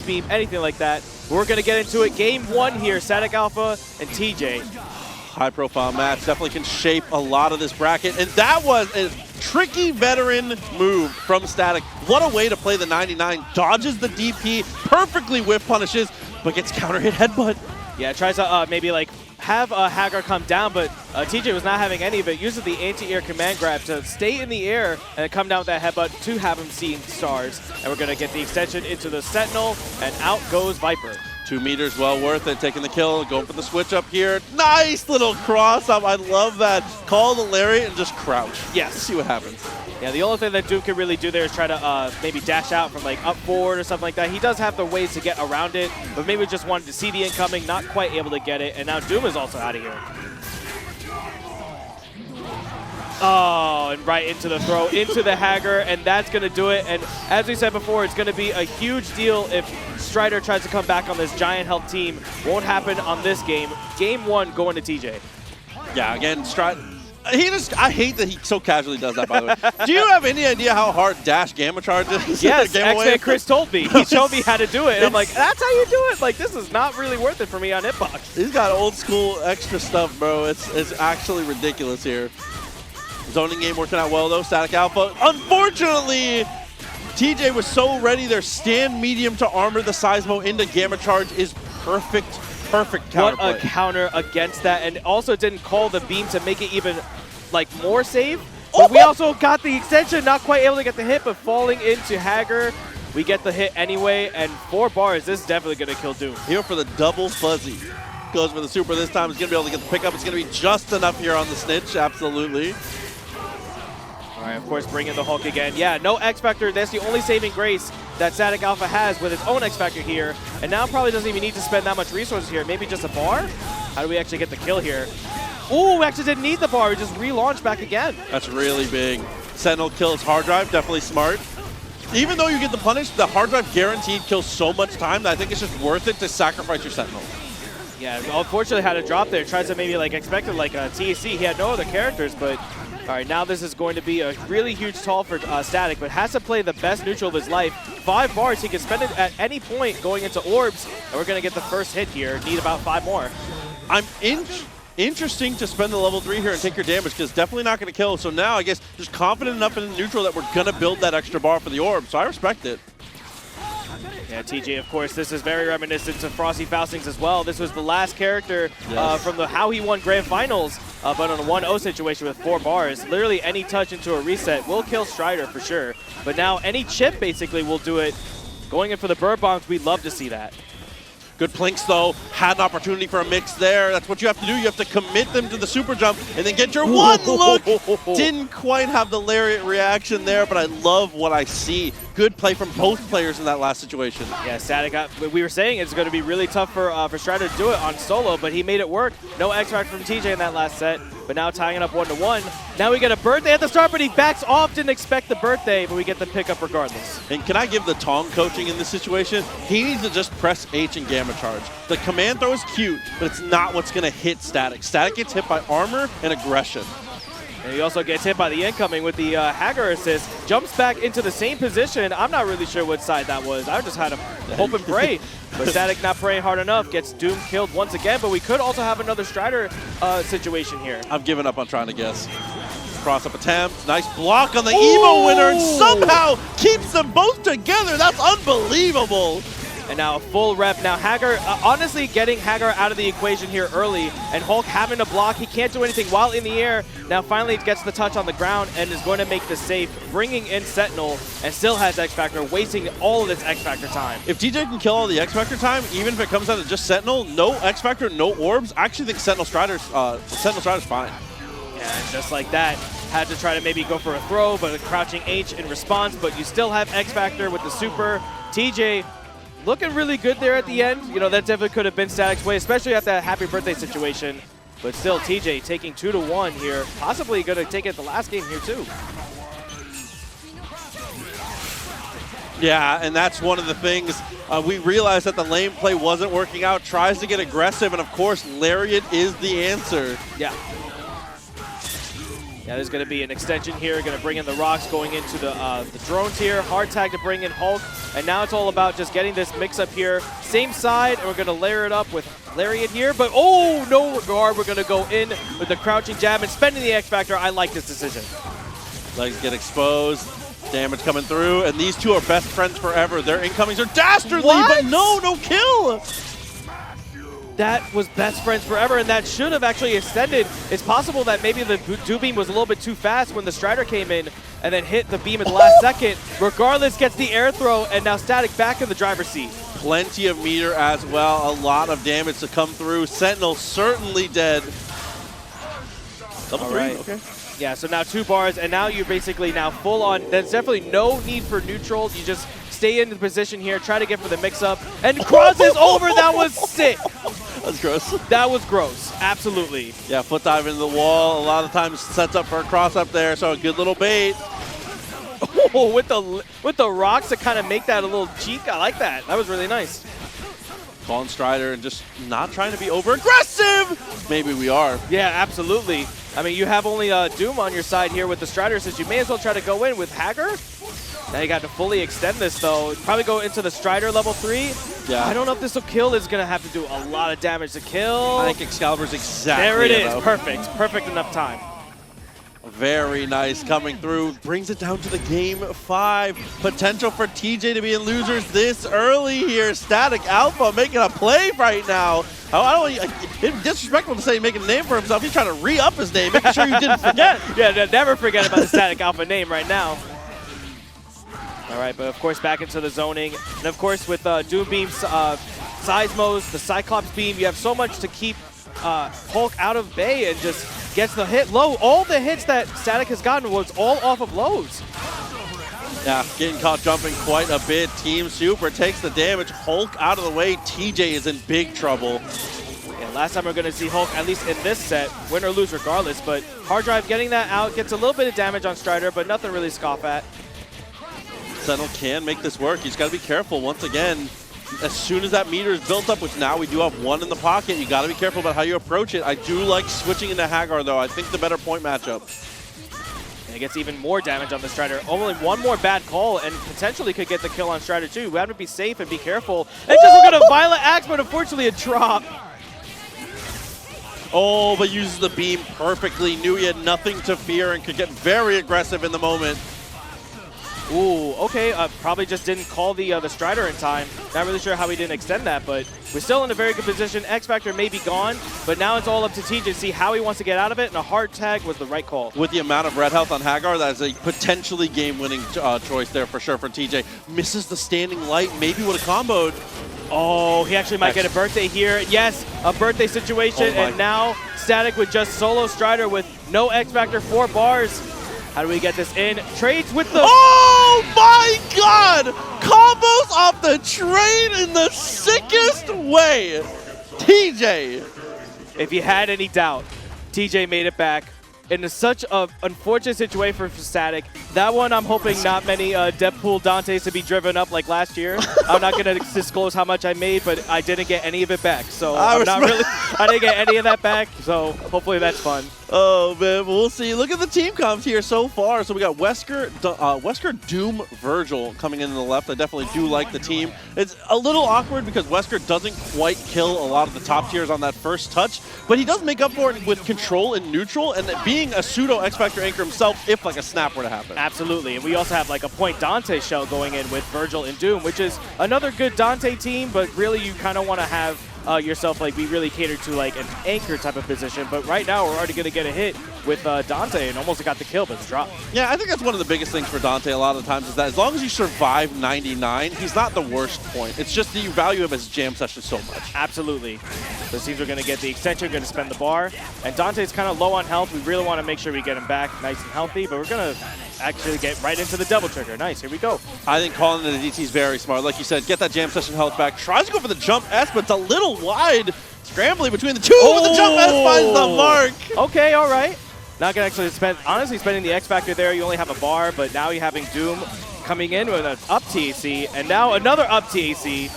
beam, anything like that. We're going to get into it. Game 1 here, Staticalpha and TJ. High-profile match, definitely can shape a lot of this bracket. And that was a tricky veteran move from Static. What a way to play the 99. Dodges the DP, perfectly whiff punishes, but gets counter-hit headbutt. Yeah, tries to maybe like have Haggar come down, but TJ was not having any of it. Uses the anti-air command grab to stay in the air and come down with that headbutt to have him seeing stars. And we're going to get the extension into the Sentinel, and out goes Viper. 2 meters, well worth it. Taking the kill, going for the switch up here. Nice little cross up. I love that. Call the lariat and just crouch. Yes. See what happens. Yeah, the only thing that Doom can really do there is try to maybe dash out from like up forward or something like that. He does have the ways to get around it, but maybe just wanted to see the incoming, not quite able to get it, and now Doom is also out of here. Oh, and right into the throw, into the Haggar, and that's going to do it. And as we said before, it's going to be a huge deal if Strider tries to come back on this giant health team. Won't happen on this game. Game 1 going to TJ. Yeah, again, Strider. I hate that he so casually does that, by the way. Do you have any idea how hard dash gamma charge is? Yes, xmanchris told me. He showed me how to do it, and I'm like, that's how you do it? Like, this is not really worth it for me on hitbox. He's got old school extra stuff, bro. It's actually ridiculous here. Zoning game working out well, though. Staticalpha. Unfortunately, TJ was so ready there. Stand medium to armor the Seismo into gamma charge is perfect counterplay. What a counter against that, and also didn't call the beam to make it even like more safe. But we also got the extension, not quite able to get the hit, but falling into Haggar. We get the hit anyway, and 4 bars. This is definitely going to kill Doom. Here for the double fuzzy. Goes for the super this time. He's going to be able to get the pickup. It's going to be just enough here on the snitch, absolutely. All right, of course, bring in the Hulk again. Yeah, no X-Factor. That's the only saving grace that Staticalpha has with its own X-Factor here. And now probably doesn't even need to spend that much resources here. Maybe just a bar? How do we actually get the kill here? Ooh, we actually didn't need the bar. We just relaunched back again. That's really big. Sentinel kills hard drive, definitely smart. Even though you get the punish, the hard drive guaranteed kills so much time that I think it's just worth it to sacrifice your Sentinel. Yeah, unfortunately had a drop there. Tries to maybe like expect it like a TAC. He had no other characters, but all right, now this is going to be a really huge stall for Static, but has to play the best neutral of his life. 5 bars, he can spend it at any point going into orbs, and we're going to get the first hit here. Need about 5 more. I'm interesting to spend the level 3 here and take your damage, because definitely not going to kill. So now I guess just confident enough in the neutral that we're going to build that extra bar for the orb. So I respect it. Yeah, TJ, of course, this is very reminiscent of Frosty Faustings as well. This was the last character from the how he won Grand Finals, but on a 1-0 situation with 4 bars. Literally any touch into a reset will kill Strider for sure. But now any chip basically will do it. Going in for the bird bombs, we'd love to see that. Good plinks, though. Had an opportunity for a mix there. That's what you have to do. You have to commit them to the super jump and then get your one look. Didn't quite have the lariat reaction there, but I love what I see. Good play from both players in that last situation. Yeah, Static, we were saying it's going to be really tough for Strider to do it on solo, but he made it work. No X-Factor from TJ in that last set, but now tying it up 1-1. Now we get a birthday at the start, but he backs off, didn't expect the birthday, but we get the pickup regardless. And can I give the Tong coaching in this situation? He needs to just press H and gamma charge. The command throw is cute, but it's not what's going to hit Static. Static gets hit by armor and aggression. And he also gets hit by the incoming with the Haggar assist. Jumps back into the same position. I'm not really sure what side that was. I just had him hope and pray. But Static not praying hard enough. Gets Doom killed once again. But we could also have another Strider situation here. I've given up on trying to guess. Cross-up attempt. Nice block on the Evo winner. And somehow keeps them both together. That's unbelievable. And now a full rep. Now Haggar, honestly getting Haggar out of the equation here early, and Hulk having to block. He can't do anything while in the air. Now finally gets the touch on the ground and is going to make the safe, bringing in Sentinel, and still has X-Factor, wasting all of its X-Factor time. If TJ can kill all the X-Factor time, even if it comes down to just Sentinel, no X-Factor, no orbs, I actually think Sentinel Strider's fine. Yeah, and just like that, had to try to maybe go for a throw, but a crouching H in response, but you still have X-Factor with the super. TJ looking really good there at the end. You know, that definitely could have been Static's way, especially at that happy birthday situation. But still, TJ taking 2-1 here. Possibly going to take it the last game here, too. Yeah, and that's one of the things. We realized that the lane play wasn't working out. Tries to get aggressive, and of course, Lariat is the answer. Yeah. Yeah, there's going to be an extension here. Going to bring in the rocks, going into the drones here. Hard tag to bring in Hulk. And now it's all about just getting this mix-up here. Same side, and we're going to layer it up with Lariat here. But, oh, no regard. We're going to go in with the crouching jab and spending the X-Factor. I like this decision. Legs get exposed. Damage coming through. And these two are best friends forever. Their incomings are dastardly, but no kill. That was best friends forever, and that should have actually extended. It's possible that maybe the Dew Beam was a little bit too fast when the Strider came in and then hit the beam at the last second. Regardless, gets the air throw, and now Static back in the driver's seat. Plenty of meter as well. A lot of damage to come through. Sentinel certainly dead. Level 3, okay. Yeah, so now 2 bars, and now you're basically now full on. There's definitely no need for neutral. You just stay in the position here, try to get for the mix-up, and crosses over. That was sick. That's gross. That was gross. Absolutely. Yeah, foot dive into the wall. A lot of times sets up for a cross up there, so a good little bait. Oh, with the rocks to kind of make that a little cheek. I like that. That was really nice. Calling Strider and just not trying to be over-aggressive. Maybe we are. Yeah, absolutely. I mean, you have only Doom on your side here with the Strider, since you may as well try to go in with Haggar. Now you got to fully extend this, though. Probably go into the Strider level 3. Yeah. I don't know if this will kill. It's going to have to do a lot of damage to kill. I think Excalibur's exactly there it is. Though. Perfect. Perfect enough time. Very nice coming through. Brings it down to the game 5. Potential for TJ to be in losers this early here. Staticalpha making a play right now. It's disrespectful to say he's making a name for himself. He's trying to re-up his name, making sure you didn't forget. Yeah, never forget about the Staticalpha name right now. All right, but of course back into the zoning. And of course with Doom Beam's Seismos, the Cyclops Beam, you have so much to keep Hulk out of bay and just gets the hit low. All the hits that Static has gotten was all off of lows. Yeah, getting caught jumping quite a bit. Team Super takes the damage. Hulk out of the way. TJ is in big trouble. Yeah, last time we're going to see Hulk, at least in this set, win or lose regardless. But Hard Drive getting that out, gets a little bit of damage on Strider, but nothing really scoff at. Sentinel can make this work. He's got to be careful once again. As soon as that meter is built up, which now we do have 1 in the pocket, you got to be careful about how you approach it. I do like switching into Haggar, though. I think the better point matchup. And it gets even more damage on the Strider. Only one more bad call, and potentially could get the kill on Strider, too. We have to be safe and be careful. And just look at a Violent Axe, but unfortunately a drop. Oh, but uses the beam perfectly. Knew he had nothing to fear and could get very aggressive in the moment. Ooh, okay, probably just didn't call the Strider in time. Not really sure how he didn't extend that, but we're still in a very good position. X-Factor may be gone, but now it's all up to TJ to see how he wants to get out of it, and a hard tag was the right call. With the amount of red health on Haggar, that is a potentially game-winning choice there for sure for TJ. Misses the standing light, maybe would have comboed. Oh, he actually might get a birthday here. Yes, a birthday situation, and now Static with just solo Strider with no X-Factor, 4 bars. How do we get this in? Trades with the... Oh my god! Combos off the train in the sickest way! TJ! If you had any doubt, TJ made it back in such an unfortunate situation for Static. That one, I'm hoping not many Deadpool Dantes to be driven up like last year. I'm not going to disclose how much I made, but I didn't get any of it back. So I didn't get any of that back, so hopefully that's fun. Oh, man, we'll see. Look at the team comps here so far. So we got Wesker, Doom, Vergil coming in on the left. I definitely do like the team. It's a little awkward because Wesker doesn't quite kill a lot of the top tiers on that first touch, but he does make up for it with control and neutral and being a pseudo X-Factor anchor himself if like a snap were to happen. Absolutely, and we also have like a point Dante shell going in with Vergil and Doom, which is another good Dante team, but really you kind of want to have yourself like be really catered to like an anchor type of position. But right now we're already going to get a hit with Dante and almost got the kill, but it's dropped. Yeah, I think that's one of the biggest things for Dante a lot of the times is that as long as you survive 99, he's not the worst point. It's just that you value him as jam session so much. Absolutely. So it seems we're going to get the extension, going to spend the bar. And Dante's kind of low on health. We really want to make sure we get him back nice and healthy, but we're going to actually get right into the double trigger. Nice, here we go. I think calling the DT is very smart. Like you said, get that jam session health back. Tries to go for the jump S, but it's a little wide. Scrambling between the two, but the jump S finds the mark. Okay, all right. Not going to actually honestly spending the X Factor there. You only have a bar, but now you're having Doom coming in with an up TAC, and now another up TAC.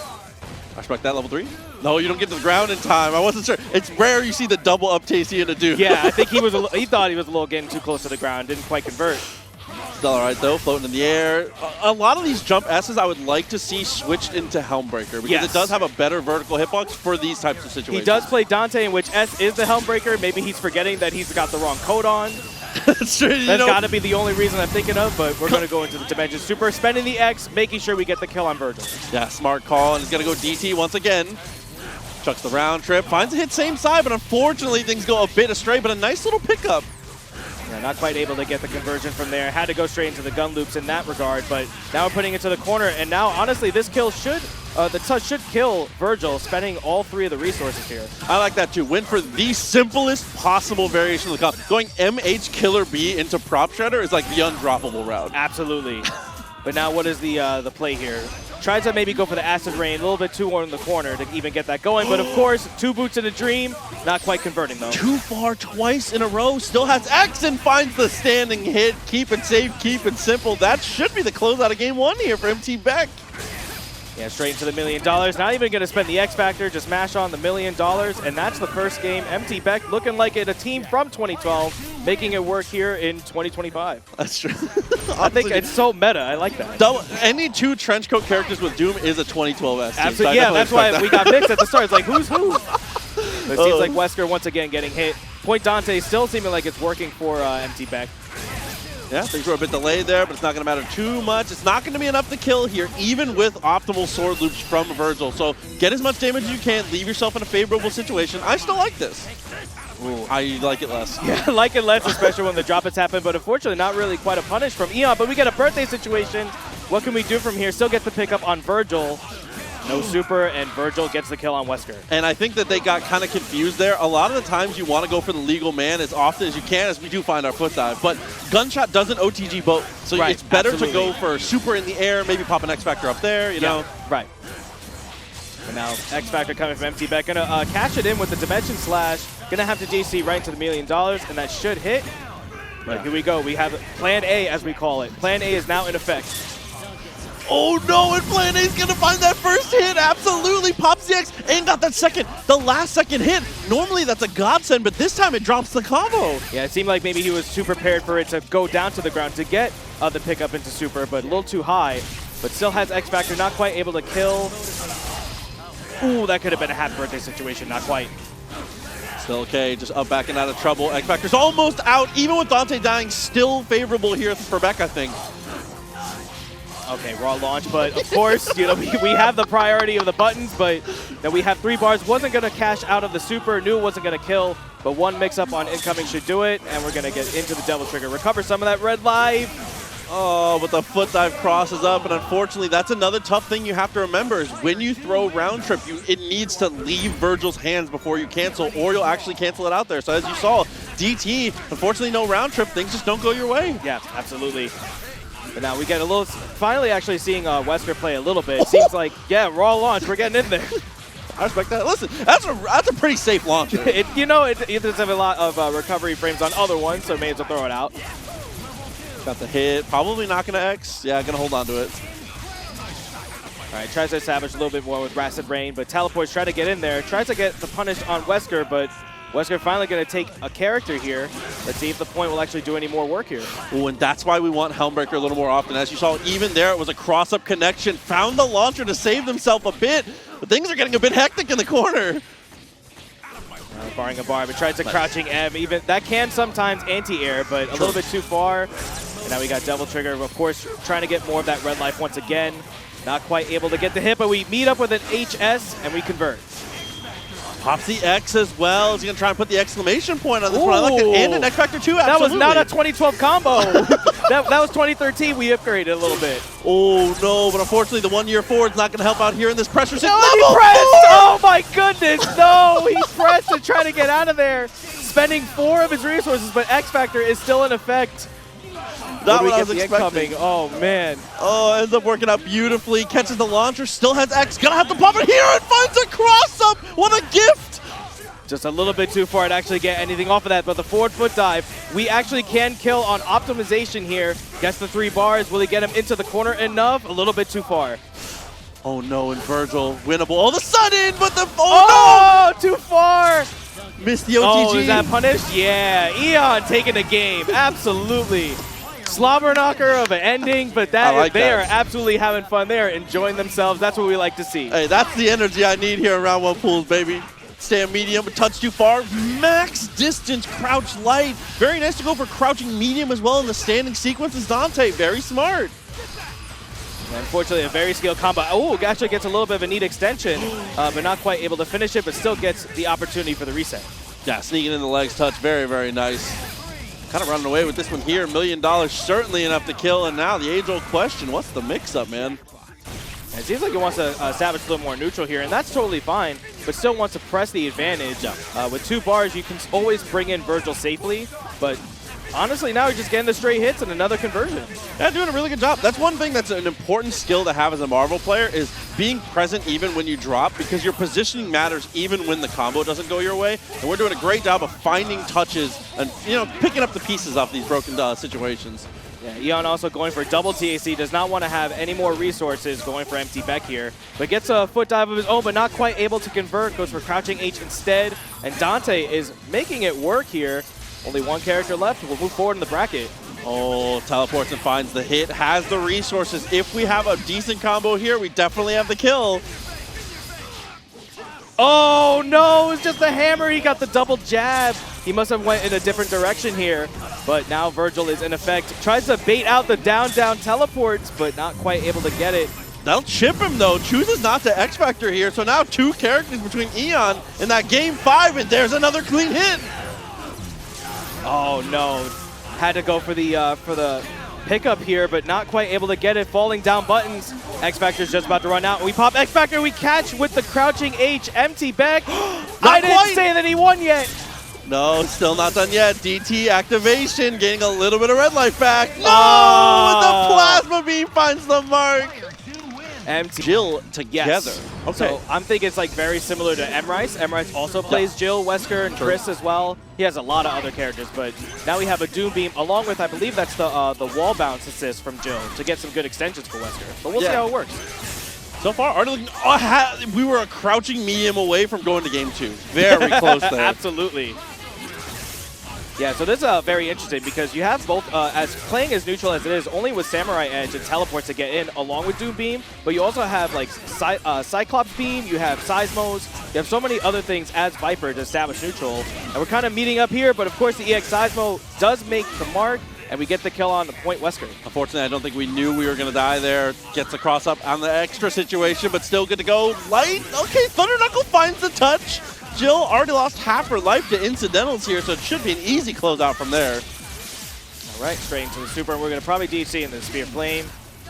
I respect that, level 3. No, you don't get to the ground in time. I wasn't sure. It's rare you see the double up Tasty do. Yeah, I think he thought he was a little getting too close to the ground. Didn't quite convert. Still all right, though, floating in the air. A lot of these jump S's I would like to see switched into Helmbreaker because it does have a better vertical hitbox for these types of situations. He does play Dante, in which S is the Helmbreaker. Maybe he's forgetting that he's got the wrong code on. That's true. That's got to be the only reason I'm thinking of, but we're going to go into the Dimension Super, spending the X, making sure we get the kill on Vergil. Yeah, smart call, and he's going to go DT once again. Chucks the round trip, finds a hit same side, but unfortunately things go a bit astray, but a nice little pickup. Yeah, not quite able to get the conversion from there. Had to go straight into the gun loops in that regard, but now we're putting it to the corner, and now, honestly, this kill should, the touch should kill Vergil, spending all 3 of the resources here. I like that too. Went for the simplest possible variation of the comp. Going MH Killer B into Prop Shredder is like the undroppable route. Absolutely. But now what is the play here? Tries to maybe go for the Acid Rain, a little bit too low in the corner to even get that going. But of course, 2 boots in a dream, not quite converting though. Too far twice in a row, still has X and finds the standing hit. Keep it safe, keep it simple. That should be the closeout of game 1 here for MT Beck. Yeah, straight into the $1 million. Not even going to spend the X Factor, just mash on the $1 million. And that's the first game. MT Beck looking like it, a team from 2012, making it work here in 2025. That's true. I think it's so meta. I like that. Any 2 trenchcoat characters with Doom is a 2012 S team. Absolutely. So yeah, that's why we got mixed at the start. It's like, who's who? It seems like Wesker once again getting hit. Point Dante still seeming like it's working for MT Beck. Yeah, things were a bit delayed there, but it's not going to matter too much. It's not going to be enough to kill here, even with optimal sword loops from Vergil. So get as much damage as you can, leave yourself in a favorable situation. I still like this. Ooh, I like it less. Yeah, I like it less, especially when the drop hits happen, but unfortunately not really quite a punish from Eon, but we get a birthday situation. What can we do from here? Still get the pickup on Vergil. No super, and Vergil gets the kill on Wesker. And I think that they got kind of confused there. A lot of the times you want to go for the legal man as often as you can, as we do find our foot dive. But Gunshot doesn't OTG both. So it's better to go for super in the air, maybe pop an X Factor up there, you know? Right. And now X Factor coming from MT Beck. Gonna cash it in with the Dimension Slash. Gonna have to JC right into the $1 million, and that should hit. But here we go. We have Plan A, as we call it. Plan A is now in effect. Oh no, and Plan A's gonna find that first hit, absolutely, pops the X, and got that the last second hit. Normally that's a godsend, but this time it drops the combo. Yeah, it seemed like maybe he was too prepared for it to go down to the ground to get the pickup into super, but a little too high. But still has X Factor, not quite able to kill. Ooh, that could have been a happy birthday situation, not quite. Still okay, just up back and out of trouble. X Factor's almost out, even with Dante dying, still favorable here for Beck, I think. Okay, raw launch, but of course, you know, we have the priority of the buttons, but we have 3 bars. Wasn't going to cash out of the super, knew it wasn't going to kill, but 1 mix-up on incoming should do it, and we're going to get into the Devil Trigger. Recover some of that red life. Oh, but the foot dive crosses up, and unfortunately, that's another tough thing you have to remember is when you throw round trip, it needs to leave Vergil's hands before you cancel, or you'll actually cancel it out there. So as you saw, DT, unfortunately no round trip, things just don't go your way. Yeah, absolutely. But now we get a little, finally actually seeing Wesker play a little bit. It seems like, yeah, raw launch, we're getting in there. I respect that. Listen, that's a pretty safe launch. You know, it does have a lot of recovery frames on other ones, so may as well throw it out. Got the hit, probably not going to X. Yeah, going to hold on to it. All right, tries to establish a little bit more with Acid Rain, but teleports, try to get in there. Tries to get the punish on Wesker, but Wesker finally going to take a character here. Let's see if the point will actually do any more work here. Ooh, and that's why we want Helmbreaker a little more often. As you saw, even there, it was a cross-up connection. Found the launcher to save himself a bit, but things are getting a bit hectic in the corner. Barring a bar, but tries to crouching M. Even that can sometimes anti-air, but a little bit too far. And now we got Devil Trigger, of course, trying to get more of that red life once again. Not quite able to get the hit, but we meet up with an HS, and we convert. Pops the X as well. He's going to try and put the exclamation point on this one. I like it. And an X Factor 2, absolutely. That was not a 2012 combo. that was 2013. We upgraded a little bit. Oh, no. But unfortunately, the 1 year forward's not going to help out here in this pressure. No, he pressed. Oh, my goodness. No, he pressed to try to get out of there. Spending 4 of his resources, but X Factor is still in effect. Not what I was expecting. Oh, man. Oh, ends up working out beautifully. Catches the launcher, still has X. Gonna have to pop it here and finds a cross-up. What a gift. Just a little bit too far to actually get anything off of that, but the forward foot dive, we actually can kill on optimization here. Gets the 3 bars. Will he get him into the corner enough? A little bit too far. Oh no, and Vergil, winnable all of a sudden, but the, oh no! Too far! Missed the OTG. Oh, is that punished? Yeah, Eon taking the game, absolutely. Slobber knocker of an ending, but they are absolutely having fun. They are enjoying themselves. That's what we like to see. Hey, that's the energy I need here in round 1 pools, baby. Stand medium, but touch too far. Max distance, crouch light. Very nice to go for crouching medium as well in the standing sequence is Dante. Very smart. Unfortunately, a very skilled combo. Oh, actually gets a little bit of a neat extension, but not quite able to finish it, but still gets the opportunity for the reset. Yeah, sneaking in the legs touch. Very, very nice. Kind of running away with this one here. $1 million, certainly enough to kill. And now the age-old question, what's the mix-up, man? It seems like he wants to establish a little more neutral here, and that's totally fine, but still wants to press the advantage. With 2 bars, you can always bring in Vergil safely, but honestly, now he's just getting the straight hits and another conversion. Yeah, doing a really good job. That's one thing that's an important skill to have as a Marvel player is being present even when you drop, because your positioning matters even when the combo doesn't go your way. And we're doing a great job of finding touches and, you know, picking up the pieces off these broken situations. Yeah, Eon also going for double TAC, does not want to have any more resources going for empty Beck here, but gets a foot dive of his own, but not quite able to convert, goes for crouching H instead, and Dante is making it work here. Only 1 character left, we'll move forward in the bracket. Oh, teleports and finds the hit, has the resources. If we have a decent combo here, we definitely have the kill. Oh no, it's just a hammer, he got the double jab. He must have went in a different direction here, but now Vergil is in effect. Tries to bait out the down-down teleports, but not quite able to get it. That'll chip him though, chooses not to X-Factor here, so now 2 characters between Eon in that game 5, and there's another clean hit. Oh no, had to go for the pickup here, but not quite able to get it, falling down buttons. X-Factor's just about to run out. We pop X-Factor, we catch with the crouching H, empty Beck. I didn't say that he won yet. No, still not done yet. DT activation, getting a little bit of red life back. No, the plasma beam finds the mark. Empty. Jill together. Yes. Okay. So I'm thinking it's like very similar to Emrice. Emrice also plays Jill, Wesker, and Chris as well. He has a lot of other characters, but now we have a Doom Beam along with, I believe that's the wall bounce assist from Jill to get some good extensions for Wesker. But we'll see how it works. So far, already looking, we were a crouching medium away from going to game 2. Very close there. Absolutely. Yeah, so this is very interesting because you have both, as playing as neutral as it is, only with Samurai Edge and teleports to get in along with Doom Beam, but you also have like Cyclops Beam, you have Seismos, you have so many other things as Viper to establish neutral. And we're kind of meeting up here, but of course the EX Seismo does make the mark, and we get the kill on the point Wesker. Unfortunately, I don't think we knew we were going to die there. Gets the cross up on the extra situation, but still good to go. Light, okay, Thunder Knuckle finds the touch. Jill already lost half her life to incidentals here, so it should be an easy closeout from there. All right, straight into the super, and we're going to probably DC in the Spear Flame,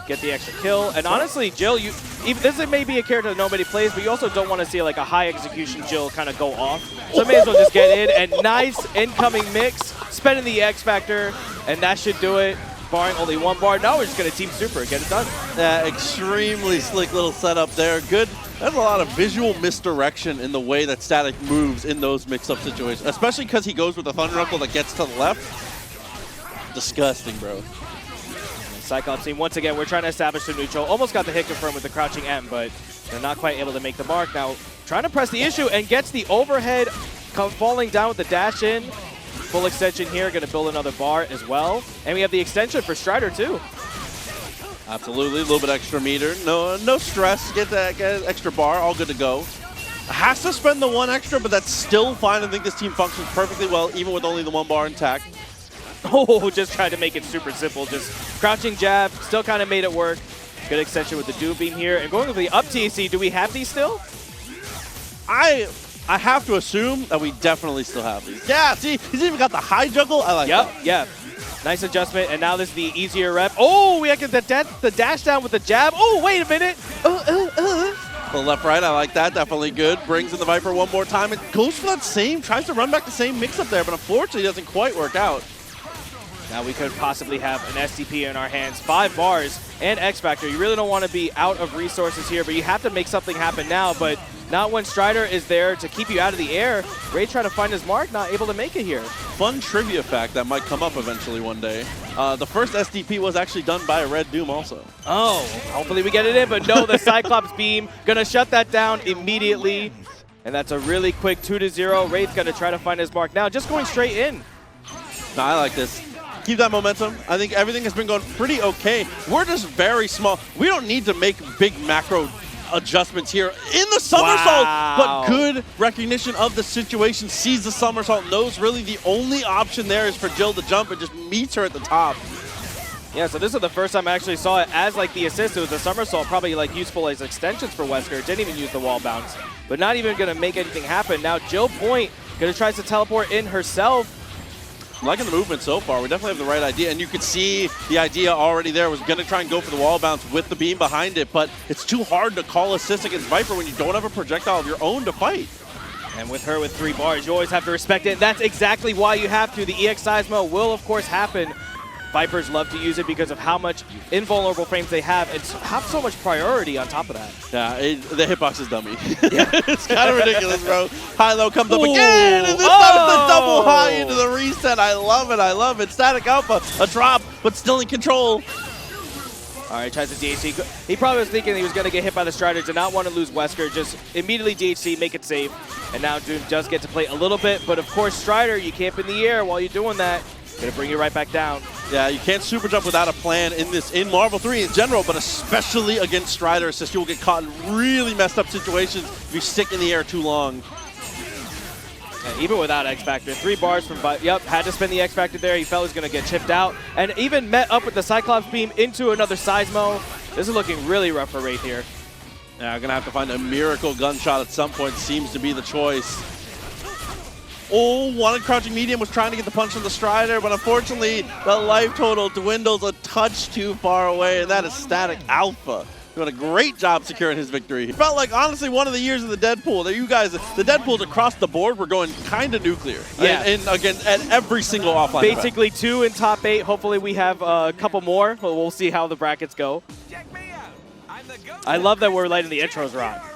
get the extra kill. And honestly, Jill, this may be a character that nobody plays, but you also don't want to see like a high execution Jill kind of go off. So may as well just get in, and nice incoming mix, spending the X Factor, and that should do it. Barring only 1 bar, now we're just going to team super and get it done. Yeah, extremely slick little setup there. Good. There's a lot of visual misdirection in the way that Static moves in those mix-up situations, especially because he goes with the Thunder Knuckle that gets to the left. Disgusting, bro. Cyclops team, once again, we're trying to establish the neutral. Almost got the hit confirmed with the crouching M, but they're not quite able to make the mark. Now, trying to press the issue and gets the overhead, falling down with the dash in. Full extension here, going to build another bar as well. And we have the extension for Strider too. Absolutely, a little bit extra meter. No stress, get that extra bar, all good to go. Has to spend the 1 extra, but that's still fine. I think this team functions perfectly well, even with only the 1 bar intact. Oh, just tried to make it super simple. Just crouching jab, still kind of made it work. Good extension with the Doom Beam here. And going with the up TAC, do we have these still? I have to assume that we definitely still have these. Yeah, see, he's even got the high juggle. I like that. Yeah. Nice adjustment, and now this is the easier rep. Oh, we get the dash down with the jab. Oh, wait a minute. The left, right, I like that. Definitely good. Brings in the Viper 1 more time. It goes for that same, tries to run back the same mix-up there, but unfortunately doesn't quite work out. Now we could possibly have an STP in our hands. 5 bars and X Factor. You really don't want to be out of resources here, but you have to make something happen now, but not when Strider is there to keep you out of the air. Wraith trying to find his mark, not able to make it here. fun trivia fact that might come up eventually one day. The first SDP was actually done by a Red Doom also. Oh, hopefully we get it in, but no, the Cyclops beam gonna shut that down immediately. And that's a really quick 2-0. Wraith gonna try to find his mark now, just going straight in. No, I like this. Keep that momentum. I think everything has been going pretty okay. We're just very small. We don't need to make big macro adjustments here in the somersault, but good recognition of the situation. Sees the somersault, knows really the only option there is for Jill to jump and just meets her at the top. Yeah, so this is the first time I actually saw it as like the assist. It was a somersault, probably like useful as extensions for Wesker. Didn't even use the wall bounce, but not even gonna make anything happen. Now Jill Point gonna try to teleport in herself. I'm liking the movement so far. We definitely have the right idea, and you could see the idea already there. Was going to try and go for the wall bounce with the beam behind it, but it's too hard to call assist against Viper when you don't have a projectile of your own to fight. And with her with 3 bars, you always have to respect it. That's exactly why you have to. The EX Seismo will, of course, happen. Vipers love to use it because of how much invulnerable frames they have and have so much priority on top of that. Yeah, the hitbox is dummy. Yeah. It's kind of ridiculous, bro. High-low comes up again, and this time it's a double high into the reset. I love it, I love it. Staticalpha, a drop, but still in control. All right, tries to DHC. He probably was thinking he was going to get hit by the Strider, did not want to lose Wesker, just immediately DHC, make it safe. And now Doom does get to play a little bit, but of course, Strider, you camp in the air while you're doing that. Gonna bring you right back down. Yeah, you can't super jump without a plan in Marvel 3 in general, but especially against Strider assist. You will get caught in really messed up situations if you stick in the air too long. And even without X Factor, 3 bars from had to spend the X Factor there. He felt he was gonna get chipped out, and even met up with the Cyclops beam into another Seismo. This is looking really rough for Wraith here. Yeah, gonna have to find a miracle gunshot at some point. Seems to be the choice. Oh, wanted crouching medium, was trying to get the punch from the Strider, but unfortunately, the life total dwindles a touch too far away, and that is Staticalpha doing a great job securing his victory. It felt like, honestly, one of the years of the Deadpool. That you guys, the Deadpools across the board were going kind of nuclear. Yeah. And again, at every single offline Basically event. 2 in top 8. Hopefully we have a couple more. We'll see how the brackets go. I love that we're letting the intros rock.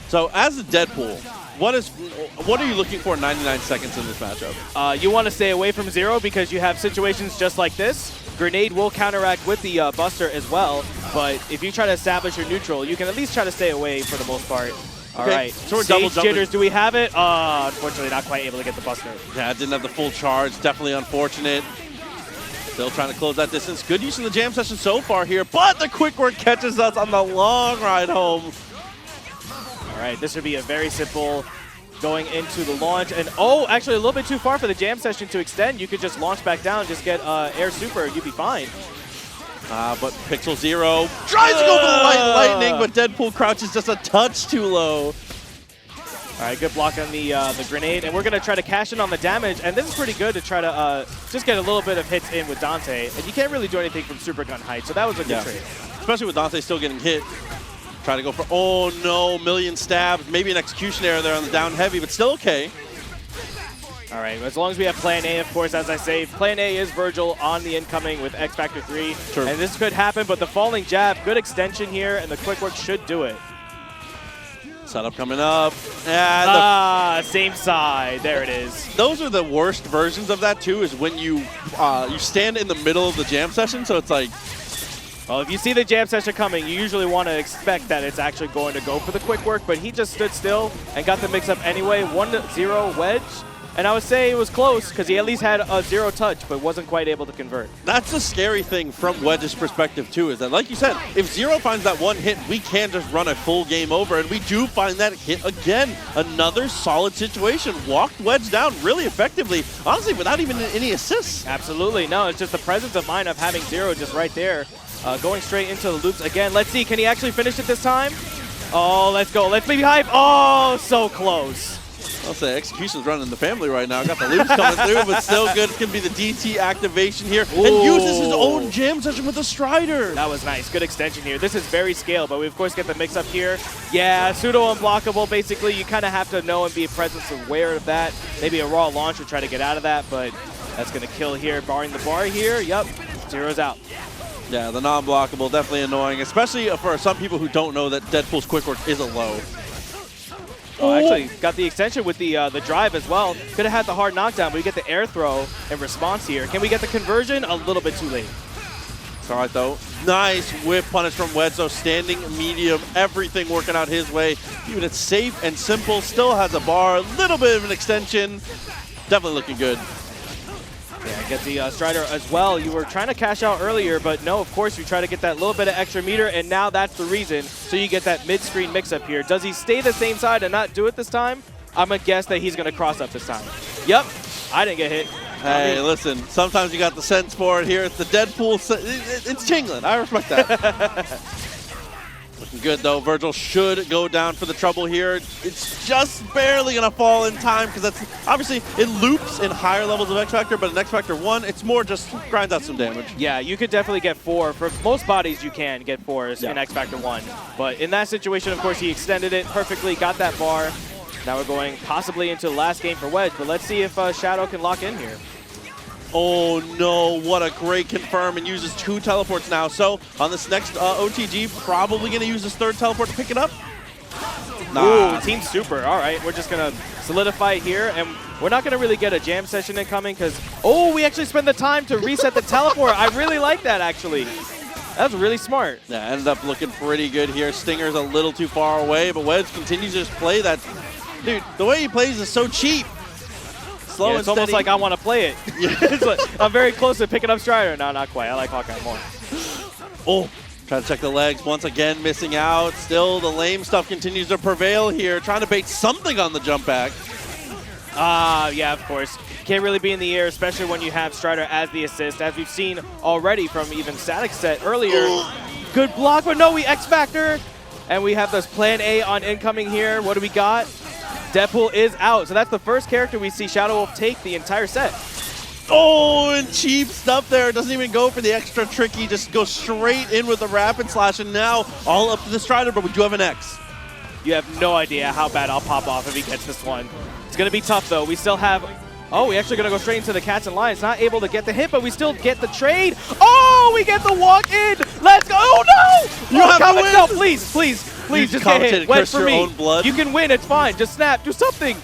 So as a Deadpool, what are you looking for in 99 seconds in this matchup? You want to stay away from 0 because you have situations just like this. Grenade will counteract with the Buster as well, but if you try to establish your neutral, you can at least try to stay away for the most part. All right, so we're double jumping. Jitters, do we have it? Unfortunately, not quite able to get the Buster. Yeah, didn't have the full charge. Definitely unfortunate. Still trying to close that distance. Good use of the jam session so far here, but the quick work catches us on the long ride home. All right, this would be a very simple going into the launch. And actually a little bit too far for the jam session to extend. You could just launch back down, just get air super, you'd be fine. But Pixel Zero tries to go for the lightning, but Deadpool crouches just a touch too low. All right, good block on the grenade, and we're going to try to cash in on the damage, and this is pretty good to try to just get a little bit of hits in with Dante, and you can't really do anything from super gun height, so that was a good trade. Especially with Dante still getting hit. Try to go for, oh no, million stabs, maybe an execution error there on the down heavy, but still okay. All right, as long as we have plan A, of course, as I say, plan A is Vergil on the incoming with X Factor 3, True. And this could happen, but the falling jab, good extension here, and the quick work should do it. Setup coming up. Yeah, same side. There it is. Those are the worst versions of that too, is when you stand in the middle of the jam session, so it's like, well, if you see the jam session coming, you usually want to expect that it's actually going to go for the quick work, but he just stood still and got the mix-up anyway. 1-0 Wedge, and I would say it was close because he at least had a 0 touch, but wasn't quite able to convert. That's the scary thing from Wedge's perspective too, is that, like you said, if Zero finds that one hit, we can just run a full game over, and we do find that hit again. Another solid situation. Walked Wedge down really effectively, honestly, without even any assists. Absolutely. No, it's just the presence of mind of having Zero just right there. Going straight into the loops again. Let's see, can he actually finish it this time? Oh, let's go. Let's be hype. Oh, so close. I'll say execution's running the family right now. Got the loops coming through, but still good. It's going to be the DT activation here. Ooh. And uses his own jam session with the Strider. That was nice. Good extension here. This is very scale, but we, of course, get the mix-up here. Yeah, pseudo unblockable. Basically, you kind of have to know and be present aware of that. Maybe a raw launch to try to get out of that, but that's going to kill here. Barring the bar here. Yep, Zero's out. Yeah, the non-blockable, definitely annoying, especially for some people who don't know that Deadpool's quick work is a low. Oh, actually got the extension with the drive as well. Could have had the hard knockdown, but we get the air throw in response here. Can we get the conversion? A little bit too late. It's all right, though. Nice whip punish from Wedge, though. Standing medium, everything working out his way. Even it's safe and simple. Still has a bar, a little bit of an extension. Definitely looking good. Yeah, get the Strider as well. You were trying to cash out earlier, but no, of course, you try to get that little bit of extra meter, and now that's the reason. So you get that mid-screen mix-up here. Does he stay the same side and not do it this time? I'm going to guess that he's going to cross up this time. Yep, I didn't get hit. Hey, listen, sometimes you got the sense for it here. It's the Deadpool. It's tingling. I respect that. Looking good, though. Vergil should go down for the trouble here. It's just barely going to fall in time because that's obviously it loops in higher levels of X Factor, but in X Factor 1, it's more just grinds out some damage. Yeah, you could definitely get 4. For most bodies, you can get 4s in X Factor 1. But in that situation, of course, he extended it perfectly, got that bar. Now we're going possibly into the last game for Wedge, but let's see if Shadow can lock in here. Oh no, what a great confirm, and uses 2 teleports now. So on this next OTG, probably going to use his 3rd teleport to pick it up. Nah. Ooh, Team Super. All right, we're just going to solidify it here, and we're not going to really get a jam session incoming because, oh, we actually spend the time to reset the teleport. I really like that, actually. That's really smart. Yeah, ended up looking pretty good here. Stinger's a little too far away, but Wedge continues to just play that. Dude, the way he plays is so cheap. Slow and it's almost like I want to play it. It's like, I'm very close to picking up Strider. No, not quite. I like Hawkeye more. Oh, trying to check the legs. Once again, missing out. Still, the lame stuff continues to prevail here. Trying to bait something on the jump back. Yeah, of course. Can't really be in the air, especially when you have Strider as the assist, as we've seen already from even Static Set earlier. Good block, but no, we X-Factor. And we have this plan A on incoming here. What do we got? Deadpool is out, so that's the first character we see Shadow Wolf take the entire set. Oh, and cheap stuff there. Doesn't even go for the extra tricky. Just goes straight in with the rapid slash, and now all up to the Strider, but we do have an X. You have no idea how bad I'll pop off if he gets this one. It's going to be tough, though. We still have... Oh, we're actually going to go straight into the Cats and Lions. Not able to get the hit, but we still get the trade. Oh, we get the walk in. Let's go. Oh, no. You have to win. No, please, please. Please, just get hit. Wedge for me. Own blood. You can win. It's fine. Just snap. Do something.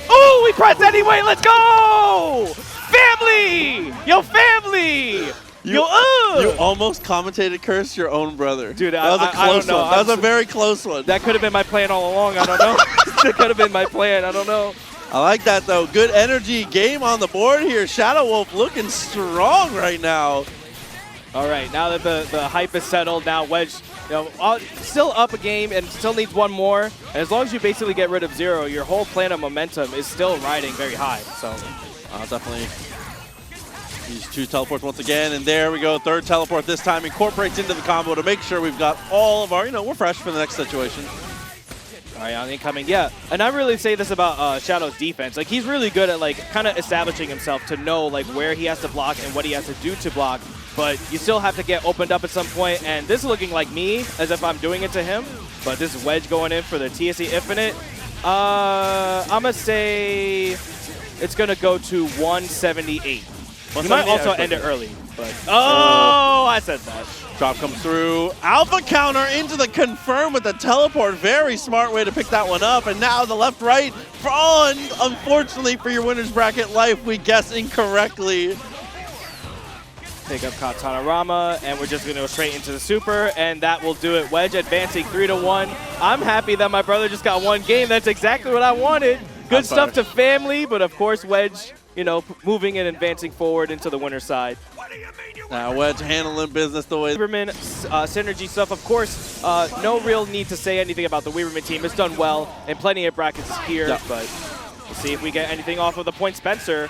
Oh, we press anyway. Let's go. Family. Yo, family. You almost commentated curse your own brother. Dude, that was a close one. That was a very close one. That could have been my plan all along. I don't know. That could have been my plan. I don't know. I like that, though. Good energy game on the board here. Shadow Wolf looking strong right now. All right, now that the hype is settled, now Wedge, still up a game and still needs one more. And as long as you basically get rid of 0, your whole plan of momentum is still riding very high. So definitely use 2 teleports once again, and there we go. 3rd teleport this time incorporates into the combo to make sure we've got all of our, we're fresh for the next situation. All right, on incoming, yeah. And I really say this about Shadow's defense. Like, he's really good at, like, kind of establishing himself to know, like, where he has to block and what he has to do to block. But you still have to get opened up at some point. And this is looking like me, as if I'm doing it to him. But this is Wedge going in for the TSE Infinite. I'm going to say it's going to go to 178. He might also end it early. But I said that. Drop comes through. Alpha counter into the confirm with the teleport. Very smart way to pick that one up. And now the left-right. Unfortunately for your winner's bracket life, we guessed incorrectly. Pick up Katanarama, and we're just going to go straight into the super, and that will do it. Wedge advancing 3-1. I'm happy that my brother just got 1 game. That's exactly what I wanted. Good stuff to family, but of course Wedge, moving and advancing forward into the winner's side. Now Wedge handling business the way. Weaverman synergy stuff, of course. No real need to say anything about the Weaverman team. It's done well, and plenty of brackets here, but we'll see if we get anything off of the point Spencer.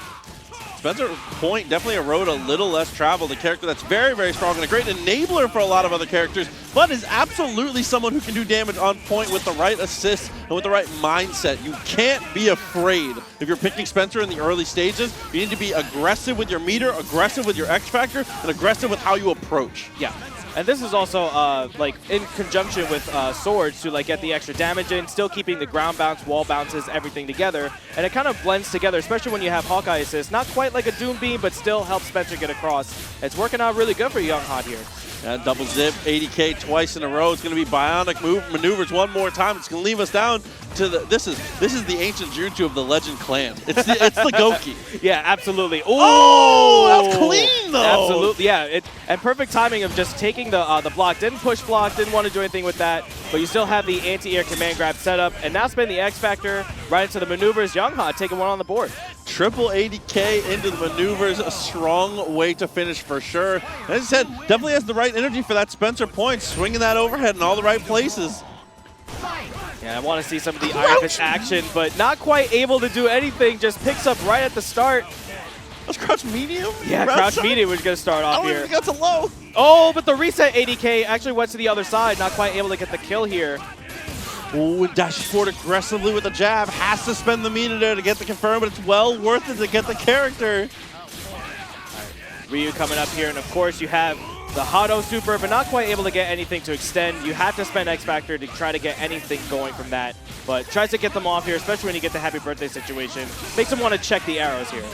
Spencer Point definitely erode a little less travel. The character that's very, very strong and a great enabler for a lot of other characters, but is absolutely someone who can do damage on point with the right assist and with the right mindset. You can't be afraid. If you're picking Spencer in the early stages, you need to be aggressive with your meter, aggressive with your X Factor, and aggressive with how you approach. Yeah. And this is also like in conjunction with swords to like get the extra damage in, still keeping the ground bounce, wall bounces, everything together. And it kind of blends together, especially when you have Hawkeye assist. Not quite like a Doom Beam, but still helps Spencer get across. It's working out really good for Young Hot here. Double zip, 80K twice in a row. It's going to be bionic maneuvers one more time. It's going to leave us down to the. This is the ancient jutsu of the Legend Clan. It's the Goki. Yeah, absolutely. Oh, that was clean though. Absolutely, yeah. And perfect timing of just taking the block. Didn't push block. Didn't want to do anything with that. But you still have the anti-air command grab set up, and now spend the X Factor right into the maneuvers. Youngha taking one on the board. Triple 80K into the maneuvers, a strong way to finish for sure. As I said, definitely has the right energy for that Spencer point, swinging that overhead in all the right places. Yeah, I want to see some of the Iron Fist action, but not quite able to do anything. Just picks up right at the start. That's crouch medium? Yeah, crouch medium was going to start off here. I got to low. Oh, but the reset 80K actually went to the other side. Not quite able to get the kill here. Ooh, and dashes forward aggressively with the jab. Has to spend the meter there to get the confirm, but it's well worth it to get the character. Ryu coming up here, and of course you have the Hado super, but not quite able to get anything to extend. You have to spend X Factor to try to get anything going from that, but tries to get them off here, especially when you get the happy birthday situation. Makes him want to check the arrows here.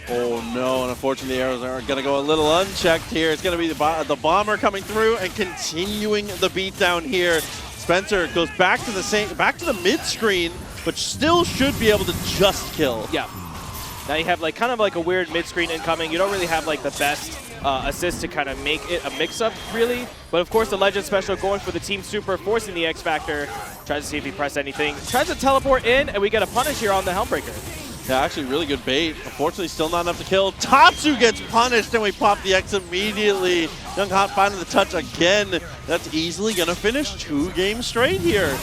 Oh no, and unfortunately the arrows are going to go a little unchecked here. It's going to be the bomber coming through and continuing the beatdown here. Spencer goes back to the mid screen, but still should be able to just kill. Yeah. Now you have like kind of like a weird mid screen incoming. You don't really have like the best assist to kind of make it a mix up really. But of course the Legend Special going for the team super, forcing the X Factor. Tries to see if he pressed anything. Tries to teleport in, and we get a punish here on the Helmbreaker. Yeah, actually really good bait. Unfortunately, still not enough to kill. Tatsu gets punished, and we pop the X immediately. Young Hot finding the touch again. That's easily going to finish 2 games straight here.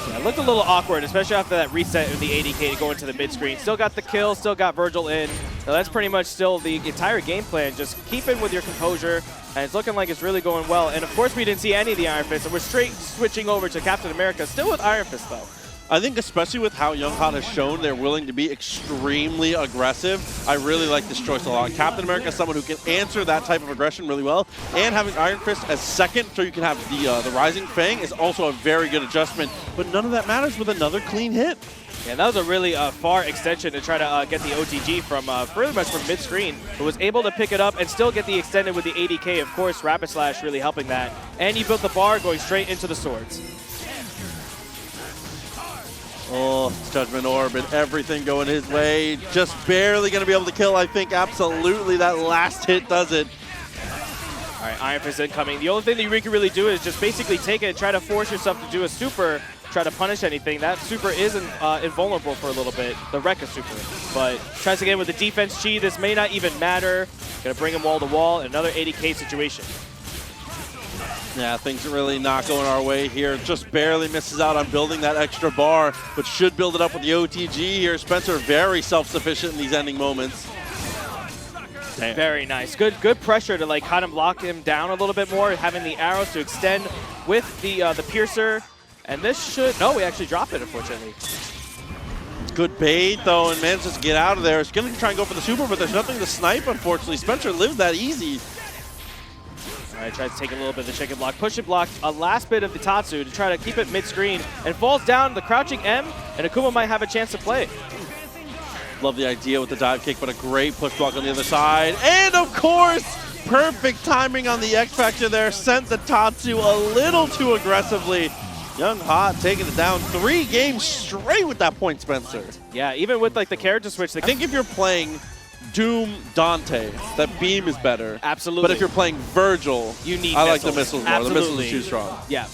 Yeah, it looked a little awkward, especially after that reset of the 80K to go into the mid-screen. Still got the kill, still got Vergil in. So that's pretty much still the entire game plan. Just keep in with your composure, and it's looking like it's really going well. And of course, we didn't see any of the Iron Fist, and we're straight switching over to Captain America, still with Iron Fist, though. I think especially with how Young Hot has shown they're willing to be extremely aggressive, I really like this choice a lot. Captain America is someone who can answer that type of aggression really well, and having Iron Fist as second so you can have the Rising Fang is also a very good adjustment, but none of that matters with another clean hit. Yeah, that was a really far extension to try to get the OTG from pretty much from mid-screen, but was able to pick it up and still get the extended with the 80K. Of course, Rapid Slash really helping that. And you built the bar going straight into the swords. Oh, Judgment Orb and everything going his way. Just barely going to be able to kill, I think. Absolutely, that last hit does it. All right, Iron Fist incoming. The only thing that you can really do is just basically take it and try to force yourself to do a super, try to punish anything. That super is invulnerable for a little bit, the Rekka super. But tries to get in with the defense chi. This may not even matter. Going to bring him wall to wall. Another 80K situation. Yeah, things are really not going our way here. Just barely misses out on building that extra bar, but should build it up with the OTG here. Spencer very self-sufficient in these ending moments. Damn. Very nice. Good pressure to like kind of lock him down a little bit more, having the arrows to extend with the Piercer. And this should, no, we actually dropped it, unfortunately. Good bait, though, and manages to get out of there. It's going to try and go for the super, but there's nothing to snipe, unfortunately. Spencer lives that easy. All right, tries to take a little bit of the chicken block. Push it block, a last bit of the Tatsu to try to keep it mid-screen, and falls down the crouching M, and Akuma might have a chance to play. Love the idea with the dive kick, but a great push block on the other side. And, of course, perfect timing on the X Factor there. Sent the Tatsu a little too aggressively. Young Hot taking it down 3 games straight with that point, Spencer. Yeah, even with like the character switch. I think if you're playing Doom Dante, that beam is better. Absolutely. But if you're playing Vergil, you need I missiles. like the missiles more. Absolutely. The missiles are too strong. Yeah.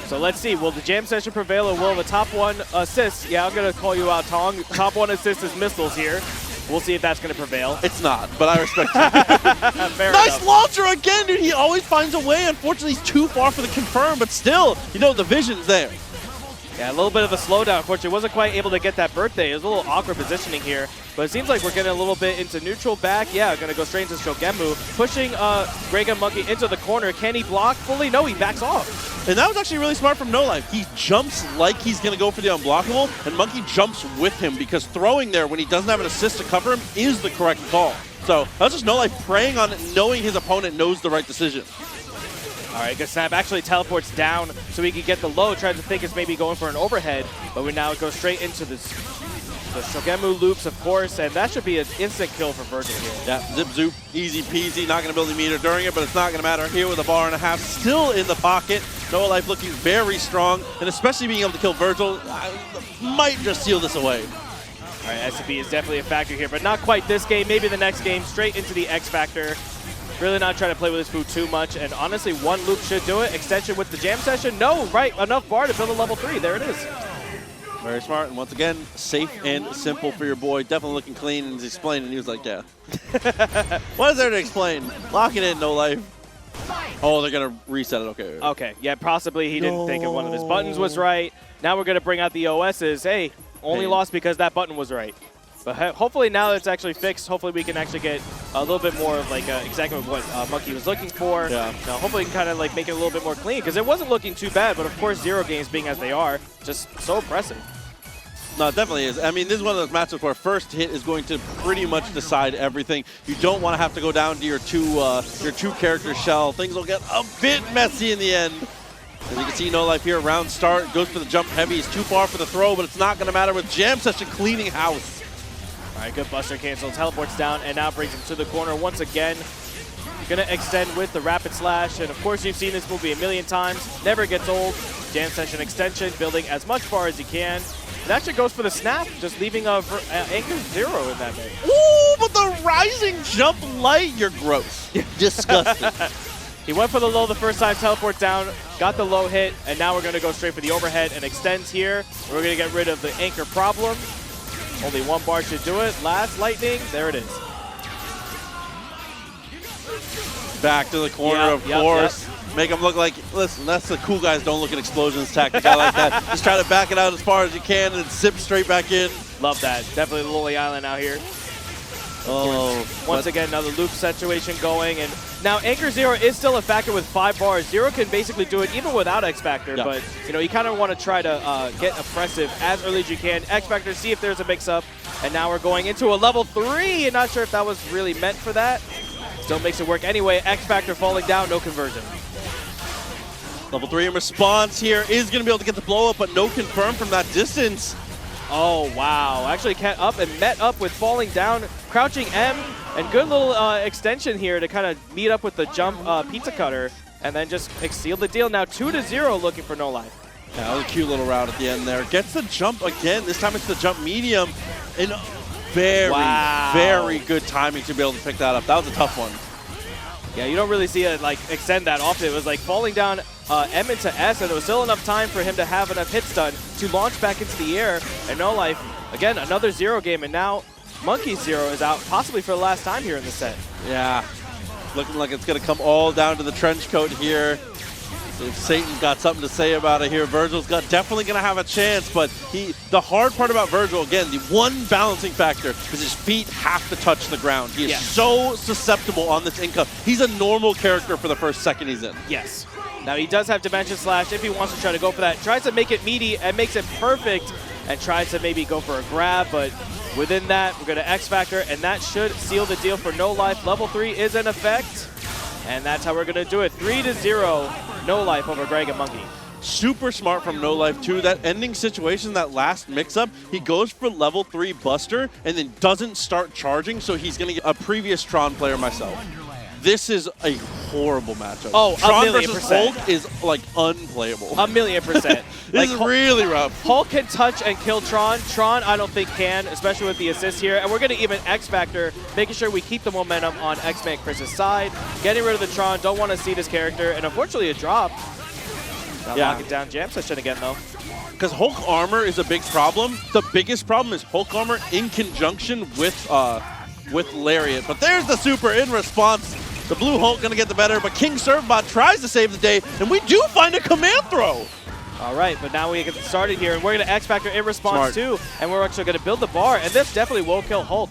So let's see. Will the jam session prevail, or will the top 1 assist? Yeah, I'm going to call you out, Tong. Top 1 assist is missiles here. We'll see if that's going to prevail. It's not, but I respect it. Fair nice enough. launcher again, dude. He always finds a way. Unfortunately, he's too far for the confirm, but still, you know, the vision's there. Yeah, a little bit of a slowdown. Unfortunately, wasn't quite able to get that birthday. It was a little awkward positioning here, but it seems like we're getting a little bit into neutral back. Yeah, going to go straight into Shogun, pushing GragonMonkey into the corner. Can he block fully? No, he backs off. And that was actually really smart from NoLife. He jumps like he's going to go for the unblockable, and Monkey jumps with him because throwing there when he doesn't have an assist to cover him is the correct call. So that's just NoLife preying on it, knowing his opponent knows the right decision. All right, good snap. Actually teleports down so we can get the low. Tried to think it's maybe going for an overhead, but we now go straight into this The Shogun loops, of course, and that should be an instant kill for Vergil here. Yeah, zip zoop, easy peasy, not going to build a meter during it, but it's not going to matter here with a bar and a half still in the pocket. NoLife looking very strong, and especially being able to kill Vergil might just seal this away. All right, SCP is definitely a factor here, but not quite this game. Maybe the next game, straight into the X Factor. Really not trying to play with his food too much, and honestly, one loop should do it. Extension with the jam session. No, right, enough bar to build a level 3. There it is. Very smart, and once again, safe and simple for your boy. Definitely looking clean, and he's explaining. He was like, yeah. What is there to explain? Locking in, NoLife. Oh, they're going to reset it. Okay. Okay, yeah, possibly he didn't think one of his buttons was right. Now we're going to bring out the OSs. Hey, only lost because that button was right. But hopefully now that it's actually fixed, hopefully we can actually get a little bit more of like exactly what Monkey was looking for. Yeah. Now, hopefully we can kind of like make it a little bit more clean because it wasn't looking too bad, but of course 0 games being as they are, just so impressive. No, it definitely is. I mean, this is one of those matchups where first hit is going to pretty much decide everything. You don't want to have to go down to your two character shell. Things will get a bit messy in the end. As you can see, NoLife here, round start, goes for the jump heavy. He's too far for the throw, but it's not going to matter with Jam Session cleaning house. All right, good buster cancel, teleports down, and now brings him to the corner once again. Gonna extend with the rapid slash, and of course you've seen this movie a million times. Never gets old. Jam Session extension, building as much bar as he can. And actually goes for the snap, just leaving anchor 0 in that game. Ooh, but the rising jump light, you're gross. Disgusting. He went for the low the first time, teleport down, got the low hit, and now we're gonna go straight for the overhead and extends here. We're gonna get rid of the anchor problem. Only 1 bar should do it. Last lightning, there it is. Back to the corner, of course. Make him look like, listen, that's the cool guys don't look at explosions tactic. I like that. Just try to back it out as far as you can and zip straight back in. Love that. Definitely the Lily Island out here. Oh. Once again, another loop situation going. And now Anchor 0 is still a factor with 5 bars. 0 can basically do it even without X Factor. But, you know, you kind of want to try to get oppressive as early as you can. X Factor, see if there's a mix-up. And now we're going into a level 3. And not sure if that was really meant for that. Still makes it work anyway. X Factor falling down, no conversion. Level 3 in response here is going to be able to get the blow up, but no confirm from that distance. Oh, wow. Actually up and met up with falling down, crouching M, and good little extension here to kind of meet up with the jump pizza cutter, and then just seal the deal. Now 2-0 looking for NoLife. Yeah, that was a cute little route at the end there. Gets the jump again. This time it's the jump medium. And very good timing to be able to pick that up. That was a tough one. Yeah, you don't really see it like extend that often. It was like falling down M into S, and there was still enough time for him to have enough hits done to launch back into the air. And NoLife, again, another 0 game, and now Monkey 0 is out, possibly for the last time here in the set. Yeah, looking like it's going to come all down to the trench coat here. If Satan's got something to say about it here, Vergil's definitely going to have a chance, but the hard part about Vergil, again, the one balancing factor is his feet have to touch the ground. He is so susceptible on this income. He's a normal character for the first second he's in. Yes. Now he does have Dimension Slash if he wants to try to go for that. Tries to make it meaty and makes it perfect and tries to maybe go for a grab, but within that, we're going to X Factor, and that should seal the deal for NoLife. Level 3 is in effect, and that's how we're going to do it. 3-0. NoLife over GragonMonkey. Super smart from NoLife too. That ending situation, that last mix-up, he goes for level 3 Buster and then doesn't start charging, so he's going to get a previous Tron player myself. This is a horrible matchup. Oh, Tron a million versus percent. Hulk is like unplayable. A million percent. This is really rough. Hulk can touch and kill Tron. Tron, I don't think can, especially with the assist here. And we're going to even X Factor, making sure we keep the momentum on xmanchris' side. Getting rid of the Tron, don't want to see this character. And unfortunately, a drop. Lock it down. Jam session again, though. Because Hulk armor is a big problem. The biggest problem is Hulk armor in conjunction with Lariat. But there's the super in response. The blue Hulk going to get the better, but King Servbot tries to save the day, and we do find a command throw. All right, but now we get started here, and we're going to X Factor in response too, and we're actually going to build the bar, and this definitely will kill Hulk.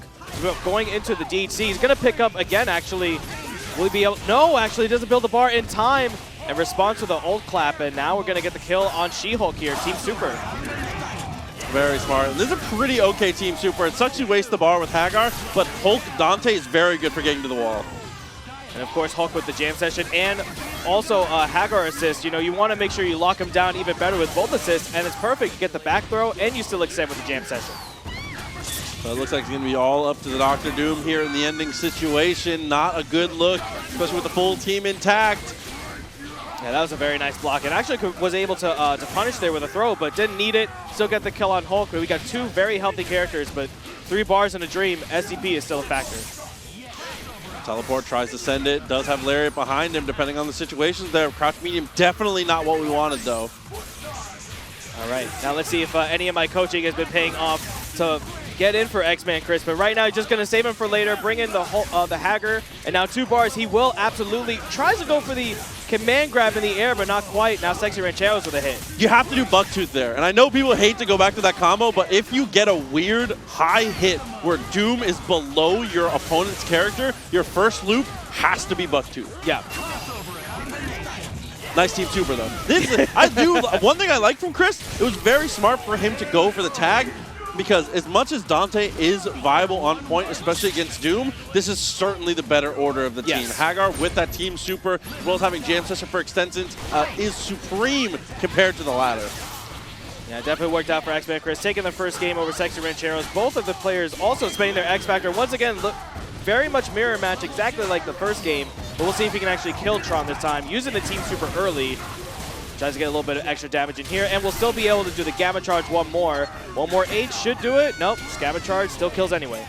Going into the DHC, he's going to pick up again, actually. Will he be able? No, actually, he doesn't build the bar in time, and responds to the ult clap, and now we're going to get the kill on She-Hulk here, Team Super. Very smart. This is a pretty okay Team Super. It sucks you waste the bar with Haggar, but Hulk Dante is very good for getting to the wall. And of course, Hulk with the jam session and also Haggar assist. You know, you want to make sure you lock him down even better with both assists, and it's perfect. You get the back throw, and you still extend with the jam session. So it looks like it's going to be all up to the Dr. Doom here in the ending situation. Not a good look, especially with the full team intact. Yeah, that was a very nice block. And actually was able to punish there with a throw, but didn't need it. Still get the kill on Hulk. We got two very healthy characters, but 3 bars in a dream. SCP is still a factor. Teleport tries to send it. Does have Lariat behind him, depending on the situations there. Crouch medium, definitely not what we wanted, though. All right, now let's see if any of my coaching has been paying off to get in for xmanchris. But right now, just going to save him for later, bring in the Haggar, and now 2 bars. He will absolutely tries to go for the command grab in the air, but not quite. Now Sexy Rancheros with a hit. You have to do Bucktooth there. And I know people hate to go back to that combo, but if you get a weird high hit where Doom is below your opponent's character, your first loop has to be Bucktooth. Yeah. Nice team super though. One thing I like from Chris, it was very smart for him to go for the tag, because as much as Dante is viable on point, especially against Doom, this is certainly the better order of the team. Haggar with that team super, as well as having Jam Session for extensions, is supreme compared to the latter. Yeah, definitely worked out for xmanchris, taking the first game over Sexy Rancheros. Both of the players also spending their X Factor. Once again, look very much mirror match, exactly like the first game, but we'll see if he can actually kill Tron this time, using the team super early. Tries to get a little bit of extra damage in here, and we'll still be able to do the Gamma Charge one more. One more H should do it. Nope, Gamma Charge still kills anyway.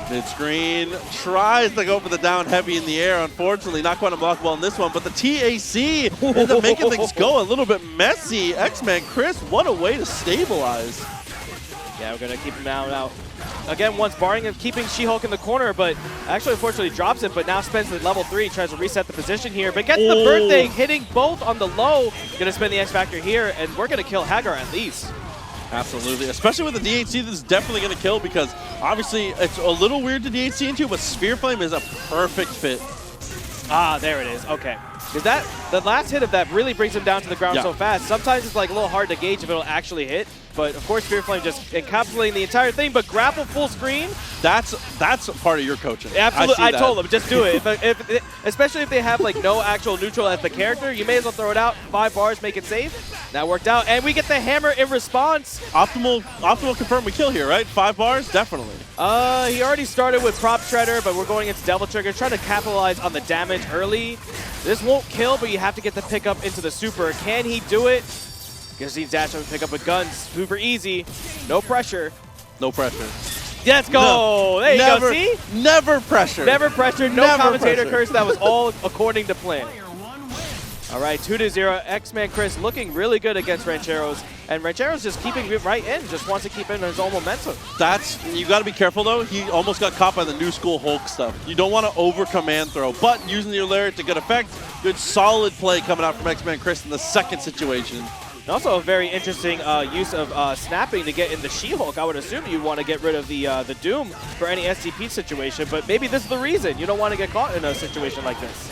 Mid-screen, tries to go for the down heavy in the air. Unfortunately, not quite unblockable in this one, but the TAC ends up making things go a little bit messy. xmanchris, what a way to stabilize. Yeah, we're going to keep him out. Again, once barring him, keeping She-Hulk in the corner, but actually unfortunately drops it, but now spends the level 3, tries to reset the position here, but gets the bird thing, hitting both on the low. Gonna spend the X Factor here, and we're gonna kill Haggar at least. Absolutely, especially with the DHC, this is definitely gonna kill, because obviously it's a little weird to DHC into, but Sphere Flame is a perfect fit. Ah, there it is, okay. Because the last hit of that really brings him down to the ground so fast. Sometimes it's like a little hard to gauge if it'll actually hit. But of course, Sphere Flame just encapsulating the entire thing. But grapple full screen. That's part of your coaching. Absolutely, I told him just do it. Especially if they have like no actual neutral as the character, you may as well throw it out. 5 bars, make it safe. That worked out, and we get the hammer in response. Optimal confirm we kill here, right? 5 bars, definitely. He already started with Prop Shredder, but we're going into Devil Trigger, trying to capitalize on the damage early. This won't kill, but you have to get the pickup into the super. Can he do it? Because he's dash up and pick up with guns. Super easy. No pressure. No pressure. Let's go. No, there you go. See? Never pressure. Never pressure. No never commentator pressure. curse. That was all according to plan. All right, 2-0. xmanchris looking really good against Rancheros. And Rancheros just keeping it right in. Just wants to keep in his own momentum. You got to be careful, though. He almost got caught by the new school Hulk stuff. You don't want to over-command throw, but using your Lariat to good effect. Good, solid play coming out from xmanchris in the second situation. And also a very interesting use of snapping to get in the She-Hulk. I would assume you want to get rid of the Doom for any SCP situation, but maybe this is the reason. You don't want to get caught in a situation like this.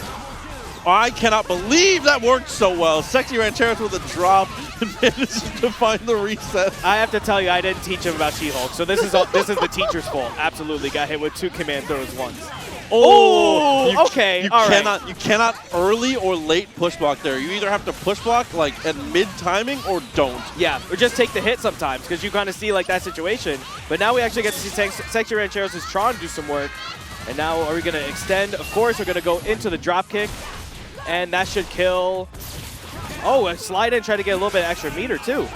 I cannot believe that worked so well. Sexy Rancheros with a drop and manages to find the reset. I have to tell you, I didn't teach him about She-Hulk, so this is the teacher's fault. Absolutely, got hit with 2 command throws once. Oh, okay, all right. You cannot early or late push block there. You either have to push block like at mid timing or don't. Yeah, or just take the hit sometimes, because you kind of see like that situation. But now we actually get to see Sexy Rancheros' Tron do some work. And now are we going to extend? Of course, we're going to go into the drop kick. And that should kill. Oh, a slide in, try to get a little bit extra meter too.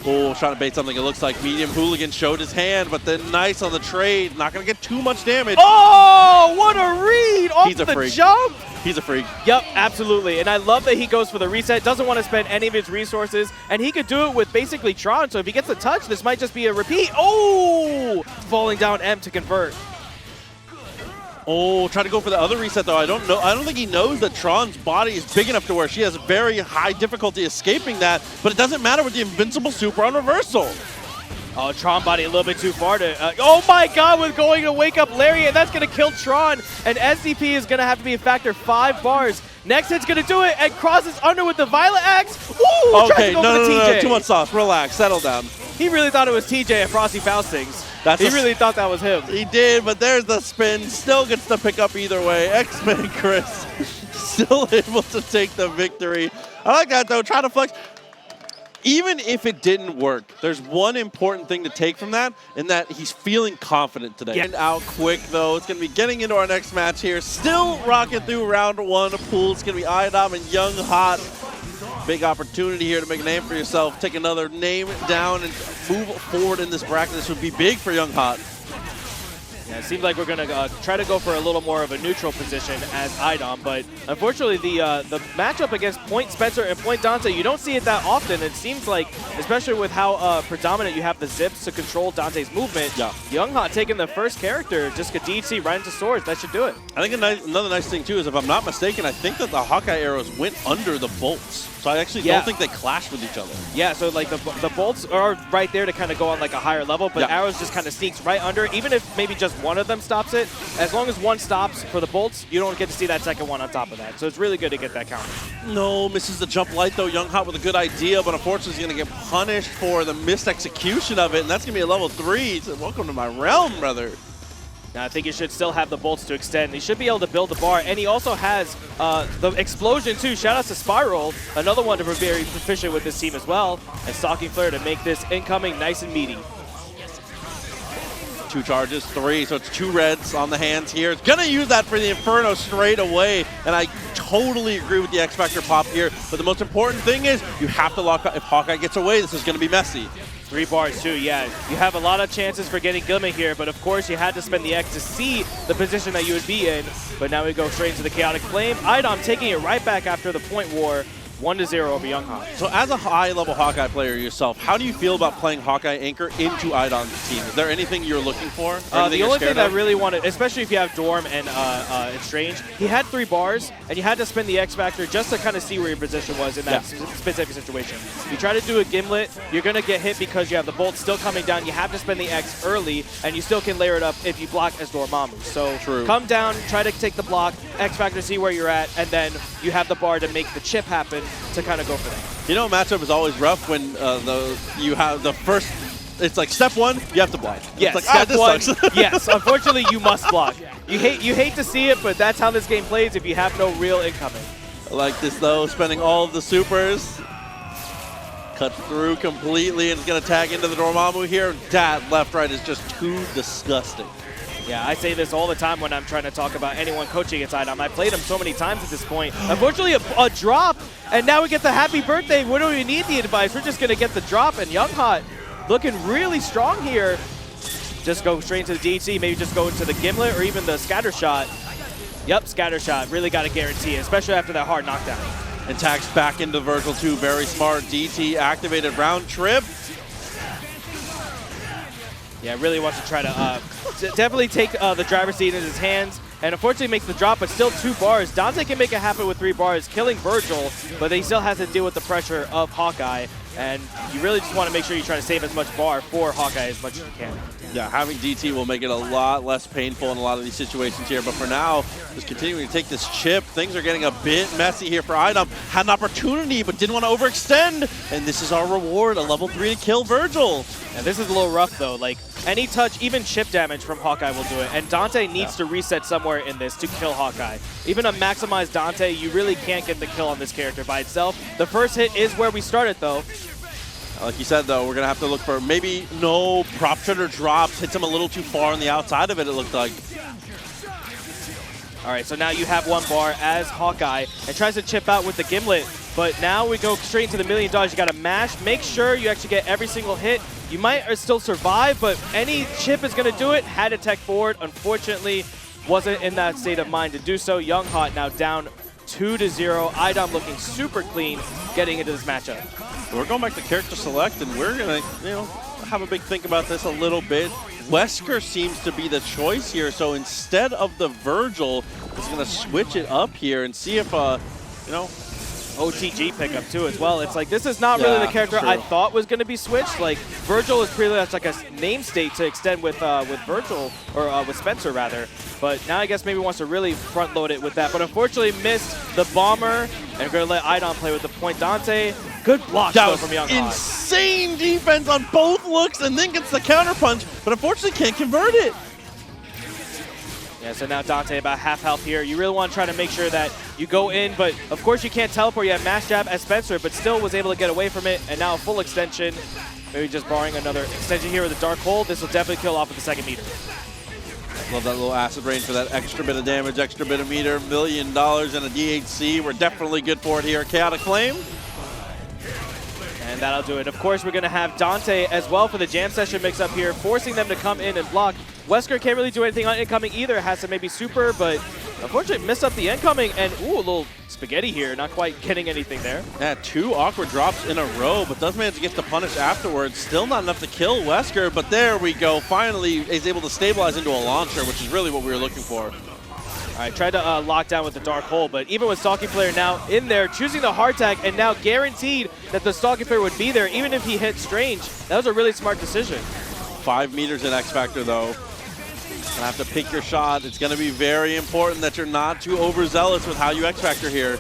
Oh, trying to bait something. It looks like Medium Hooligan showed his hand, but then nice on the trade. Not going to get too much damage. Oh, what a read off the jump. He's a freak. Yep, absolutely. And I love that he goes for the reset, doesn't want to spend any of his resources, and he could do it with basically Tron, so if he gets a touch, this might just be a repeat. Oh, falling down M to convert. Oh, trying to go for the other reset though. I don't think he knows that Tron's body is big enough to where she has very high difficulty escaping that, but it doesn't matter with the invincible super on reversal. Oh, Tron body a little bit too far to... oh my god, with going to wake up Larry, and that's going to kill Tron. And SCP is going to have to be a factor 5 bars. Next hit's going to do it, and crosses under with the Violet Axe. Ooh, okay, no, too much sauce. Relax, settle down. He really thought it was TJ at Frosty Faustings. He really thought that was him. He did, but there's the spin. Still gets the pick up either way. xmanchris still able to take the victory. I like that, though. Trying to flex. even if it didn't work, there's one important thing to take from that, and that he's feeling confident today. Getting out quick, though. It's going to be getting into our next match here. Still rocking through round one of pool. It's going to be iDom and Young Hot. Big opportunity here to make a name for yourself. Take another name down and move forward in this bracket. This would be big for Young Hot. Yeah, it seems like we're going to try to go for a little more of a neutral position as iDom, but unfortunately the matchup against Point Spencer and Point Dante, you don't see it that often. It seems like, especially with how predominant you have the zips to control Dante's movement, Young Hot taking the first character, just get DHC right into swords. That should do it. I think another nice thing, too, is if I'm not mistaken, I think that the Hawkeye arrows went under the bolts. So I actually don't think they clash with each other. Yeah, so like the bolts are right there to kind of go on like a higher level, but arrows just kind of sneaks right under. Even if maybe just one of them stops it, as long as one stops for the bolts, you don't get to see that second one on top of that. So it's really good to get that counter. No, misses the jump light though. Young Hot with a good idea, but unfortunately he's going to get punished for the missed execution of it, and that's going to be a level 3. So welcome to my realm, brother. Now, I think he should still have the bolts to extend. He should be able to build the bar, and he also has the explosion too. Shout out to Spiral, another one to be very proficient with this team as well, and Stalking Flare to make this incoming nice and meaty. 2 charges, 3, so it's 2 reds on the hands here. It's gonna use that for the Inferno straight away, and I totally agree with the X Factor pop here, but the most important thing is you have to lock up. If Hawkeye gets away, this is gonna be messy. 3 bars too, yeah. You have a lot of chances for getting Gilman here, but of course you had to spend the X to see the position that you would be in. But now we go straight into the Chaotic Flame. iDom taking it right back after the point war. 1-0 over Young Hot. So as a high-level Hawkeye player yourself, how do you feel about playing Hawkeye Anchor into iDom's team? Is there anything you're looking for? The only thing that I really wanted, especially if you have Dorm and Strange, he had 3 bars, and you had to spend the X Factor just to kind of see where your position was in that specific situation. You try to do a Gimlet, you're going to get hit because you have the bolt still coming down. You have to spend the X early, and you still can layer it up if you block as Dormammu. So come down, try to take the block, X Factor, see where you're at, and then you have the bar to make the chip happen to kind of go for that. You know, matchup is always rough when you have the first. It's like step 1, you have to block. Yes, it's like, step 1. Yes, unfortunately, you must block. You hate to see it, but that's how this game plays if you have no real incoming. I like this though, spending all of the supers. Cut through completely and it's gonna tag into the Dormammu here. That left right is just too disgusting. Yeah, I say this all the time when I'm trying to talk about anyone coaching against iDom. I played him so many times at this point. Unfortunately, a drop, and now we get the happy birthday. We don't even need the advice. We're just going to get the drop, and Young Hot looking really strong here. Just go straight into the DHC, maybe just go into the Gimlet or even the Scatter Shot. Yep, Scatter Shot. Really got to guarantee it, especially after that hard knockdown. And tags back into Vergil too. Very smart. DT activated round trip. Yeah, really wants to try to definitely take the driver's seat in his hands, and unfortunately makes the drop, but still 2 bars. Dante can make it happen with 3 bars, killing Vergil, but he still has to deal with the pressure of Hawkeye, and you really just want to make sure you try to save as much bar for Hawkeye as much as you can. Yeah, having DT will make it a lot less painful in a lot of these situations here, but for now, just continuing to take this chip. Things are getting a bit messy here for iDom. Had an opportunity, but didn't want to overextend, and this is our reward, a level 3 to kill Vergil. And this is a little rough though, like any touch, even chip damage from Hawkeye will do it, and Dante needs to reset somewhere in this to kill Hawkeye. Even a maximized Dante, you really can't get the kill on this character by itself. The first hit is where we started though. Like you said, though, we're going to have to look for maybe no prop trigger drops. Hits him a little too far on the outside of it, it looked like. All right, so now you have 1 bar as Hawkeye and tries to chip out with the Gimlet, but now we go straight into the $1 million. You got to mash. Make sure you actually get every single hit. You might still survive, but any chip is going to do it. Had to tech forward. Unfortunately, wasn't in that state of mind to do so. Young Hot now down 2-0. iDom looking super clean getting into this matchup. We're going back to character select, and we're going to, have a big think about this a little bit. Wesker seems to be the choice here, so instead of the Vergil, he's going to switch it up here and see if, OTG pickup too as well. It's like this is not really the character I thought was going to be switched. Like Vergil is pretty much like a name state to extend with Vergil, or with Spencer rather. But now I guess maybe wants to really front load it with that. But unfortunately missed the bomber, and going to let iDom play with the point. Dante, good block though from Young Hot. Insane defense on both looks, and then gets the counter punch, but unfortunately can't convert it. Yeah, so now Dante about half health here. You really want to try to make sure that You go in, but of course you can't teleport. You have mash jab as Spencer, but still was able to get away from it. And now a full extension. Maybe just borrowing another extension here with a Dark Hole. This will definitely kill off with the second meter. Love that little acid rain for that extra bit of damage, extra bit of meter. $1 million and a DHC. We're definitely good for it here. Chaotic Flame. And that'll do it. Of course, we're going to have Dante as well for the jam session mix-up here, forcing them to come in and block. Wesker can't really do anything on incoming either. Has to maybe super, but unfortunately missed up the incoming. And, ooh, a little spaghetti here. Not quite getting anything there. Yeah, 2 awkward drops in a row, but does manage to get the punish afterwards. Still not enough to kill Wesker, but there we go. Finally, he's able to stabilize into a launcher, which is really what we were looking for. All right, tried to lock down with the Dark Hole, but even with Stalking Flare now in there, choosing the hard tag, and now guaranteed that the Stalking Flare would be there, even if he hit Strange. That was a really smart decision. 5 meters in X Factor, though. Gonna have to pick your shot. It's gonna be very important that you're not too overzealous with how you X Factor here.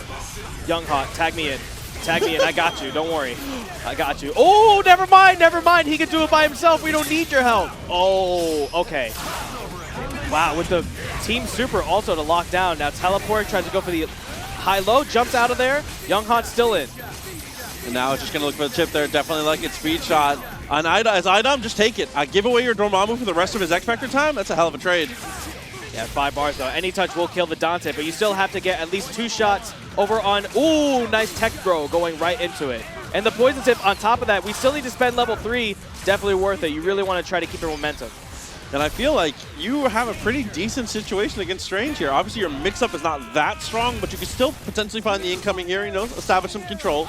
Young Hot, tag me in. Tag me in, I got you, don't worry. I got you. Oh, never mind, he can do it by himself. We don't need your help. Oh, okay. Wow, with the team super also to lock down. Now teleport, tries to go for the high-low, jumps out of there. Young Hot still in. And now it's just going to look for the chip there. Definitely like it. Speed shot. On as iDom, just take it. Give away your Dormammu for the rest of his X Factor time. That's a hell of a trade. Yeah, 5 bars though. Any touch will kill the Dante, but you still have to get at least 2 shots over on, ooh, nice tech throw going right into it. And the poison tip on top of that, we still need to spend level 3. Definitely worth it. You really want to try to keep your momentum. And I feel like you have a pretty decent situation against Strange here. Obviously, your mix-up is not that strong, but you can still potentially find the incoming here, you know, establish some control.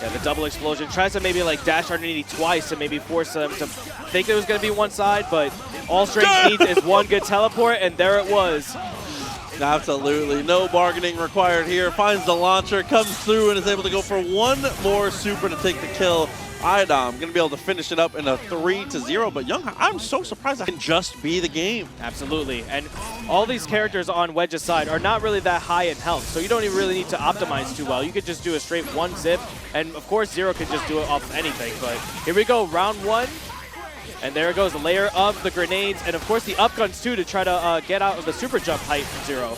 Yeah, the double explosion. Tries to maybe like dash underneath twice to maybe force them to think it was going to be one side, but all Strange needs is one good teleport, and there it was. Absolutely. No bargaining required here. Finds the launcher, comes through, and is able to go for one more super to take the kill. iDom going to be able to finish it up in a 3-0, but Young, I'm so surprised that can just be the game. Absolutely, and all these characters on Wedge's side are not really that high in health, so you don't even really need to optimize too well. You could just do a straight 1 zip, and of course Zero could just do it off of anything, but here we go, round 1, and there goes the layer of the grenades, and of course the up guns too to try to get out of the super jump height from Zero.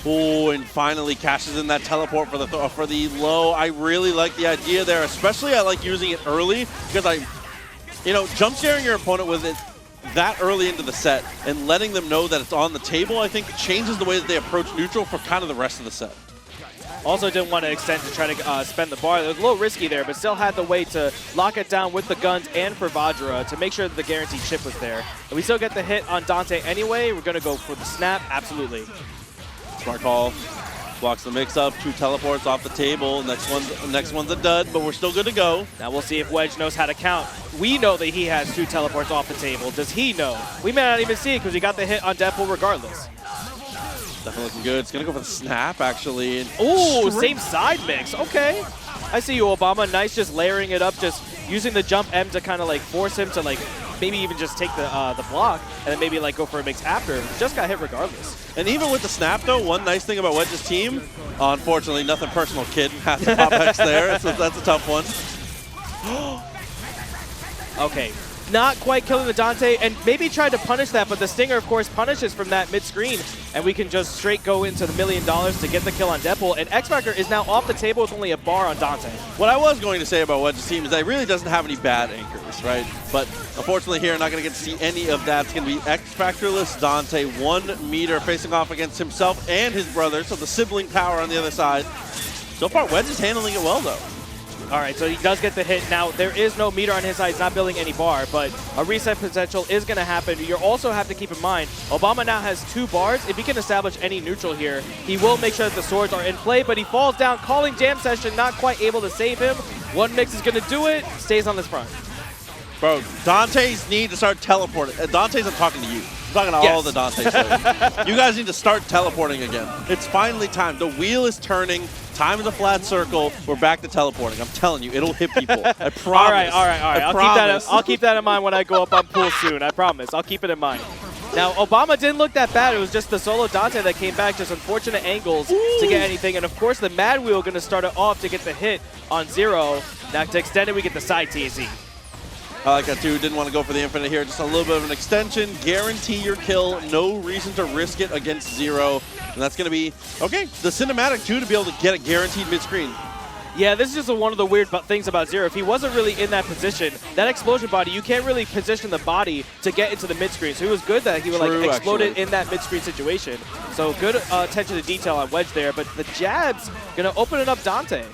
Oh, and finally cashes in that teleport for the low. I really like the idea there, especially I like using it early because jump scaring your opponent with it that early into the set and letting them know that it's on the table, I think changes the way that they approach neutral for kind of the rest of the set. Also didn't want to extend to try to spend the bar. It was a little risky there, but still had the way to lock it down with the guns and for Vajra to make sure that the guaranteed chip was there. And we still get the hit on Dante anyway. We're going to go for the snap, absolutely. Smart call. Blocks the mix-up. 2 teleports off the table. Next one's a dud, but we're still good to go. Now we'll see if Wedge knows how to count. We know that he has 2 teleports off the table. Does he know? We may not even see it because he got the hit on Deadpool regardless. Definitely looking good. It's going to go for the snap, actually. Ooh, same side mix. Okay. I see you, Obama. Nice just layering it up, just using the jump M to kind of like force him to like maybe even just take the block and then maybe like go for a mix after. Just got hit regardless. And even with the snap though, one nice thing about Wedge's team, unfortunately nothing personal, kid. Has to pop X there. That's a tough one. Okay. Not quite killing the Dante, and maybe tried to punish that, but the Stinger, of course, punishes from that mid-screen, and we can just straight go into the $1 million to get the kill on Deadpool, and X Factor is now off the table with only a bar on Dante. What I was going to say about Wedge's team is that it really doesn't have any bad anchors, right? But unfortunately here, not going to get to see any of that. It's going to be X Factorless Dante, 1 meter facing off against himself and his brother, so the sibling power on the other side. So far, Wedge is handling it well, though. All right, so he does get the hit. Now, there is no meter on his side. He's not building any bar, but a reset potential is going to happen. You also have to keep in mind, Obama now has 2 bars. If he can establish any neutral here, he will make sure that the swords are in play, but he falls down, calling jam session, not quite able to save him. 1 mix is going to do it, stays on this front. Bro, Dante's need to start teleporting. Dante's not talking to you. I'm talking to all the Dantes. You guys need to start teleporting again. It's finally time. The wheel is turning. Time is a flat circle. We're back to teleporting. I'm telling you, it'll hit people. I promise. All right. I'll keep that in mind when I go up on pool soon. I promise. I'll keep it in mind. Now, Obama didn't look that bad. It was just the solo Dante that came back, just unfortunate angles to get anything. And, of course, the Mad Wheel going to start it off to get the hit on Zero. Now, to extend it, we get the side TZ. I like that too. Didn't want to go for the infinite here. Just a little bit of an extension. Guarantee your kill. No reason to risk it against Zero. And that's going to be, okay, the cinematic too to be able to get a guaranteed mid-screen. Yeah, this is just one of the weird things about Zero. If he wasn't really in that position, that explosion body, you can't really position the body to get into the mid-screen. So it was good that he would like explode it in that mid-screen situation. So good attention to detail on Wedge there, but the jab's going to open it up Dante.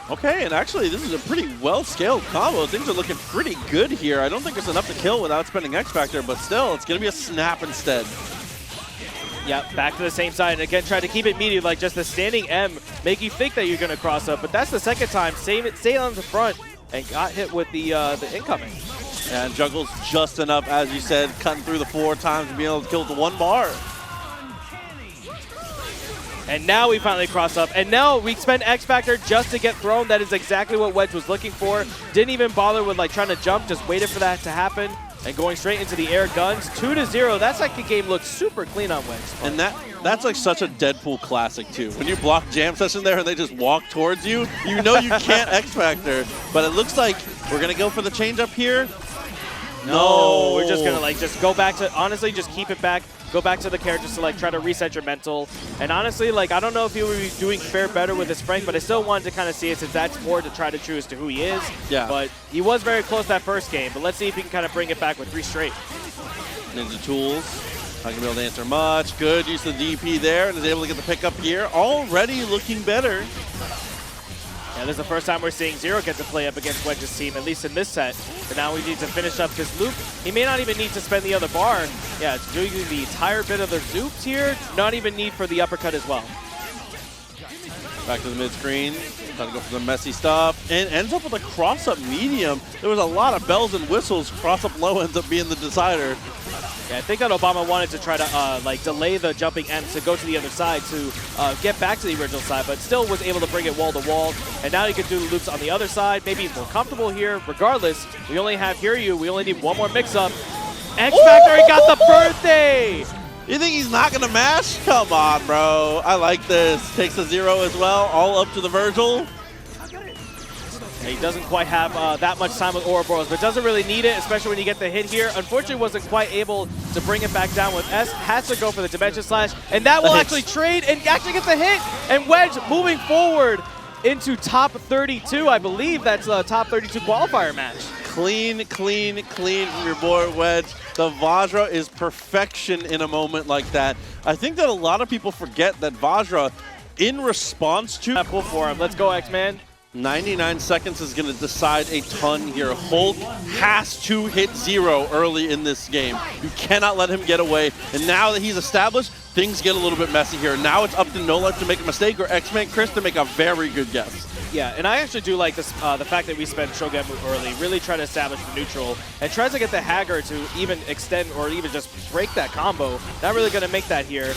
Okay, and actually this is a pretty well-scaled combo. Things are looking pretty good here. I don't think it's enough to kill without spending X Factor, but still, it's going to be a snap instead. Yep, back to the same side, and again, try to keep it medium, like just the standing M, make you think that you're going to cross up, but that's the second time, stay on the front, and got hit with the incoming. And juggles just enough, as you said, cutting through the 4 times and being able to kill the 1 bar. And now we finally cross up, and now we spend X Factor just to get thrown. That is exactly what Wedge was looking for. Didn't even bother with like trying to jump, just waited for that to happen. And going straight into the air guns, 2-0. That's like a game looks super clean on Wedge. And that's like such a Deadpool classic too. When you block jam session there and they just walk towards you, you know you can't X Factor. But it looks like we're gonna go for the change up here. No, we're just gonna like just go back to, honestly, just keep it back. Go back to the characters to like try to reset your mental. And honestly, like I don't know if he would be doing fare better with his Frank, but I still wanted to kind of see it since that's more to try to choose to who he is. Yeah. But he was very close that first game. But let's see if he can kind of bring it back with 3 straight. Ninja tools. Not gonna be able to answer much. Good use of the DP there and is able to get the pickup here. Already looking better. Yeah, this is the first time we're seeing Zero get to play up against Wedge's team, at least in this set. But now we need to finish up this loop. He may not even need to spend the other bar. Yeah, it's doing the entire bit of the zoops here. Not even need for the uppercut as well. Back to the mid-screen. Trying to go for the messy stuff. And ends up with a cross-up medium. There was a lot of bells and whistles. Cross-up low ends up being the decider. Yeah, I think that Obama wanted to try to like delay the jumping M to go to the other side to get back to the original side, but still was able to bring it wall to wall. And now he can do the loops on the other side. Maybe he's more comfortable here. Regardless, we only have Hiryu. We only need one more mix-up. X Factor, he got the birthday! You think he's not gonna mash? Come on, bro. I like this. Takes a 0 as well, all up to the Vergil. He doesn't quite have that much time with Ouroboros, but doesn't really need it, especially when you get the hit here. Unfortunately, wasn't quite able to bring it back down with S. Has to go for the Dimension Slash, and that will actually trade and actually get the hit. And Wedge moving forward into top 32. I believe that's a top 32 qualifier match. Clean, clean, clean from your boy Wedge. The Vajra is perfection in a moment like that. I think that a lot of people forget that Vajra, in response to... Pull for him. Let's go, X-Man. 99 seconds is going to decide a ton here. Hulk has to hit 0 early in this game. You cannot let him get away. And now that he's established, things get a little bit messy here. Now it's up to NoLife to make a mistake or xmanchris to make a very good guess. Yeah, and I actually do like this, the fact that we spent Shogun early, really try to establish the neutral, and tries to get the Haggar to even extend or even just break that combo. Not really going to make that here.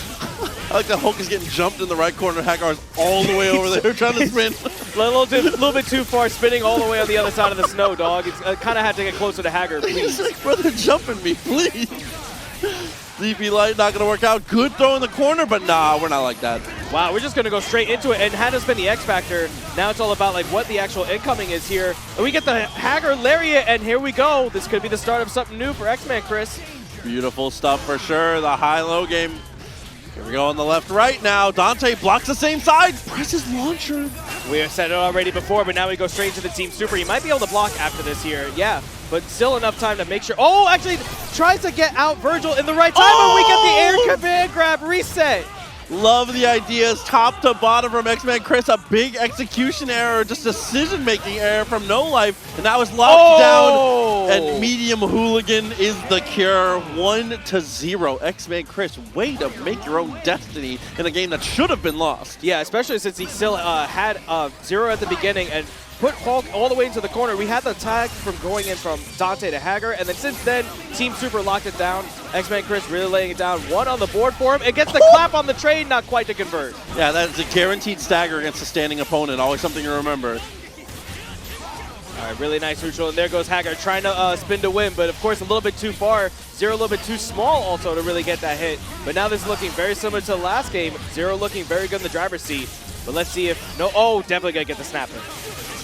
I like that Hulk is getting jumped in the right corner. Haggar's all the way over there trying to spin. A little bit too far, spinning all the way on the other side of the snow, dog. It's kind of had to get closer to Haggar, please. He's like, brother, jumping me, please. DP Light not going to work out. Good throw in the corner, but nah, we're not like that. Wow, we're just going to go straight into it. And had to spend the X Factor. Now it's all about like what the actual incoming is here. And we get the Haggar Lariat, and here we go. This could be the start of something new for xmanchris. Beautiful stuff for sure. The high-low game. Here we go on the left-right now. Dante blocks the same side. Presses launcher. We have said it already before, but now we go straight into the Team Super. He might be able to block after this here. Yeah, but still enough time to make sure. Oh, actually tries to get out Vergil in the right time, and we get the air command grab reset. Love the ideas, top to bottom from xmanchris. A big execution error, just decision-making error from NoLife, and that was locked down. And medium hooligan is the cure. 1-0. xmanchris, way to make your own destiny in a game that should have been lost. Yeah, especially since he still had 0 at the beginning and put Hulk all the way into the corner. We had the tag from going in from Dante to Haggar, and then since then, Team Super locked it down. xmanchris really laying it down. 1 on the board for him. It gets the clap on the trade, not quite to convert. Yeah, that's a guaranteed stagger against a standing opponent. Always something to remember. All right, really nice neutral, and there goes Haggar trying to spin to win, but of course a little bit too far. 0 a little bit too small also to really get that hit. But now this is looking very similar to the last game. 0 looking very good in the driver's seat. But let's see if, oh, definitely gonna get the snapper.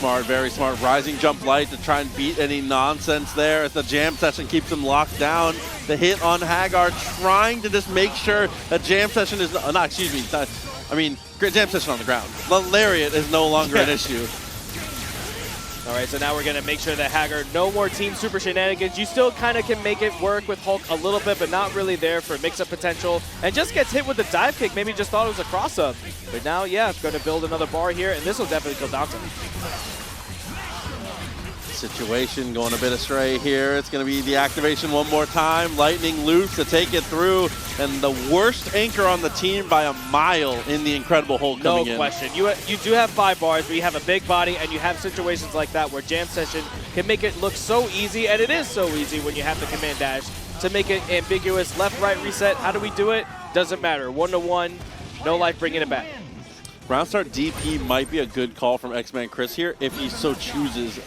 smart, very smart. Rising jump light to try and beat any nonsense there. As the jam session keeps him locked down. The hit on Haggar, trying to just make sure that jam session is jam session on the ground. The lariat is no longer an issue. All right, so now we're going to make sure that Haggar, no more Team Super shenanigans. You still kind of can make it work with Hulk a little bit, but not really there for mix-up potential. And just gets hit with the dive kick. Maybe just thought it was a cross-up. But now, yeah, it's going to build another bar here, and this will definitely kill Dante. Situation going a bit astray here. It's going to be the activation one more time. Lightning loops to take it through. And the worst anchor on the team by a mile in the Incredible Hulk coming in. No question. You do have 5 bars, but you have a big body, and you have situations like that where jam session can make it look so easy, and it is so easy when you have the command dash to make it ambiguous. Left, right, reset. How do we do it? Doesn't matter. 1-to-1. NoLife bringing it back. Round start DP might be a good call from xmanchris here if he so chooses.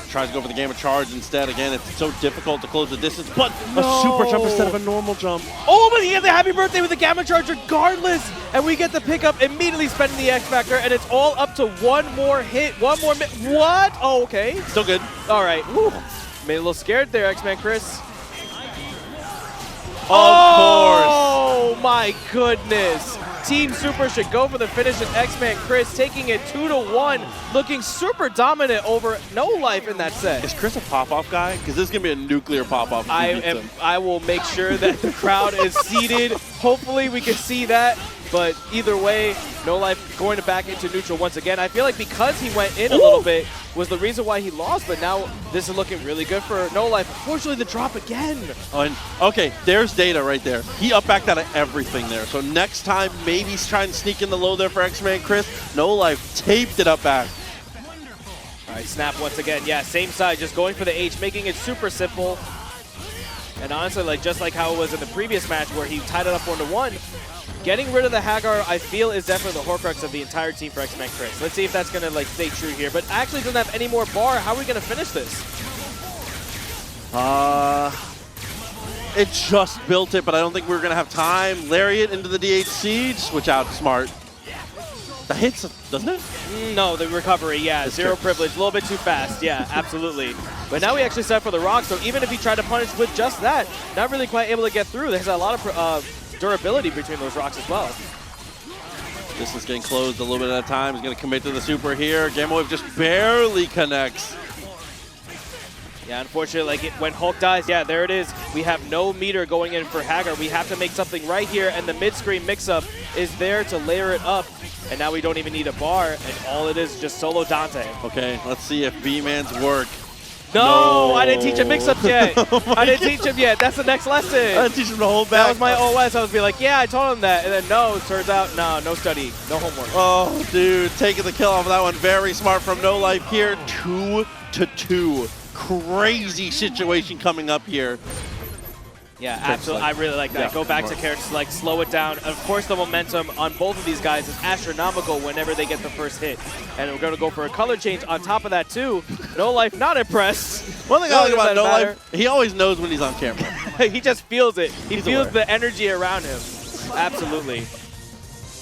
Tries to go for the Gamma Charge instead. Again, it's so difficult to close the distance, but a super jump instead of a normal jump. Oh, but he gets the happy birthday with the Gamma Charge regardless, and we get the pickup, immediately spending the X Factor, and it's all up to one more hit, one more what? Oh, okay. Still good. All right. Whew. Made a little scared there, xmanchris. Of course. Oh, my goodness. Team Super should go for the finish, and xmanchris taking it 2-to-1, looking super dominant over NoLife in that set. Is Chris a pop-off guy? Because this is going to be a nuclear pop-off. I will make sure that the crowd is seated. Hopefully we can see that. But either way, NoLife going to back into neutral once again. I feel like because he went in a little bit was the reason why he lost, but now this is looking really good for NoLife. Unfortunately, the drop again. Okay, there's data right there. He up-backed out of everything there. So next time, maybe he's trying to sneak in the low there for xmanchris. NoLife taped it up back. All right, snap once again. Yeah, same side, just going for the H, making it super simple. And honestly, just like how it was in the previous match where he tied it up 1-to-1, getting rid of the Haggar, I feel, is definitely the Horcrux of the entire team for xmanchris. Let's see if that's going to stay true here. But actually doesn't have any more bar. How are we going to finish this? It just built it, but I don't think we're going to have time. Lariat into the DHC, switch out smart. That hits, doesn't it? No, the recovery, yeah. That's Zero true. privilege, a little bit too fast. Yeah, absolutely. But now we actually set for the rock, so even if he tried to punish with just that, not really quite able to get through. There's a lot of durability between those rocks as well. This is getting closed a little bit at a time. He's going to commit to the super here. Gamma Wave just barely connects. Yeah, unfortunately, when Hulk dies, yeah, there it is. We have no meter going in for Haggar. We have to make something right here, and the mid-screen mix-up is there to layer it up. And now we don't even need a bar, and all it is just solo Dante. Okay, let's see if B-Man's work. No, I didn't teach him mix-up yet. I didn't teach him yet. That's the next lesson. I didn't teach him to hold back. That was my OS. I was like, yeah, I told him that. And then no, it turns out, no study, no homework. Oh, dude, taking the kill off of that one. Very smart from NoLife here. 2-2. Crazy situation coming up here. Yeah, absolutely. I really like that. Yeah, Go back to characters slow it down. Of course, the momentum on both of these guys is astronomical whenever they get the first hit. And we're going to go for a color change on top of that, too. NoLife not impressed. One thing I like about NoLife, he always knows when he's on camera. He just feels it. He feels aware. the energy around him. Absolutely.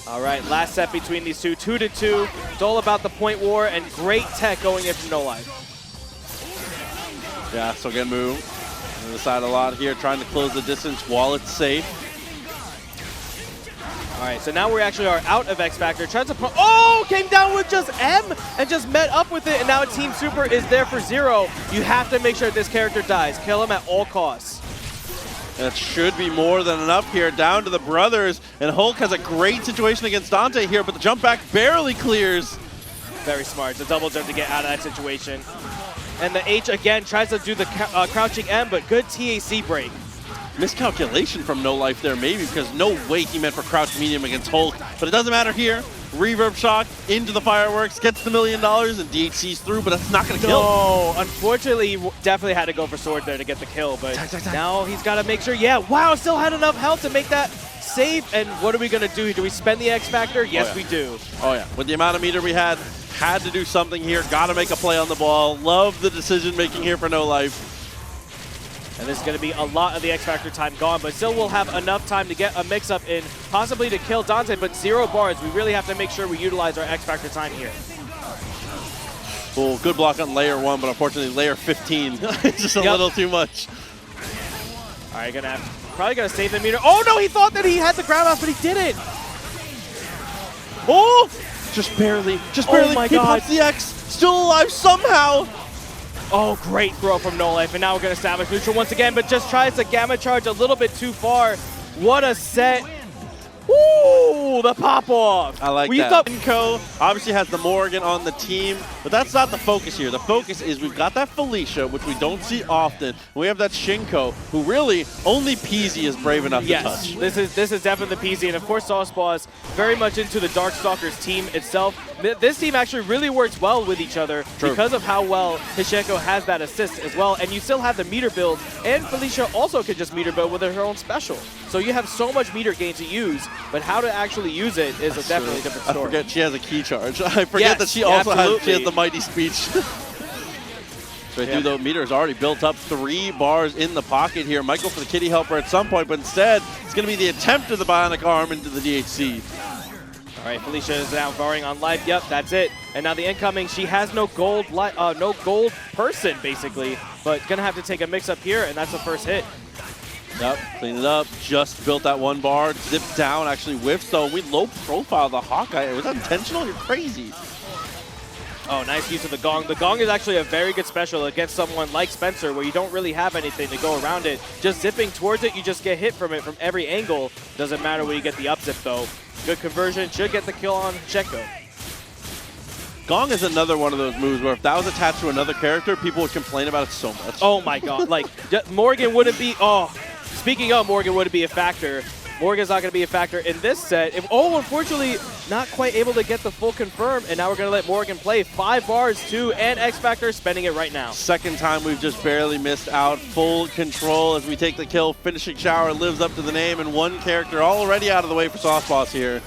All right, last set between these two, 2-2. It's all about the point war and great tech going in from NoLife. Yeah, so good move. On the side a lot here, trying to close the distance while it's safe. All right, so now we actually are out of X Factor. Tries to came down with just M and just met up with it, and now Team Super is there for 0. You have to make sure this character dies. Kill him at all costs. That should be more than enough here, down to the brothers, and Hulk has a great situation against Dante here, but the jump back barely clears. Very smart. It's a double jump to get out of that situation. And the H again tries to do the crouching M, but good TAC break. Miscalculation from NoLife there, maybe, because no way he meant for crouch medium against Hulk. But it doesn't matter here. Reverb shock into the fireworks, gets the $1 million, and DHC's through, but that's not going to kill. No, unfortunately, he definitely had to go for sword there to get the kill, but now he's got to make sure, yeah, wow, still had enough health to make that save. And what are we going to do? Do we spend the X Factor? Yes, we do. Oh, yeah. With the amount of meter we had to do something here. Got to make a play on the ball. Love the decision-making here for NoLife. And this is going to be a lot of the X Factor time gone, but still we'll have enough time to get a mix-up in, possibly to kill Dante, but 0 bars. We really have to make sure we utilize our X Factor time here. Oh, good block on layer 1, but unfortunately layer 15 is just a little too much. All right, probably gonna save the meter. Oh no, he thought that he had the grab off, but he didn't. Oh, just barely, Oh my he God. pops the X, still alive somehow. Oh, great throw from NoLife, and now we're gonna establish neutral once again, but just tries to gamma charge a little bit too far. What a set. Ooh, the pop-off. I like we that. Thought Hsien-Ko obviously has the Morrigan on the team, but that's not the focus here. The focus is we've got that Felicia, which we don't see often. We have that Hsien-Ko, who really only Peasy is brave enough to touch. This is definitely the PZ, and of course SauceBoss very much into the Darkstalkers team itself. This team actually really works well with each other because of how well Hsien-Ko has that assist as well, and you still have the meter build, and Felicia also can just meter build with her own special. So you have so much meter gain to use, but how to actually use it is definitely a different story. I forget she has a key charge. I forget that she also has the mighty speech. So though, meter is already built up 3 bars in the pocket here. Might go for the kitty helper at some point, but instead it's going to be the attempt of the bionic arm into the DHC. All right, Felicia is now barring on life. Yep, that's it. And now the incoming, she has no gold, no gold person basically, but gonna have to take a mix up here, and that's the first hit. Yep, clean it up. Just built that 1 bar. Zipped down, actually whiffs though. We low profile the Hawkeye. Was that intentional? You're crazy. Oh, nice use of the Gong. The Gong is actually a very good special against someone like Spencer where you don't really have anything to go around it. Just zipping towards it, you just get hit from it from every angle. Doesn't matter where you get the up zip though. Good conversion, should get the kill on Hsien-Ko. Gong is another one of those moves where if that was attached to another character, people would complain about it so much. Oh my God, like Morrigan wouldn't be, speaking of Morrigan wouldn't be a factor. Morrigan's not going to be a factor in this set. Unfortunately, not quite able to get the full confirm, and now we're going to let Morrigan play 5 bars, 2, and X Factor, spending it right now. Second time we've just barely missed out. Full control as we take the kill. Finishing shower lives up to the name, and 1 character already out of the way for SauceBoss here.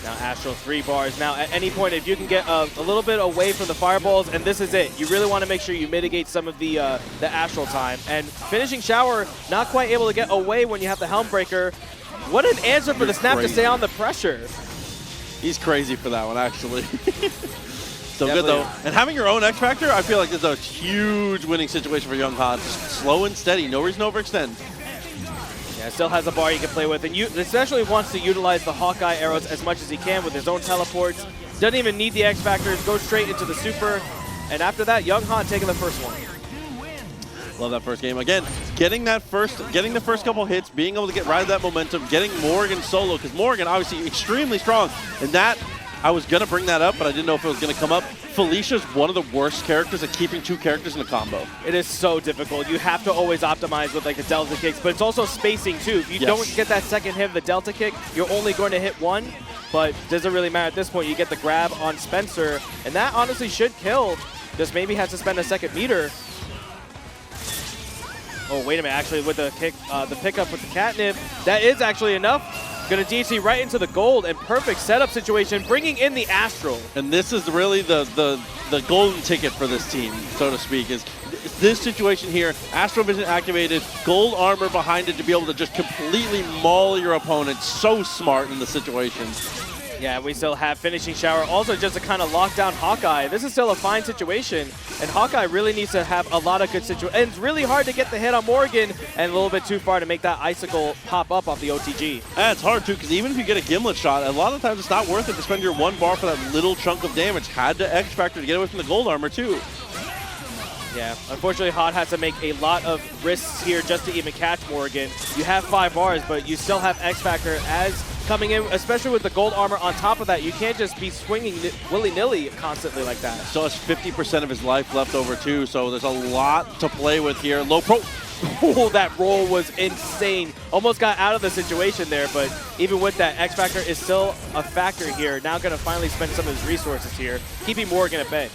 Now Astral 3 bars. Now at any point, if you can get a little bit away from the fireballs, and this is it. You really want to make sure you mitigate some of the Astral time. And finishing shower, not quite able to get away when you have the Helm Breaker. What an answer for the snap to stay on the pressure. He's crazy for that one, actually. So good though. And having your own X Factor, I feel like this is a huge winning situation for Young Han. Just slow and steady, no reason to overextend. Yeah, still has a bar you can play with, and especially wants to utilize the Hawkeye arrows as much as he can with his own teleports. Doesn't even need the X Factors, goes straight into the super, and after that, Young Han taking the first one. Love that first game. Again, getting the first couple hits, being able to ride that momentum, getting Morrigan solo, because Morrigan obviously extremely strong, and that, I was going to bring that up, but I didn't know if it was going to come up. Felicia's one of the worst characters at keeping 2 characters in a combo. It is so difficult. You have to always optimize with like the Delta kicks, but it's also spacing too. If you don't get that second hit of the Delta kick, you're only going to hit 1, but doesn't really matter at this point. You get the grab on Spencer, and that honestly should kill. Just maybe has to spend a second meter. Oh, wait a minute. Actually, with the kick, the pickup with the catnip, that is actually enough. Going to DHC right into the gold, and perfect setup situation, bringing in the Astral. And this is really the golden ticket for this team, so to speak, is this situation here. Astral Vision activated, gold armor behind it to be able to just completely maul your opponent. So smart in the situation. Yeah, we still have finishing shower. Also, just to kind of lock down Hawkeye. This is still a fine situation, and Hawkeye really needs to have a lot of good situations. And it's really hard to get the hit on Morrigan, and a little bit too far to make that icicle pop up off the OTG. And it's hard too, because even if you get a Gimlet shot, a lot of times it's not worth it to spend your 1 bar for that little chunk of damage. Had to X Factor to get away from the gold armor too. Yeah, unfortunately, Hot has to make a lot of risks here just to even catch Morrigan. You have 5 bars, but you still have X Factor as coming in, especially with the gold armor on top of that. You can't just be swinging willy-nilly constantly like that. So it's 50% of his life left over too, so there's a lot to play with here. Low pro. Oh, that roll was insane. Almost got out of the situation there, but even with that, X Factor is still a factor here. Now going to finally spend some of his resources here, keeping Morrigan at bay.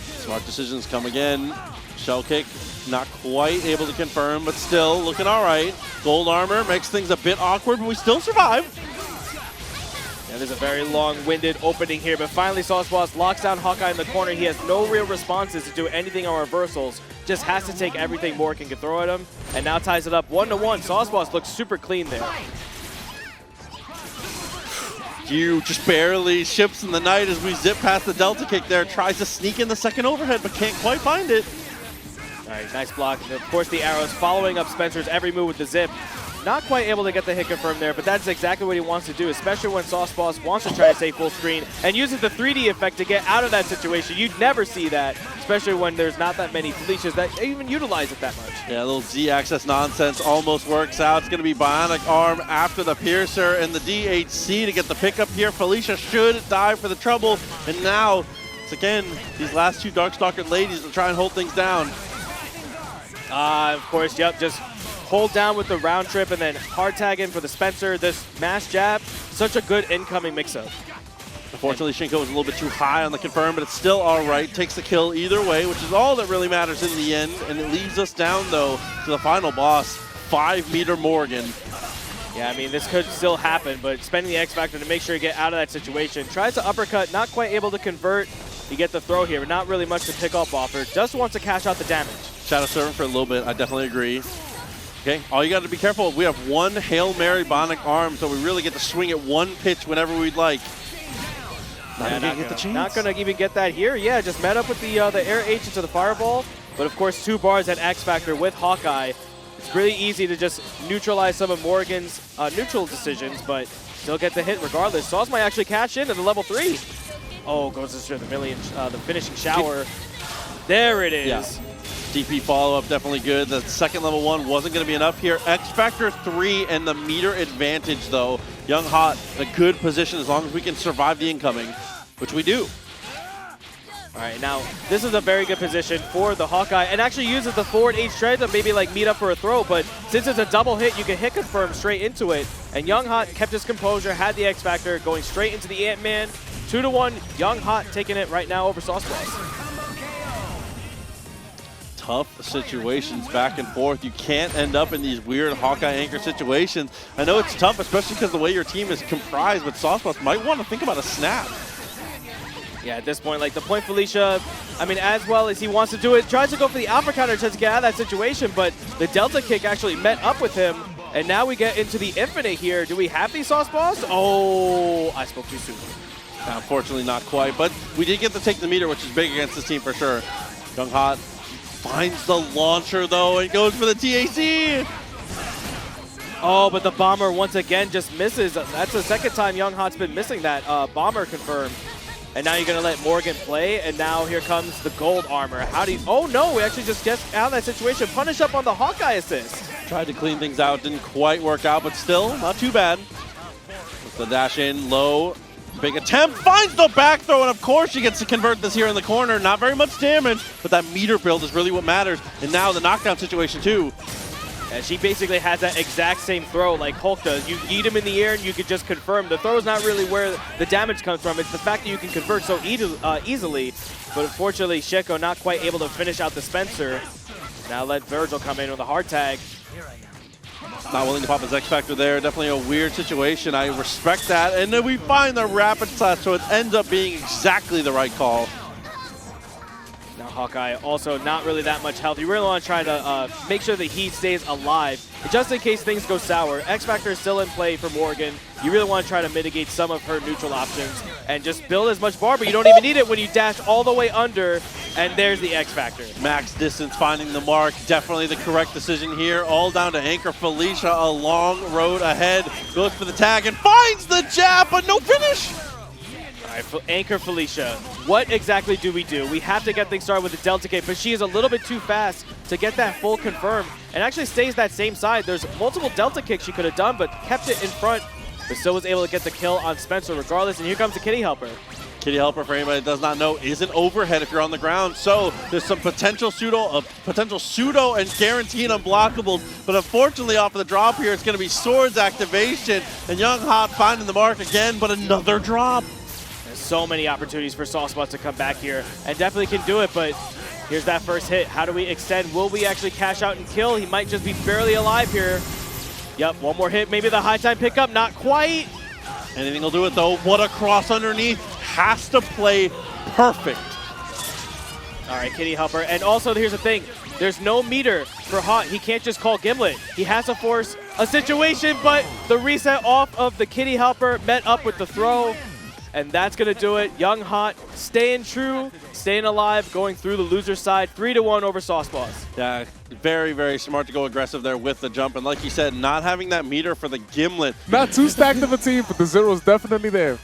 Smart decisions come again. Shell kick, not quite able to confirm, but still looking all right. Gold armor makes things a bit awkward, but we still survive. Yeah, there's a very long-winded opening here, but finally SauceBoss locks down Hawkeye in the corner. He has no real responses to do anything on reversals. Just has to take everything Morrigan can throw at him, and now ties it up 1-1. SauceBoss looks super clean there. Vergil just barely ships in the night as we zip past the Delta kick there. Tries to sneak in the second overhead, but can't quite find it. All right, nice block. And of course, the arrows following up Spencer's every move with the zip. Not quite able to get the hit confirmed there, but that's exactly what he wants to do, especially when SauceBoss wants to try to stay full screen and uses the 3D effect to get out of that situation. You'd never see that, especially when there's not that many Felicias that even utilize it that much. Yeah, a little Z-axis nonsense almost works out. It's going to be Bionic Arm after the Piercer and the DHC to get the pickup here. Felicia should dive for the trouble, and now it's again these last two Darkstalker ladies to try and hold things down. Of course, yep, just hold down with the round trip and then hard tag in for the Spencer. This mash jab, such a good incoming mix-up. Unfortunately, Hsien-Ko was a little bit too high on the confirm, but it's still all right. Takes the kill either way, which is all that really matters in the end. And it leads us down, though, to the final boss, 5-meter Morrigan. Yeah, I mean, this could still happen, but spending the X Factor to make sure you get out of that situation. Tries to uppercut, not quite able to convert. You get the throw here, but not really much to pick up off her. Just wants to cash out the damage. Shadow Servant for a little bit, I definitely agree. Okay, all you got to be careful, we have one Hail Mary Bionic Arm, so we really get to swing at one pitch whenever we'd like. Not going to even get that here. Yeah, just met up with the air H into the fireball. But of course, 2 bars at X Factor with Hawkeye. It's really easy to just neutralize some of Morrigan's neutral decisions, but still get the hit regardless. Sauce might actually cash in at the level 3. Oh, goes to the finishing shower. There it is. Yeah. DP follow-up, definitely good. The second level 1 wasn't going to be enough here. X Factor 3 and the meter advantage, though. Young Hot, a good position as long as we can survive the incoming, which we do. All right, now this is a very good position for the Hawkeye, and actually uses the forward H tread to maybe like meet up for a throw, but since it's a double hit, you can hit confirm straight into it. And Young Hot kept his composure, had the X Factor, going straight into the Ant-Man. 2-1, Young Hot taking it right now over SauceBoss. Tough situations back and forth. You can't end up in these weird Hawkeye anchor situations. I know it's tough, especially because the way your team is comprised, but SauceBoss might want to think about a snap. Yeah, at this point, like the point Felicia, I mean, as well as he wants to do it, tries to go for the alpha counter to get out of that situation, but the Delta kick actually met up with him, and now we get into the infinite here. Do we have the SauceBoss? Oh, I spoke too soon. Unfortunately, not quite, but we did get to take the meter, which is big against this team for sure. Young Hot finds the launcher, though, and goes for the TAC. Oh, but the bomber once again just misses. That's the second time Young Hot's been missing that bomber confirmed. And now you're going to let Morrigan play, and now here comes the gold armor. How do you... Oh, no, we actually just get out of that situation. Punish up on the Hawkeye assist. Tried to clean things out, didn't quite work out, but still not too bad. With the dash in, low, big attempt, finds the back throw, and of course she gets to convert this here in the corner. Not very much damage, but that meter build is really what matters. And now the knockdown situation, too. And she basically has that exact same throw like Hulk does. You eat him in the air and you could just confirm. The throw is not really where the damage comes from. It's the fact that you can convert so easily. But unfortunately, Hsien-Ko not quite able to finish out the Spencer. Now let Vergil come in with a hard tag. Not willing to pop his X Factor there. Definitely a weird situation. I respect that. And then we find the rapid slash, so it ends up being exactly the right call. Now Hawkeye also not really that much health. You really want to try to make sure that he stays alive. Just in case things go sour, X Factor is still in play for Morrigan. You really want to try to mitigate some of her neutral options and just build as much bar, but you don't even need it when you dash all the way under, and there's the X Factor. Max distance finding the mark. Definitely the correct decision here. All down to anchor Felicia. A long road ahead. Goes for the tag and finds the jab, but no finish. All right, anchor Felicia. What exactly do? We have to get things started with the Delta kick, but she is a little bit too fast to get that full confirm and actually stays that same side. There's multiple Delta kicks she could have done, but kept it in front, but still was able to get the kill on Spencer regardless. And here comes the Kitty Helper. Kitty Helper, for anybody that does not know, is an overhead if you're on the ground. So there's some potential pseudo and guaranteed unblockables. But unfortunately, off of the drop here, it's going to be Swords activation. And Young Hot finding the mark again, but another drop. There's so many opportunities for SauceBoss to come back here, and definitely can do it. But here's that first hit. How do we extend? Will we actually cash out and kill? He might just be barely alive here. Yep, one more hit. Maybe the high time pickup. Not quite. Anything will do it, though. What a cross underneath. Has to play perfect. All right, Kitty Helper. And also, here's the thing. There's no meter for Hot. He can't just call Gimlet. He has to force a situation, but the reset off of the Kitty Helper met up with the throw. And that's going to do it. Young Hot staying true, staying alive, going through the loser side. 3-1 over SauceBoss. Yeah, very, very smart to go aggressive there with the jump. And like you said, not having that meter for the Gimlet. Not too stacked of a team, but the zero is definitely there.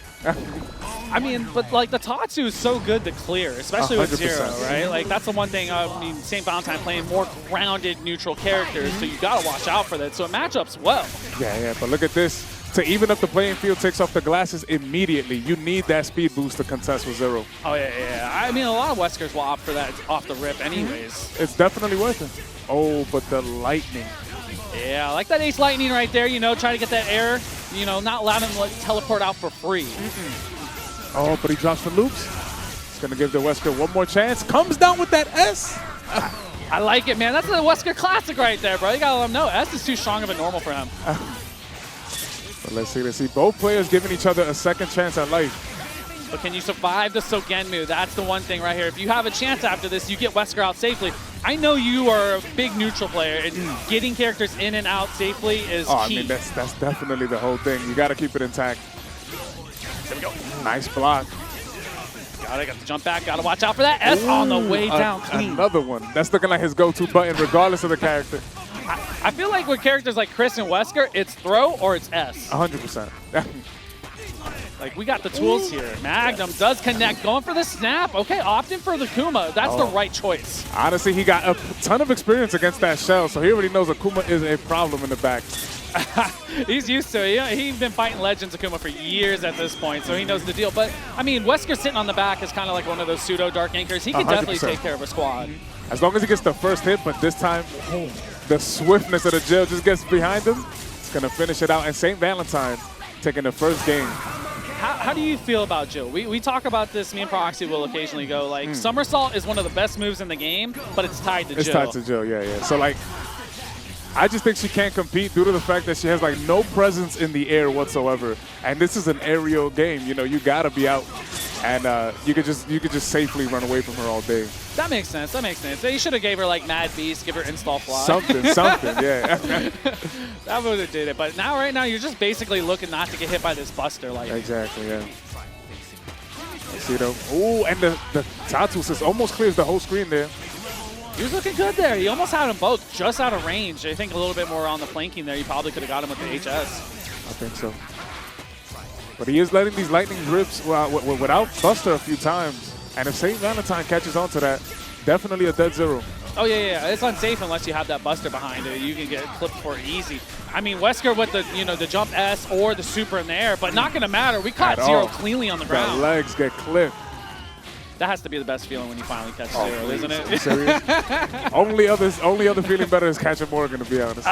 I mean, but like the Tatsu is so good to clear, especially with 100%. Zero, right? Like that's the one thing. I mean, St. Valentine playing more grounded, neutral characters, so you gotta watch out for that. So it matchups well. Yeah, but look at this. To even up the playing field, takes off the glasses immediately. You need that speed boost to contest with Zero. Oh yeah. I mean, a lot of Weskers will opt for that off the rip, anyways. It's definitely worth it. Oh, but the lightning. Yeah, I like that Ace Lightning right there. You know, try to get that air. You know, not allow him to like, teleport out for free. Oh, but he drops the loops. It's gonna give the Wesker one more chance. Comes down with that S. I like it, man. That's the Wesker classic right there, bro. You gotta let him know. S is too strong of a normal for him. But let's see. Both players giving each other a second chance at life. But can you survive the Sogenmu? That's the one thing right here. If you have a chance after this, you get Wesker out safely. I know you are a big neutral player, and getting characters in and out safely is key. I mean, that's definitely the whole thing. You gotta keep it intact. There we go. Nice block. Got to jump back. Got to watch out for that S on the way down clean. Another one. That's looking like his go-to button, regardless of the character. I feel like with characters like Chris and Wesker, it's throw or it's S. 100%. Like, we got the tools here. Magnum does connect. Going for the snap. Okay, opting for the Akuma. That's the right choice. Honestly, he got a ton of experience against that shell, so he already knows Akuma is a problem in the back. He's used to it. He's been fighting Legends Akuma for years at this point, so he knows the deal. But, I mean, Wesker sitting on the back is kind of like one of those pseudo-dark anchors. He can 100%. definitely take care of a squad. As long as he gets the first hit, but this time, the swiftness of the Jill just gets behind him. It's going to finish it out. And St. Valentine taking the first game. How do you feel about Jill? We talk about this, me and Proxy will occasionally go, like, Somersault is one of the best moves in the game, but it's tied to Jill. It's tied to Jill, yeah. So, like, I just think she can't compete due to the fact that she has, like, no presence in the air whatsoever. And this is an aerial game. You know, you got to be out. And you could just safely run away from her all day. That makes sense. They should have gave her, like, Mad Beast, give her install fly. Something, yeah. That would have did it. But now, right now, you're just basically looking not to get hit by this Buster. Like. Exactly, yeah. See, though. Ooh, and the Tatus just almost clears the whole screen there. He was looking good there. He almost had them both just out of range. I think a little bit more on the flanking there. You probably could have got him with the HS. I think so. But he is letting these lightning rips without Buster a few times. And if St. Valentine catches on to that, definitely a dead zero. Oh, yeah. It's unsafe unless you have that Buster behind it. You can get clipped for it easy. I mean, Wesker with the jump S or the super in the air, but not going to matter. We caught Zero cleanly on the ground. The legs get clipped. That has to be the best feeling when you finally catch Zero, isn't it? Are you serious? only other feeling better is catching Morrigan, to be honest.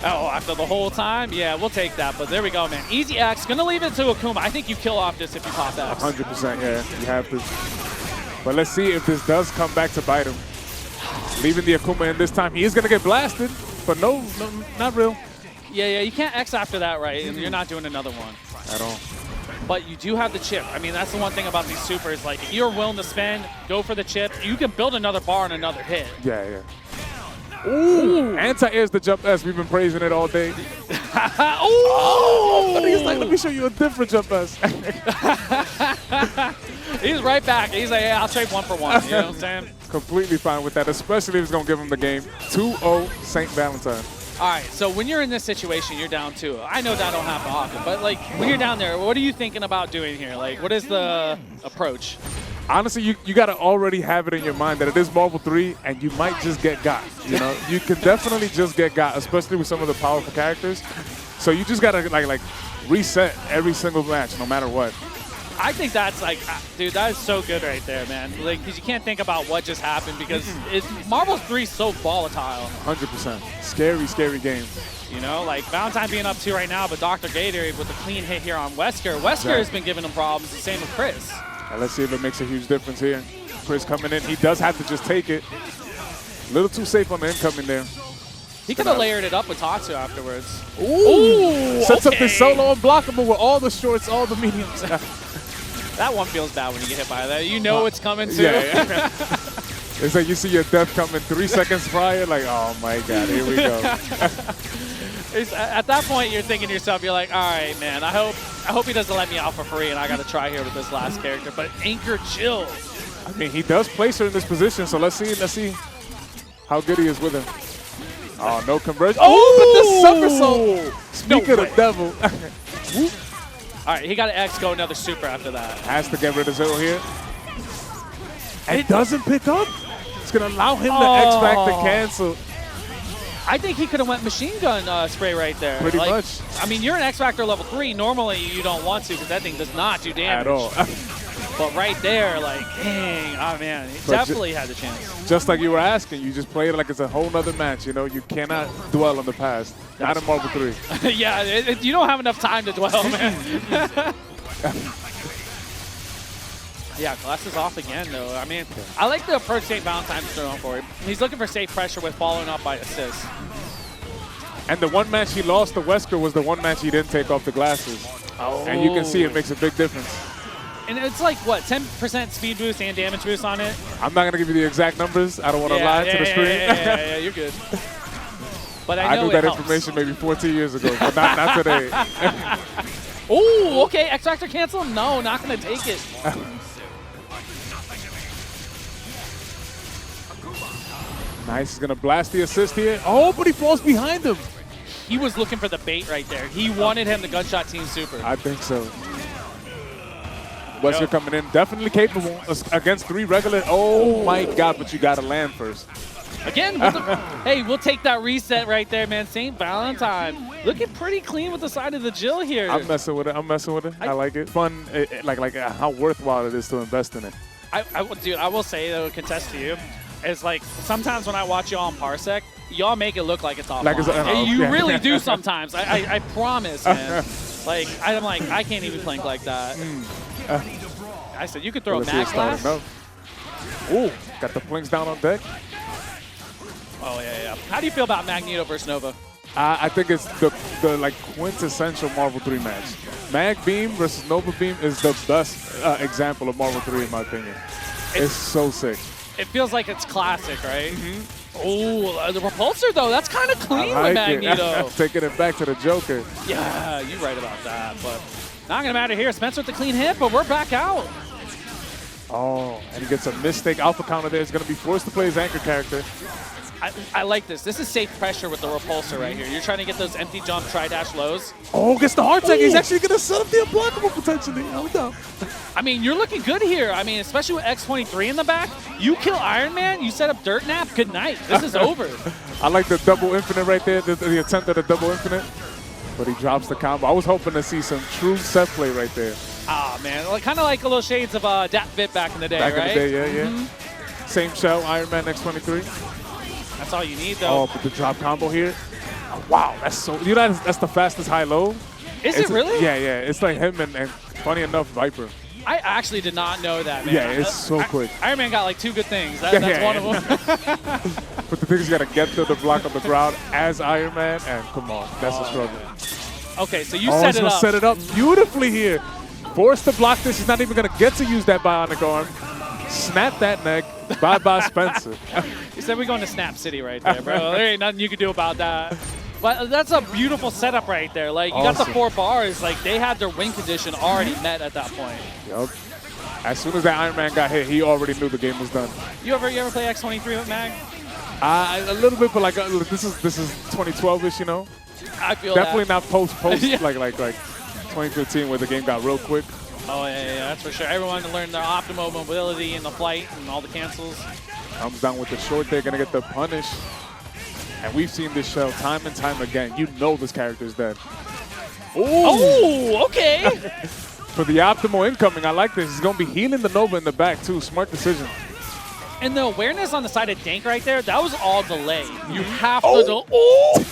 Oh, after the whole time? Yeah, we'll take that. But there we go, man. Easy X. Going to leave it to Akuma. I think you kill off this if you pop X. 100%, yeah. You have to. But let's see if this does come back to bite him. Leaving the Akuma in this time. He is going to get blasted, but no, not real. Yeah, you can't X after that, right? And you're not doing another one. At all. But you do have the chip. I mean, that's the one thing about these supers. Like, if you're willing to spend, go for the chip, you can build another bar and another hit. Yeah. Ooh! Anti-air's the jump S. We've been praising it all day. Oh! But he's like, let me show you a different jump S. He's right back. He's like, yeah, I'll trade one for one. You know what I'm saying? Completely fine with that, especially if it's going to give him the game. 2-0 St. Valentine. All right, so when you're in this situation, you're down 2. I know that don't happen often, but like when you're down there, what are you thinking about doing here? Like, what is the approach? Honestly, you got to already have it in your mind that it is Marvel 3, and you might just get got. You know, you can definitely just get got, especially with some of the powerful characters. So you just got to like reset every single match, no matter what. I think that's like, dude, that is so good right there, man. Like, because you can't think about what just happened because Marvel 3 is so volatile. 100%. Scary game. You know, like Valentine being up 2 right now, but DrGatorade with a clean hit here on Wesker. Wesker has been giving him problems. The same with Chris. Now let's see if it makes a huge difference here. Chris coming in. He does have to just take it. A little too safe on the incoming there. He could have layered it up with Tatsu afterwards. Ooh! Sets up this solo unblockable with all the shorts, all the mediums. That one feels bad when you get hit by that. You know it's coming too. Yeah. It's like you see your death coming 3 seconds prior, like, oh my god, here we go. At that point, you're thinking to yourself, you're like, all right, man, I hope he doesn't let me out for free, and I got to try here with this last character. But Anchor chill. I mean, he does place her in this position, so let's see how good he is with her. Oh, no conversion. Oh, but the somersault. Speak of the devil. All right, he got an X, go another super after that. Has to get rid of Zero here. And it doesn't pick up. It's going to allow him to X back to cancel. I think he could have went machine gun spray right there. Pretty much. I mean, you're an X Factor level 3. Normally, you don't want to because that thing does not do damage. At all. But right there, like, dang, oh man, he definitely had the chance. Just like you were asking, you just play it like it's a whole nother match. You know, you cannot dwell on the past. Not in Marvel 3. Yeah, you don't have enough time to dwell, man. Yeah, glasses off again, though. I mean, I like the approach St. Valentine's throwing for him. He's looking for safe pressure with following up by assist. And the one match he lost to Wesker was the one match he didn't take off the glasses. Oh. And you can see it makes a big difference. And it's like, what, 10% speed boost and damage boost on it? I'm not going to give you the exact numbers. I don't want to lie to the screen. Yeah, you're good. But I know knew that information maybe 14 years ago, but not today. Oh, okay, X Factor cancel? No, not going to take it. Nice, he's going to blast the assist here. Oh, but he falls behind him. He was looking for the bait right there. He wanted him to gunshot Team Super. I think so. Wesker coming in, definitely capable against 3 regular. Oh my god, but you got to land first. Again, hey, we'll take that reset right there, man. St. Valentine looking pretty clean with the side of the Jill here. I'm messing with it. I like it. Fun, like how worthwhile it is to invest in it. Dude, I will say, though, contest to you, is like sometimes when I watch y'all on Parsec, y'all make it look like it's offline. You really do sometimes. I promise, man. Like, I'm like, I can't even plink like that. I said, you could throw a mag blast. Ooh, got the plinks down on deck. Oh, yeah. How do you feel about Magneto versus Nova? I think it's the like quintessential Marvel 3 match. Mag Beam versus Nova Beam is the best example of Marvel 3 in my opinion. It's so sick. It feels like it's classic, right? Oh, the repulsor, though, that's kind of clean with Magneto. Taking it back to the Joker. Yeah, you're right about that, but not going to matter here. Spencer with the clean hit, but we're back out. Oh, and he gets a mistake alpha counter there. He's going to be forced to play his anchor character. I like this. This is safe pressure with the repulsor right here. You're trying to get those empty jump tri-dash lows. Oh, gets the heart tag. He's actually going to set up the unblockable potentially. Hold up. I mean, you're looking good here. I mean, especially with X23 in the back. You kill Iron Man, you set up Dirt Nap, good night. This is over. I like the double infinite right there, the attempt at a double infinite. But he drops the combo. I was hoping to see some true set play right there. Ah, man. Kind of like a little shades of Dat Vit back in the day, right? Back in the day, yeah. Same shell, Iron Man X23. That's all you need, though. Oh, but the drop combo here. Oh, wow, that's so. You know, that's the fastest high-low. Is it really? Yeah. It's like him and funny enough, Viper. I actually did not know that, man. Yeah, it's so quick. Iron Man got like 2 good things. That's one of them. But the thing is, you got to get to the block on the ground as Iron Man, and come on, that's a struggle. Okay, so you set it up. set it up beautifully here. Forced to block this. He's not even going to get to use that bionic arm. Snap that neck. Bye-bye, Spencer. You said we're going to Snap City right there, bro. There ain't nothing you can do about that. But that's a beautiful setup right there. Like, you got the 4 bars. Like, they had their win condition already met at that point. Yup. As soon as that Iron Man got hit, he already knew the game was done. You ever play X23 with Mag? A little bit, but like this is 2012ish, you know. I feel definitely that. not post Yeah. like 2015 where the game got real quick. Oh yeah, that's for sure. Everyone learned their optimal mobility in the flight and all the cancels. Comes down with the short, they're gonna get the punish. And we've seen this shell time and time again. You know this character's dead. Ooh. Oh, okay. For the optimal incoming, I like this. He's gonna be healing the Nova in the back too. Smart decision. And the awareness on the side of Dank right there, that was all delay. You have to do. Oh!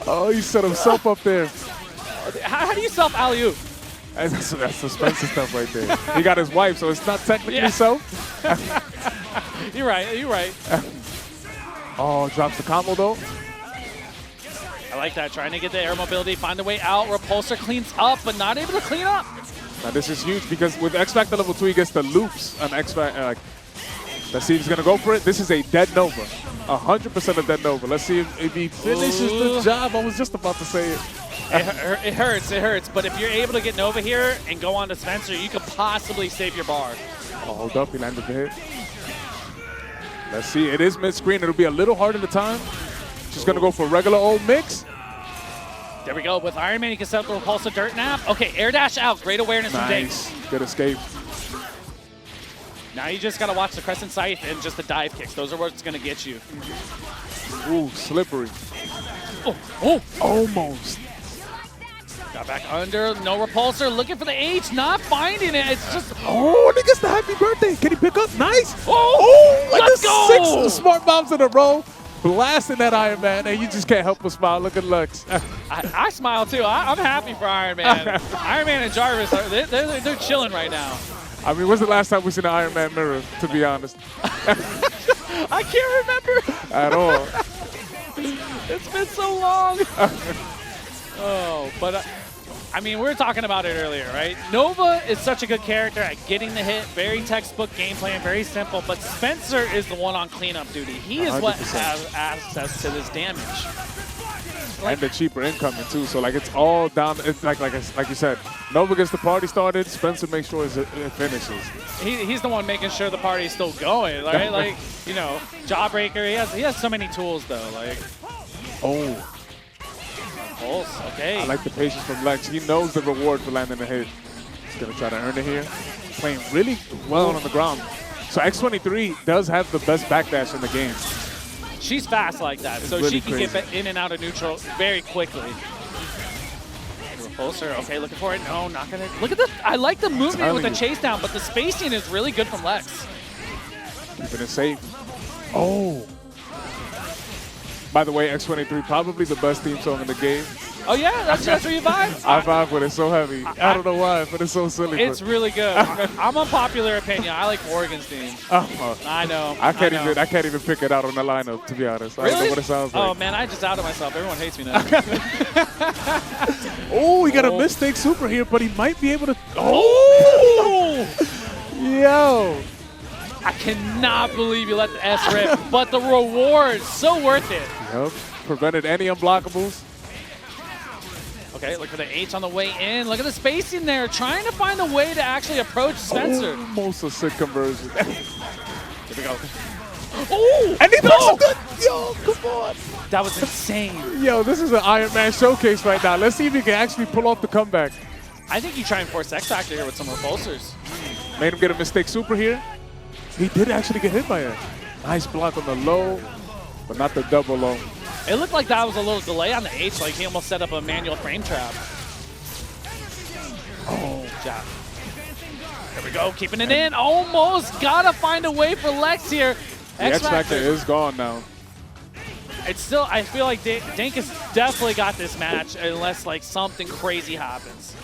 Oh, he set himself up there. How do you self alley-oop? That's suspensive stuff right there. He got his wife, so it's not technically self. You're right. Oh, drops the combo though. I like that. Trying to get the air mobility, find a way out. Repulsor cleans up, but not able to clean up. Now this is huge because with X Factor level 2, he gets the loops on X Factor. Let's see if he's going to go for it. This is a dead Nova. 100% a dead Nova. Let's see if he finishes the job. I was just about to say it. It hurts. But if you're able to get Nova here and go on to Spencer, you could possibly save your bar. Oh, hold up. He landed the hit. Let's see. It is mid-screen. It'll be a little harder to time. Just going to go for regular old mix. There we go. With Iron Man, you can set up the Repulsor Dirt Nap. Okay, air dash out. Great awareness from Dinks. Good escape. Now you just got to watch the Crescent Scythe and just the dive kicks. Those are what's going to get you. Ooh, slippery. Oh, almost. Got back under, no repulsor, looking for the H, not finding it. It's just... Oh, and he gets the happy birthday. Can he pick up? Nice. Like let's go. 6 smart bombs in a row. Blasting that Iron Man, and you just can't help but smile. Look at Lux. I smile too. I'm happy for Iron Man. Iron Man and Jarvis, they're chilling right now. I mean, when's the last time we seen an Iron Man mirror, to be honest? I can't remember. At all. It's been so long. But I mean, we were talking about it earlier, right? Nova is such a good character at getting the hit, very textbook gameplay and very simple, but Spencer is the one on cleanup duty. He is 100%. What has access to this damage. And the cheaper incoming too, so like it's all down. It's like you said, Nova gets the party started. Spencer makes sure it finishes. He's the one making sure the party is still going, right? Like, you know, Jawbreaker. He has so many tools though. Like, Pulse. Okay. I like the patience from Lex. He knows the reward for landing a hit. He's gonna try to earn it here. Playing really well on the ground. So X23 does have the best backdash in the game. She's fast like that, so really she can get in and out of neutral very quickly. Repulsor, okay, looking for it. No, not gonna. Look at this. I like the movement with the chase down, but the spacing is really good from Lex. Keeping it safe. Oh. By the way, X23 probably the best theme song in the game. Oh yeah, that's where you vibe? I vibe with it so heavy. I don't know why, but it's so silly. It's really good. I'm unpopular opinion. I like Morrigan's theme. I know. I can't even pick it out on the lineup, to be honest. Really? I don't know what it sounds like. Oh man, I just outed myself. Everyone hates me now. Oh, he got a mistake super here, but he might be able to. Oh! Yo! I cannot believe you let the S rip, but the reward, so worth it. Yep. Prevented any unblockables. Okay, look for the H on the way in. Look at the spacing there, trying to find a way to actually approach Spencer. Almost a sick conversion. Here we go. Oh! And he looks good! Yo, come on! That was insane. Yo, this is an Iron Man showcase right now. Let's see if he can actually pull off the comeback. I think you try and force X Factor here with some repulsors. Made him get a mistake super here. He did actually get hit by it. Nice block on the low, but not the double low. It looked like that was a little delay on the H, like he almost set up a manual frame trap. Oh, jab. There we go, keeping it in. Almost gotta find a way for Lex here. The X Factor is gone now. It's still, I feel like Dink has definitely got this match unless like something crazy happens.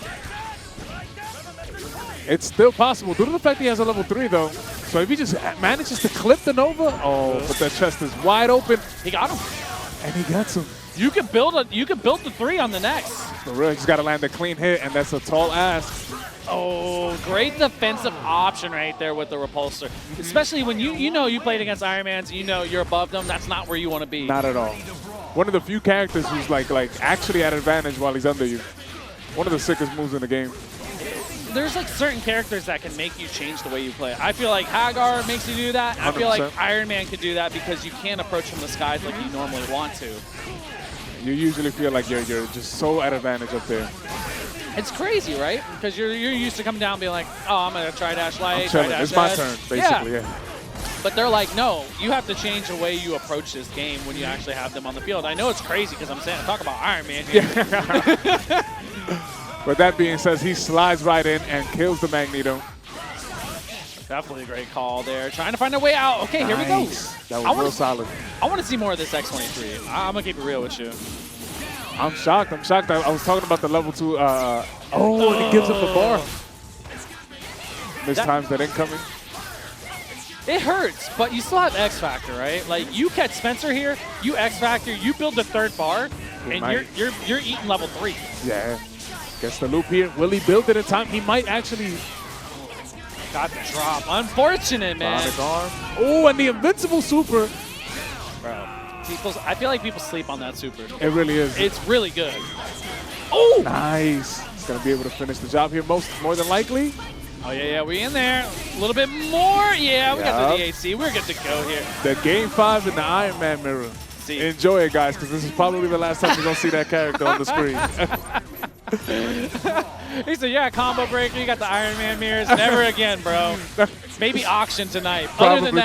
It's still possible due to the fact he has a level 3 though. So if he just manages to clip the Nova, but that chest is wide open. He got him. And he gets him. You could build the 3 on the next. For real, he's got to land a clean hit, and that's a tall ask. Oh, great defensive option right there with the repulsor. Especially when you know you played against Iron Mans, you know you're above them. That's not where you want to be. Not at all. One of the few characters who's like actually at advantage while he's under you. One of the sickest moves in the game. There's like certain characters that can make you change the way you play. I feel like Haggar makes you do that. I 100%. feel like Iron Man could do that because you can't approach from the skies like you normally want to. You usually feel like you're just so at advantage up there. It's crazy, right? Because you're used to coming down and being like, oh, I'm going to try dash light, try dash It's my turn, basically, yeah. But they're like, no, you have to change the way you approach this game when you actually have them on the field. I know it's crazy because I'm saying, talk about Iron Man here. Yeah. But that being said, he slides right in and kills the Magneto. Definitely a great call there. Trying to find a way out. Okay, Here we go. That was real solid. I want to see more of this X23. I'm going to keep it real with you. I'm shocked. I was talking about the level 2. And he gives him the bar. Mistimes that incoming. It hurts, but you still have X Factor, right? Like you catch Spencer here, you X Factor, you build the 3rd bar, and you're eating level 3. Yeah. Gets the loop here. Will he build it in time? He might actually. Got the drop. Unfortunate, man. Oh, and the invincible super. Bro, I feel like people sleep on that super. It really is. It's really good. Oh! Nice. He's going to be able to finish the job here more than likely. Oh, yeah, we in there. A little bit more. Yeah, we got the DHC. We're good to go here. The Game 5 in the Iron Man mirror. See. Enjoy it, guys, because this is probably the last time you're going to see that character on the screen. He said, yeah, combo breaker. You got the Iron Man mirrors. Never again, bro. Maybe auction tonight. Probably.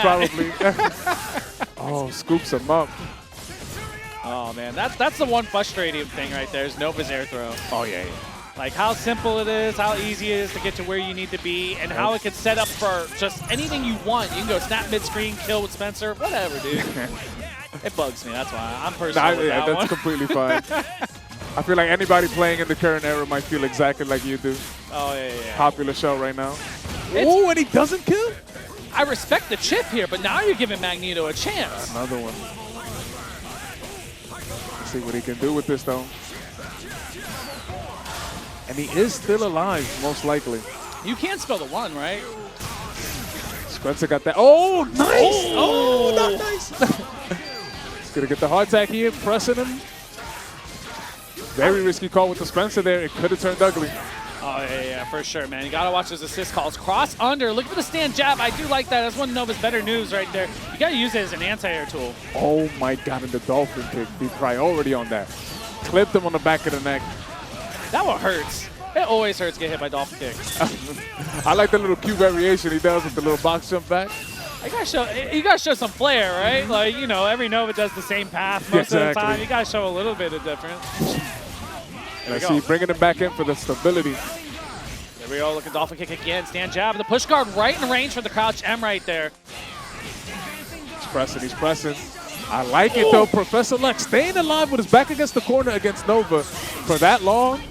Oh, scoops him up. Oh, man. That's the one frustrating thing right there is Nova's air throw. Oh, yeah. Like how simple it is, how easy it is to get to where you need to be, and how it can set up for just anything you want. You can go snap mid-screen, kill with Spencer, whatever, dude. It bugs me. That's why I'm personal with that that's one. completely fine. I feel like anybody playing in the current era might feel exactly like you do. Oh, yeah. Popular show right now. Oh, and he doesn't kill? I respect the chip here, but now you're giving Magneto a chance. Another one. Let's see what he can do with this, though. And he is still alive, most likely. You can't spell the one, right? Spencer got that. Oh, nice! Oh, not nice. He's going to get the hard attack here, pressing him. Very risky call with the Spencer there. It could have turned ugly. Oh, yeah, for sure, man. You got to watch those assist calls. Cross under. Look for the stand jab. I do like that. That's one of Nova's better news right there. You got to use it as an anti-air tool. Oh, my God. And the dolphin kick. The priority on that. Clipped him on the back of the neck. That one hurts. It always hurts to get hit by dolphin kick. I like the little cute variation he does with the little box jump back. You gotta show some flair, right? Like, you know, every Nova does the same path most of the time. You gotta show a little bit of difference. And I see bringing him back in for the stability. There we go, look at dolphin kick again. Stand jab, the push guard right in range for the crouch M right there. He's pressing. I like it though. Professor Lex staying alive with his back against the corner against Nova for that long.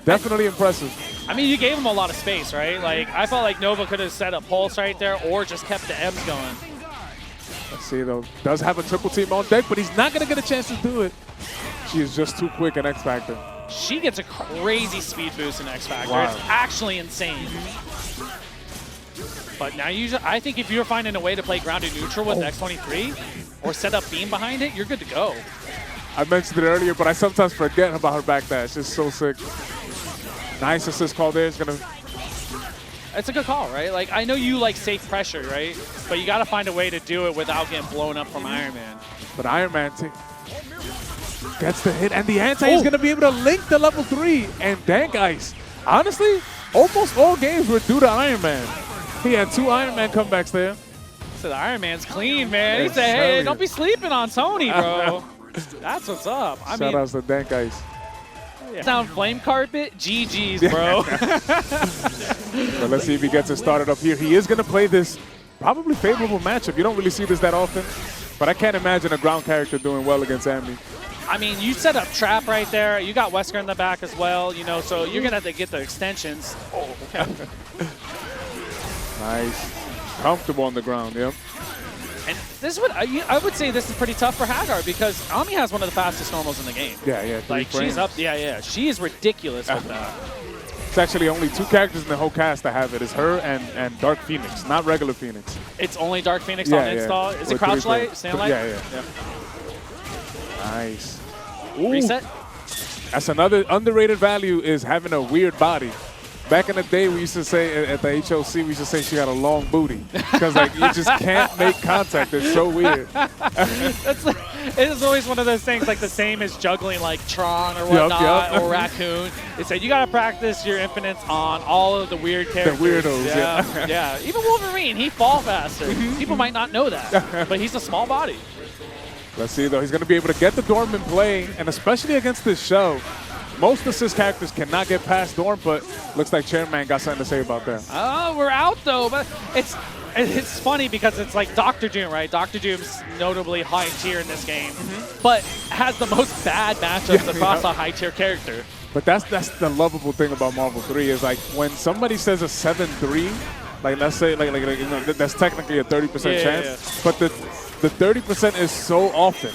Definitely impressive. I mean, you gave him a lot of space, right? Like, I felt like Nova could have set a pulse right there or just kept the M's going. Let's see, though. Does have a triple team on deck, but he's not going to get a chance to do it. She is just too quick in X Factor. She gets a crazy speed boost in X Factor. Wow. It's actually insane. But now, I think if you're finding a way to play grounded neutral with X23 or set up beam behind it, you're good to go. I mentioned it earlier, but I sometimes forget about her back dash. It's so sick. Nice assist call there. It's a good call, right? Like, I know you like safe pressure, right? But you got to find a way to do it without getting blown up from Iron Man. But Iron Man gets the hit, and the anti is going to be able to link the level 3 and Dank Ice. Honestly, almost all games were due to Iron Man. He had 2 Iron Man comebacks there. So the Iron Man's clean, man. He said, hey, don't be sleeping on Tony, bro. That's what's up. Shout outs to Dank Ice. Yeah. Sound flame carpet? GG's, bro. So let's see if he gets it started up here. He is going to play this probably favorable matchup. You don't really see this that often, but I can't imagine a ground character doing well against Ambi. I mean, you set up trap right there. You got Wesker in the back as well, you know, so you're going to have to get the extensions. Oh, okay. Nice. Comfortable on the ground, yep. And this would I would say this is pretty tough for Haggar because Ami has one of the fastest normals in the game. Yeah. Like, she's up, yeah. She is ridiculous with that. It's actually only 2 characters in the whole cast that have it. It's her and Dark Phoenix, not regular Phoenix. It's only Dark Phoenix on install? Is it crouch light, stand light? Yeah. Nice. Ooh. Reset? That's another underrated value is having a weird body. Back in the day, we used to say at the HOC, we used to say she got a long booty because like you just can't make contact. It's so weird. It is always one of those things like the same as juggling like Tron or whatnot or Raccoon. They said you got to practice your infinites on all of the weird characters. The weirdos, yeah. Even Wolverine, he fall faster. People might not know that, but he's a small body. Let's see though, he's going to be able to get the Dorm in play, and especially against this show. Most assist characters cannot get past Dorm, but looks like Chairman got something to say about that. Oh, we're out though, but it's funny because it's like Dr. Doom, right? Dr. Doom's notably high tier in this game, but has the most bad matchups across a high tier character. But that's the lovable thing about Marvel 3 is like when somebody says a 7-3, like let's say like you know, that's technically a 30% chance, but the 30% is so often.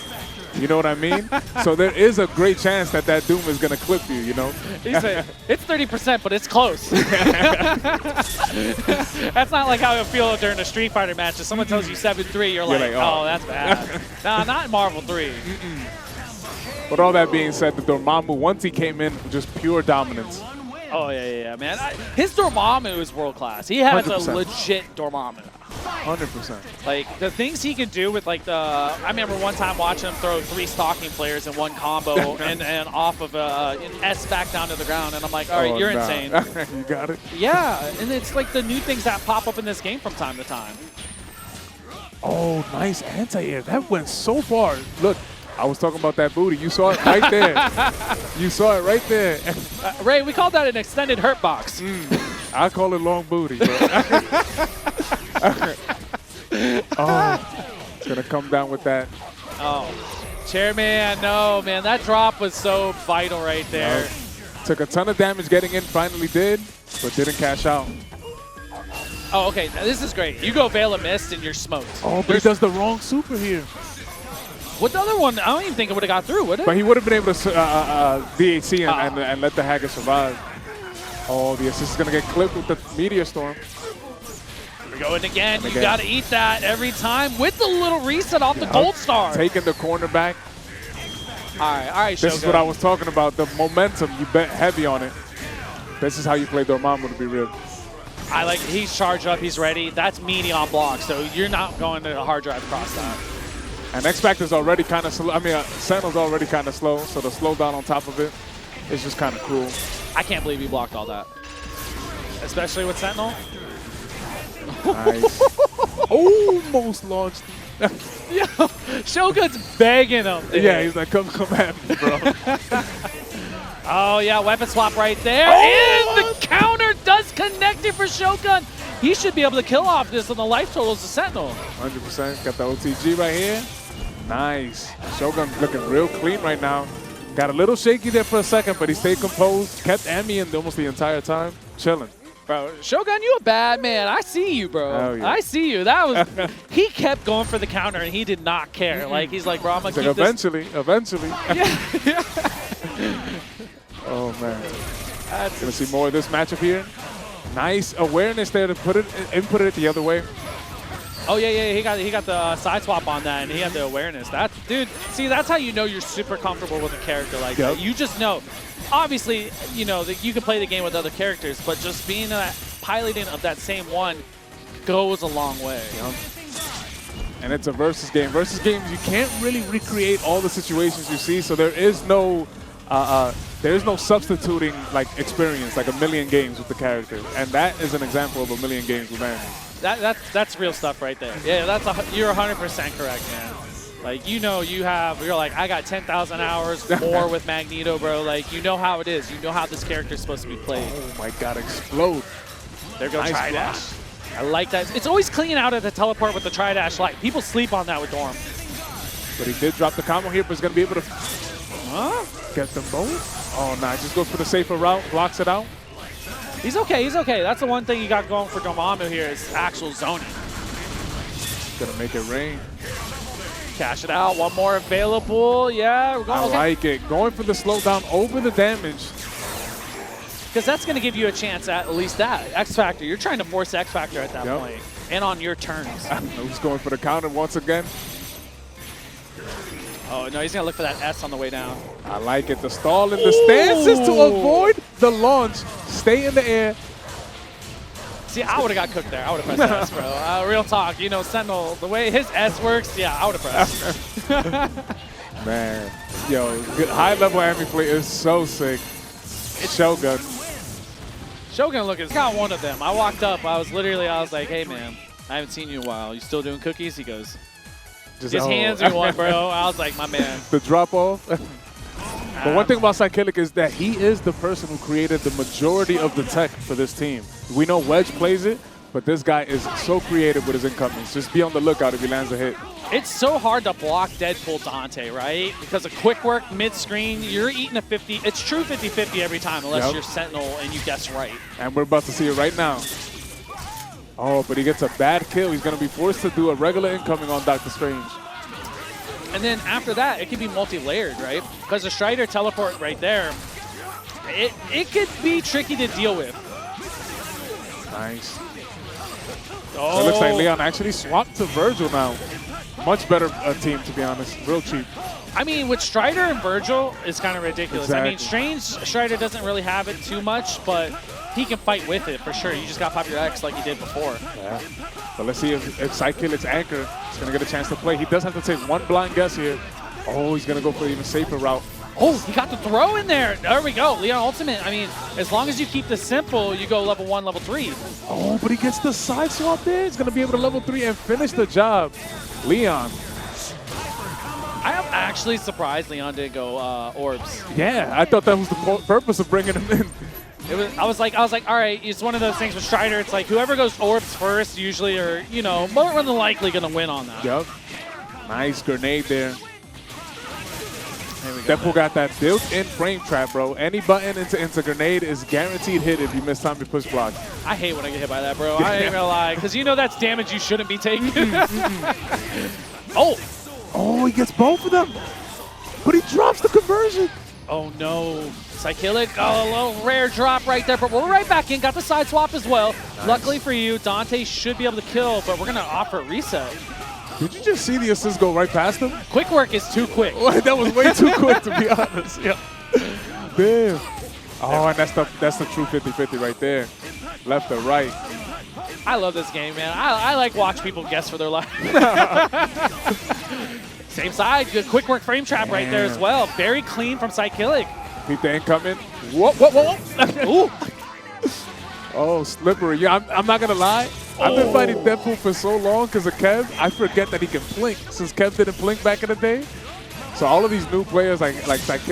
You know what I mean? So there is a great chance that that Doom is going to clip you, you know? He said, it's 30%, but it's close. That's not like how you feel during a Street Fighter match. If someone tells you 7-3, you're like, oh, that's bad. Nah, not in Marvel 3. With all that being said, the Dormammu, once he came in, just pure dominance. Oh, yeah, man. His Dormammu is world class. He has 100%. a legit Dormammu. 100%. Like, the things he can do with, like, I remember one time watching him throw 3 stalking players in one combo and off of an S back down to the ground, and I'm like, all right, you're insane. You got it? Yeah, and it's like the new things that pop up in this game from time to time. Oh, nice anti-air. That went so far. Look, I was talking about that booty. You saw it right there. You saw it right there. Ray, we call that an extended hurt box. I call it long booty, bro. Oh, it's going to come down with that. Oh, Chairman, no, man. That drop was so vital right there. Took a ton of damage getting in, finally did, but didn't cash out. Oh, okay. Now, this is great. You go Veil of Mist and you're smoked. Oh, but he does the wrong super here. What the other one? I don't even think it would have got through, would it? But he would have been able to DHC and let the Haggar survive. Oh, the assist is going to get clipped with the Meteor Storm. We're going again. You got to eat that every time with the little reset off the Gold Star. Taking the corner back. All right, This is what I was talking about. The momentum, you bet heavy on it. This is how you play Dormammu, to be real. I like he's charged up, he's ready. That's meaty on block, so you're not going to a hard drive across that. And X-Factor's already kind of slow. I mean, Sentinel's already kind of slow, so the slowdown on top of it is just kind of cool. I can't believe he blocked all that. Especially with Sentinel. Nice. Almost launched. Yo, Shogun's begging him. Dude. Yeah, he's like, come at me, bro. Oh, yeah, weapon swap right there. Oh! And the counter does connect it for Shogun. He should be able to kill off this on the life totals of Sentinel. 100%. Got the OTG right here. Nice. Shogun looking real clean right now. Got a little shaky there for a second, but he stayed composed. Kept Emmy in almost the entire time. Chilling. Bro, Shogun, you a bad man. I see you, bro. Oh, yeah. I see you. That was he kept going for the counter and he did not care. Like he's like, bro, I'm gonna keep eventually. Yeah. Oh man. Gonna see more of this matchup here. Nice awareness there to put it the other way. Oh yeah, he got the side swap on that and he had the awareness. That dude, see that's how you know you're super comfortable with a character like that. You just know. Obviously, you know that you can play the game with other characters, but just being piloting of that same one goes a long way. And it's a versus game. Versus games, you can't really recreate all the situations you see, so there is no substituting like experience, like a million games with the character. And that is an example of a million games with Andy. That's real stuff right there. Yeah, you're 100% correct, man. Like, you know, you're like, I got 10,000 hours more with Magneto, bro. Like, you know how it is. You know how this character is supposed to be played. Oh my God, explode. There goes Nice Tri-Dash. I like that. It's always clean out at the teleport with the Tri-Dash light. People sleep on that with Dorm. But he did drop the combo here, but he's going to be able to get them both. Oh, no, just goes for the safer route, blocks it out. He's okay, he's okay. That's the one thing you got going for Dormammu here is actual zoning. Gonna make it rain. Cash it out, one more available. Yeah, we're going. I like it. Going for the slowdown over the damage. Because that's going to give you a chance at least that. X Factor. You're trying to force X Factor at that point. And on your turns. He's going for the counter once again. Oh, no, he's going to look for that S on the way down. I like it. The stall in the stances to avoid the launch. Stay in the air. See, I would have got cooked there. I would have pressed S, bro. Real talk. You know, Sentinel, the way his S works, yeah, I would have pressed. Man. Yo, high-level enemy play is so sick. It's Shogun. Shogun looking. Got one of them. I walked up. I was like, hey, man, I haven't seen you in a while. You still doing cookies? He goes, his hands are one, bro. I was like, my man. The drop-off. But one thing about Psychilic is that he is the person who created the majority of the tech for this team. We know Wedge plays it, but this guy is so creative with his incomings. Just be on the lookout if he lands a hit. It's so hard to block Deadpool Dante, right? Because of quick work mid-screen, you're eating a 50. It's true 50-50 every time unless you're Sentinel and you guess right. And we're about to see it right now. Oh, but he gets a bad kill. He's going to be forced to do a regular incoming on Dr. Strange. And then after that, it can be multi-layered, right? Because the Strider teleport right there, it could be tricky to deal with. Nice. Oh. It looks like Leon actually swapped to Vergil now. Much better team, to be honest. Real cheap. I mean, with Strider and Vergil, it's kind of ridiculous. Exactly. I mean, Strange Strider doesn't really have it too much, but he can fight with it for sure. You just got to pop your X like you did before. Yeah. But let's see if Psychillic's Anchor is going to get a chance to play. He does have to take one blind guess here. Oh, he's going to go for the even safer route. Oh, he got the throw in there. There we go. Leon Ultimate. I mean, as long as you keep this simple, you go level 1, level 3. Oh, but he gets the side swap there. He's going to be able to level 3 and finish the job. Leon. I am actually surprised Leon didn't go orbs. Yeah, I thought that was the purpose of bringing him in. I was like, all right, it's one of those things with Strider. It's like whoever goes orbs first usually are, you know, more than likely going to win on that. Yep. Nice grenade there. Deadpool got that built-in frame trap, bro. Any button into grenade is guaranteed hit if you miss time to push block. I hate when I get hit by that, bro. I ain't gonna lie, because you know that's damage you shouldn't be taking. Oh, he gets both of them. But he drops the conversion. Oh, no. Psychillic, a little rare drop right there, but we're right back in. Got the side swap as well. Nice. Luckily for you, Dante should be able to kill, but we're going to offer a reset. Did you just see the assist go right past him? Quick work is too quick. That was way too quick, to be honest. Yeah. Damn. Oh, and that's the true 50-50 right there. Left or right. I love this game, man. I like watch people guess for their life. Same side. Good quick work frame trap right there as well. Very clean from Psychillic. Keep the incoming. Whoa. Ooh. Oh, slippery. Yeah, I'm not going to lie. I've been fighting Deadpool for so long because of Kev, I forget that he can blink since Kev didn't blink back in the day. So all of these new players, like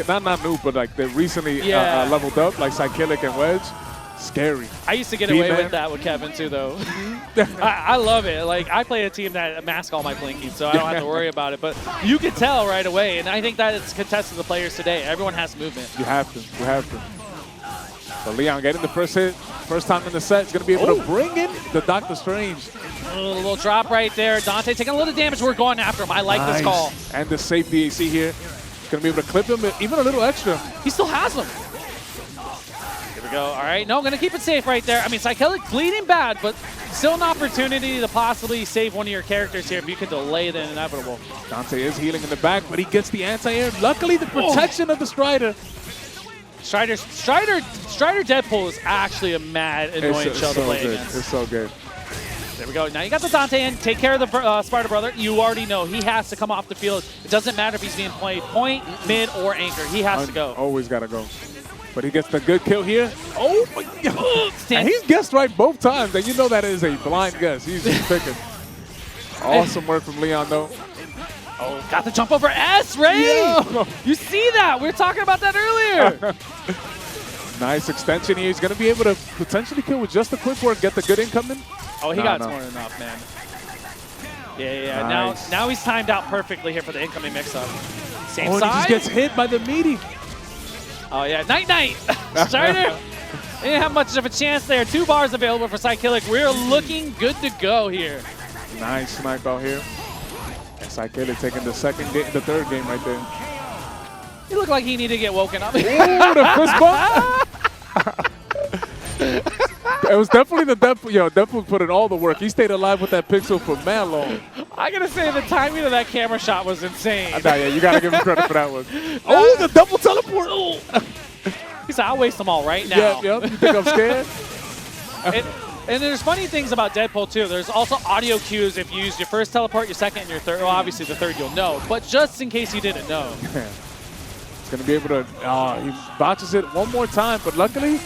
not new, but like they recently leveled up, like Psychillic and Wedge, scary. I used to get away with that with Kevin too, though. I love it. Like I play a team that mask all my blinking, so I don't have to worry about it. But you can tell right away, and I think that it's contested the players today. Everyone has movement. You have to. You have to. So Leon getting the first hit, first time in the set. He's going to be able to bring in the Doctor Strange. A little drop right there. Dante taking a little damage. We're going after him. I like this call. And the safe DAC here. He's going to be able to clip him, even a little extra. He still has him. Here we go. All right. No, going to keep it safe right there. I mean, Psychillic bleeding bad, but still an opportunity to possibly save one of your characters here if you can delay the inevitable. Dante is healing in the back, but he gets the anti-air. Luckily, the protection of the Strider. Strider Deadpool is actually a mad, annoying show to play against. It's so good. There we go. Now you got the Dante in. Take care of the Spider Brother. You already know he has to come off the field. It doesn't matter if he's being played point, mid, or anchor. He has to go. Always got to go. But he gets the good kill here. Oh, my God. And he's guessed right both times. And you know that is a blind guess. He's just picking. Awesome work from Leon, though. Oh, got the jump over S, Ray! Yo. You see that? We were talking about that earlier. Nice extension here. He's going to be able to potentially kill with just a quick work, get the good incoming. Oh, he got torn enough, man. Yeah. Nice. Now he's timed out perfectly here for the incoming mix-up. Same side. He just gets hit by the meaty. Oh, yeah. Night. Strider. They didn't have much of a chance there. 2 bars available for Psychillic. We're looking good to go here. Nice snipe out here. And Psychillic taking the third game right there. He looked like he needed to get woken up. Ooh, the fist bump. It was definitely the Deadpool. Yo, Deadpool put in all the work. He stayed alive with that pixel for man long. I gotta say the timing of that camera shot was insane. Nah, yeah, you gotta give him credit for that one. Oh, the double teleport. He said, I'll waste them all right now. Yep. You think I'm scared? And there's funny things about Deadpool, too. There's also audio cues if you use your first teleport, your second, and your third. Well, obviously, the third you'll know. But just in case you didn't know. He's going to be able to... he botches it one more time, but luckily,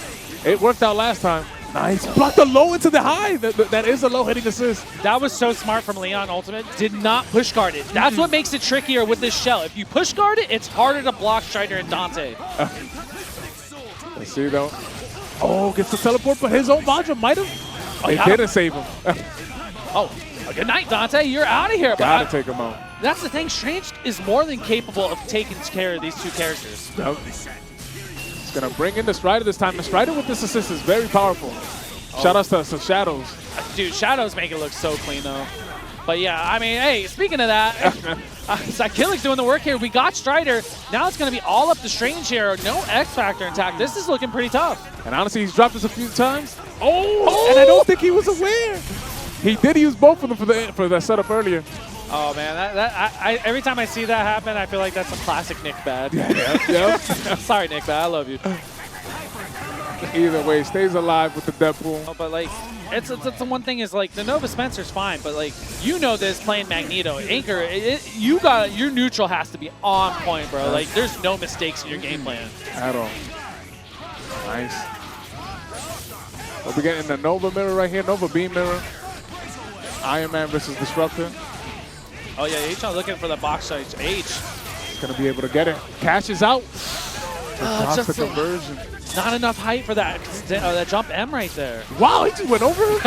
it worked out last time. Nice. Block the low into the high. That is a low-hitting assist. That was so smart from Leon Ultimate. Did not push guard it. That's what makes it trickier with this shell. If you push guard it, it's harder to block Strider and Dante. Let's see, though. Oh, gets the teleport, but his own Vajra might have... It didn't save him. Good night, Dante. You're out of here. Gotta take him out. That's the thing. Strange is more than capable of taking care of these 2 characters. Yep. He's going to bring in the Strider this time. The Strider with this assist is very powerful. Shout out to Shadows. Dude, Shadows make it look so clean, though. But yeah, I mean, hey, speaking of that, Psychillic's doing the work here. We got Strider. Now it's going to be all up to Strange here. No X Factor intact. This is looking pretty tough. And honestly, he's dropped us a few times. Oh! And I don't think he was aware. He did use both of them for that setup earlier. Oh man, every time I see that happen, I feel like that's a classic Nick bad. Yeah. Sorry, Nick bad. I love you. Either way, stays alive with the Deadpool. Oh, but like, it's the one thing is like the Nova Spencer's fine, but like you know this playing Magneto, Anchor, your neutral has to be on point, bro. Like there's no mistakes in your game plan at all. Nice. We'll be getting the Nova mirror right here, Nova Beam mirror. Iron Man versus Disruptor. Oh yeah, H looking for the box size. H. Gonna be able to get it. Cash is out. Just the conversion. Not enough height for that jump M right there. Wow, he just went over him.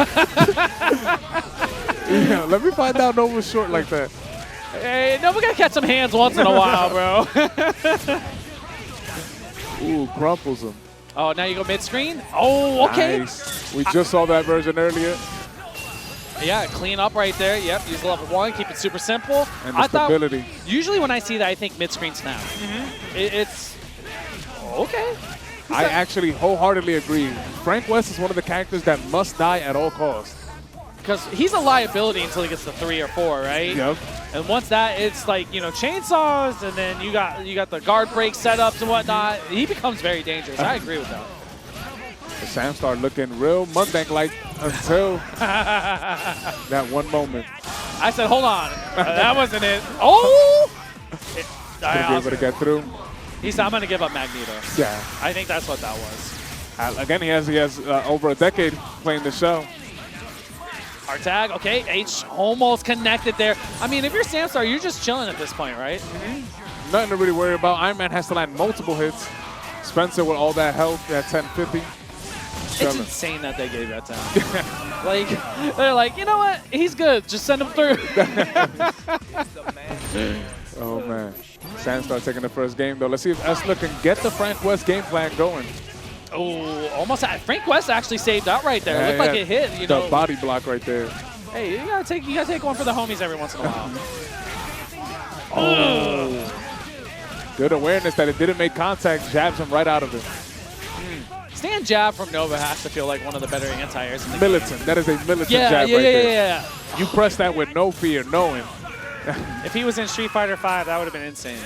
Yeah, let me find out Nova's short like that. Hey, Nova gotta catch some hands once in a while, bro. Ooh, crumples him. Oh, now you go mid-screen? Oh, okay. Nice. We just saw that version earlier. Yeah, clean up right there. Yep, use level 1, keep it super simple. And the stability. Usually when I see that, I think mid-screen snap. It's okay. I actually wholeheartedly agree. Frank West is one of the characters that must die at all costs. Because he's a liability until he gets to 3 or 4, right? Yep. And once that, it's like, you know, chainsaws, and then you got the guard break setups and whatnot. He becomes very dangerous. I agree with that. The Sam started looking real Mundang-like until that one moment. I said, hold on. That wasn't it. Oh! Gonna be able to get through. He said, I'm going to give up Magneto. Yeah. I think that's what that was. Again, he has over a decade playing the show. Our tag, okay, H almost connected there. I mean, if you're Samstar, you're just chilling at this point, right? Nothing to really worry about. Iron Man has to land multiple hits. Spencer with all that health at 1050. It's insane that they gave that to him. Like, they're like, you know what? He's good. Just send him through. Oh, man. Sandstar taking the first game, though. Let's see if Esler can get the Frank West game plan going. Oh, almost. Frank West actually saved out right there. Looked like it hit. You know, the body block right there. Hey, you gotta take one for the homies every once in a while. Oh, good awareness that it didn't make contact. Jabs him right out of it. Stand jab from Nova has to feel like one of the better anti-airs in the militant. game. That is a militant jab right there. Yeah. You press that with no fear, knowing. If he was in Street Fighter 5, that would have been insane.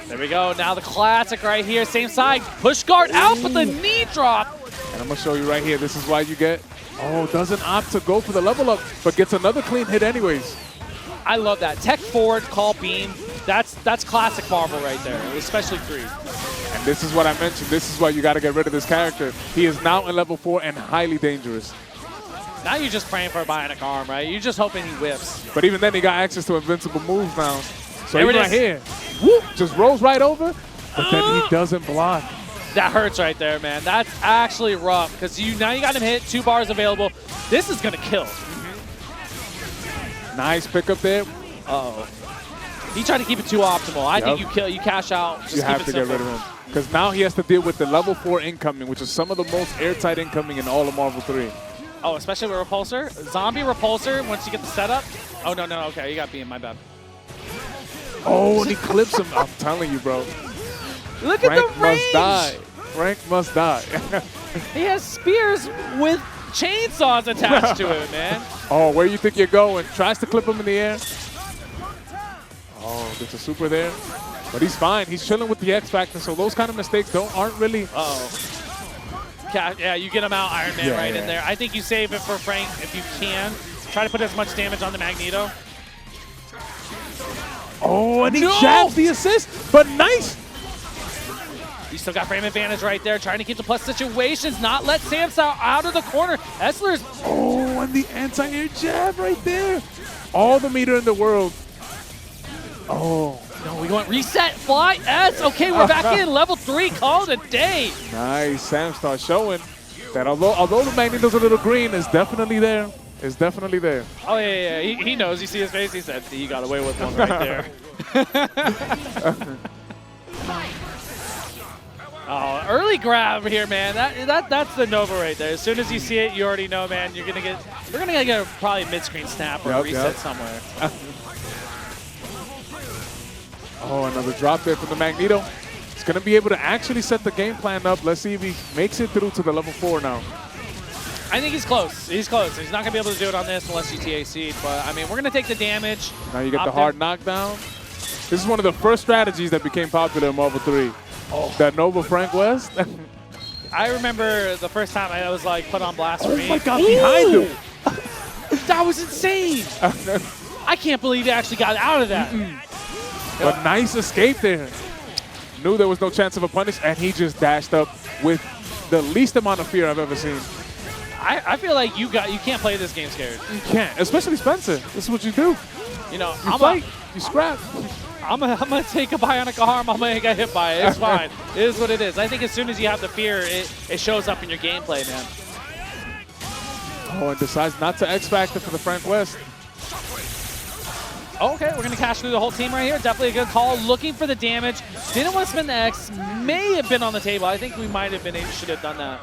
There we go. Now the classic right here. Same side. Push guard out with the knee drop. And I'm going to show you right here. This is why you get... Oh, doesn't opt to go for the level up, but gets another clean hit anyways. I love that. Tech forward, call beam. That's classic Marvel right there, especially 3. And this is what I mentioned. This is why you got to get rid of this character. He is now in level 4 and highly dangerous. Now you're just praying for a bionic arm, right? You're just hoping he whips. But even then, he got access to invincible moves now. So there even right here, whoop, just rolls right over, but then he doesn't block. That hurts right there, man. That's actually rough because now you got him hit, 2 bars available. This is gonna kill. Nice pickup there. Uh-oh. He tried to keep it too optimal. I think you cash out. Just you have to get rid of him. Because now he has to deal with the level 4 incoming, which is some of the most airtight incoming in all of Marvel 3. Oh, especially with Repulsor. Zombie Repulsor, once you get the setup. Oh, no, okay, you got beam, my bad. Oh, and he clips him. I'm telling you, bro. Look at the range. Frank must die. Frank must die. He has spears with chainsaws attached to it, man. Oh, where you think you're going? Tries to clip him in the air. Oh, there's a super there. But he's fine. He's chilling with the X Factor, so those kind of mistakes aren't really... Uh-oh. Yeah, you get him out, Iron Man in there. I think you save it for Frank if you can. Try to put as much damage on the Magneto. Oh, and he jabs the assist, but nice. You still got frame advantage right there, trying to keep the plus situations, not let Samstar out of the corner. Esler's... Oh, and the anti-air jab right there. All the meter in the world. Oh. No, we want reset, fly, S. Okay, we're back in. Level 3, call it a day. Nice. Samstar showing that although the Magneto's a little green, is definitely there. Is definitely there. Oh, yeah. He knows. You see his face? He said, he got away with one right there. Oh, early grab here, man. That's the Nova right there. As soon as you see it, you already know, man. We're gonna get a probably mid-screen snap or a reset somewhere. Oh, another drop there from the Magneto. He's gonna be able to actually set the game plan up. Let's see if he makes it through to the level 4 now. I think he's close. He's close. He's not gonna be able to do it on this unless you TAC. But I mean, we're gonna take the damage. Now you get the hard knockdown. This is one of the first strategies that became popular in Marvel 3. Oh. That Nova Frank West. I remember the first time I was like put on blast for me. Oh my God, behind him. That was insane. I can't believe he actually got out of that. But nice escape there. Knew there was no chance of a punish, and he just dashed up with the least amount of fear I've ever seen. I feel like you can't play this game scared. You can't, especially Spencer. This is what you do. You know, you fight, you scrap. I'm gonna take a bionic arm. I'm gonna get hit by it. It's fine. It is what it is. I think as soon as you have the fear, it shows up in your gameplay, man. Oh, and decides not to X Factor for the Frank West. Okay, we're gonna cash through the whole team right here. Definitely a good call. Looking for the damage. Didn't want to spin the X. May have been on the table. I think we might have been. Should have done that.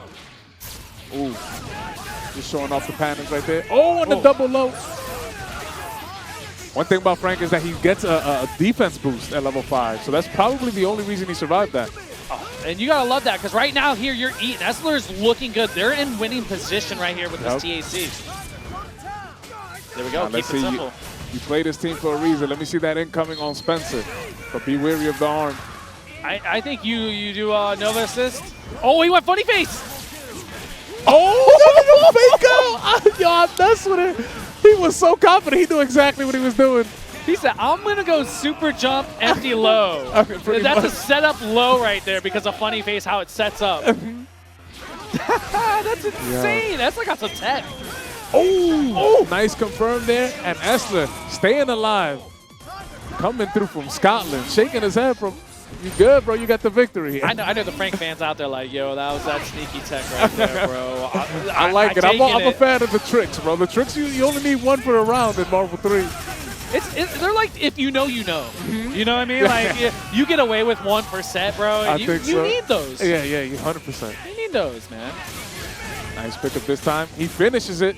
Ooh, just showing off the patterns right there. Oh, and the double low. One thing about Frank is that he gets a defense boost at level 5, so that's probably the only reason he survived that. Oh, and you gotta love that, because right now here you're eating. Essler's looking good. They're in winning position right here with this TAC. There we go. Keep it simple. You play this team for a reason. Let me see that incoming on Spencer, but be wary of the arm. I think you do Nova assist. Oh, he went funny face. Oh, fake out! Yo, I'm messing with it. He was so confident. He knew exactly what he was doing. He said, I'm going to go super jump empty low. That's a setup low right there because of funny face, how it sets up. That's insane. Yeah. That's like got some tech. Oh, nice confirm there. And Esler staying alive. Coming through from Scotland, shaking his head from, you good, bro? You got the victory. I know the Frank fans out there like, yo, that was that sneaky tech right there, bro. I like it. I'm a fan of the tricks, bro. The tricks, you only need one for a round in Marvel 3. They're like, if you know, you know. You know what I mean? Like, you get away with one per set, bro. And you need those. Yeah, 100%. You need those, man. Nice pickup this time. He finishes it.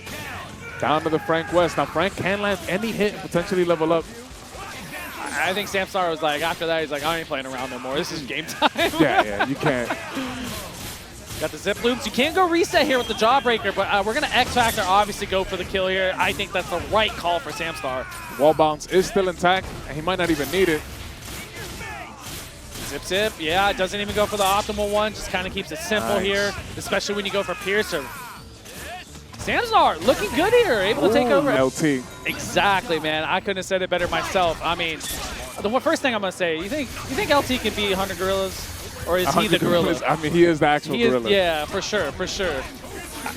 Down to the Frank West. Now, Frank can land any hit and potentially level up. I think Samstar was like, after that, he's like, I ain't playing around no more. This is game time. Yeah, you can't. Got the zip loops. You can't go reset here with the Jawbreaker, but we're going to X Factor, obviously go for the kill here. I think that's the right call for Samstar. Wall bounce is still intact, and he might not even need it. Zip. Yeah, it doesn't even go for the optimal one. Just kind of keeps it simple here, especially when you go for Piercer. Samstar looking good here, able to take over. LT. Exactly, man. I couldn't have said it better myself. I mean, the first thing I'm going to say, you think LT can be 100 gorillas? Or is he the gorilla? I mean, he is the actual gorilla. Yeah, for sure.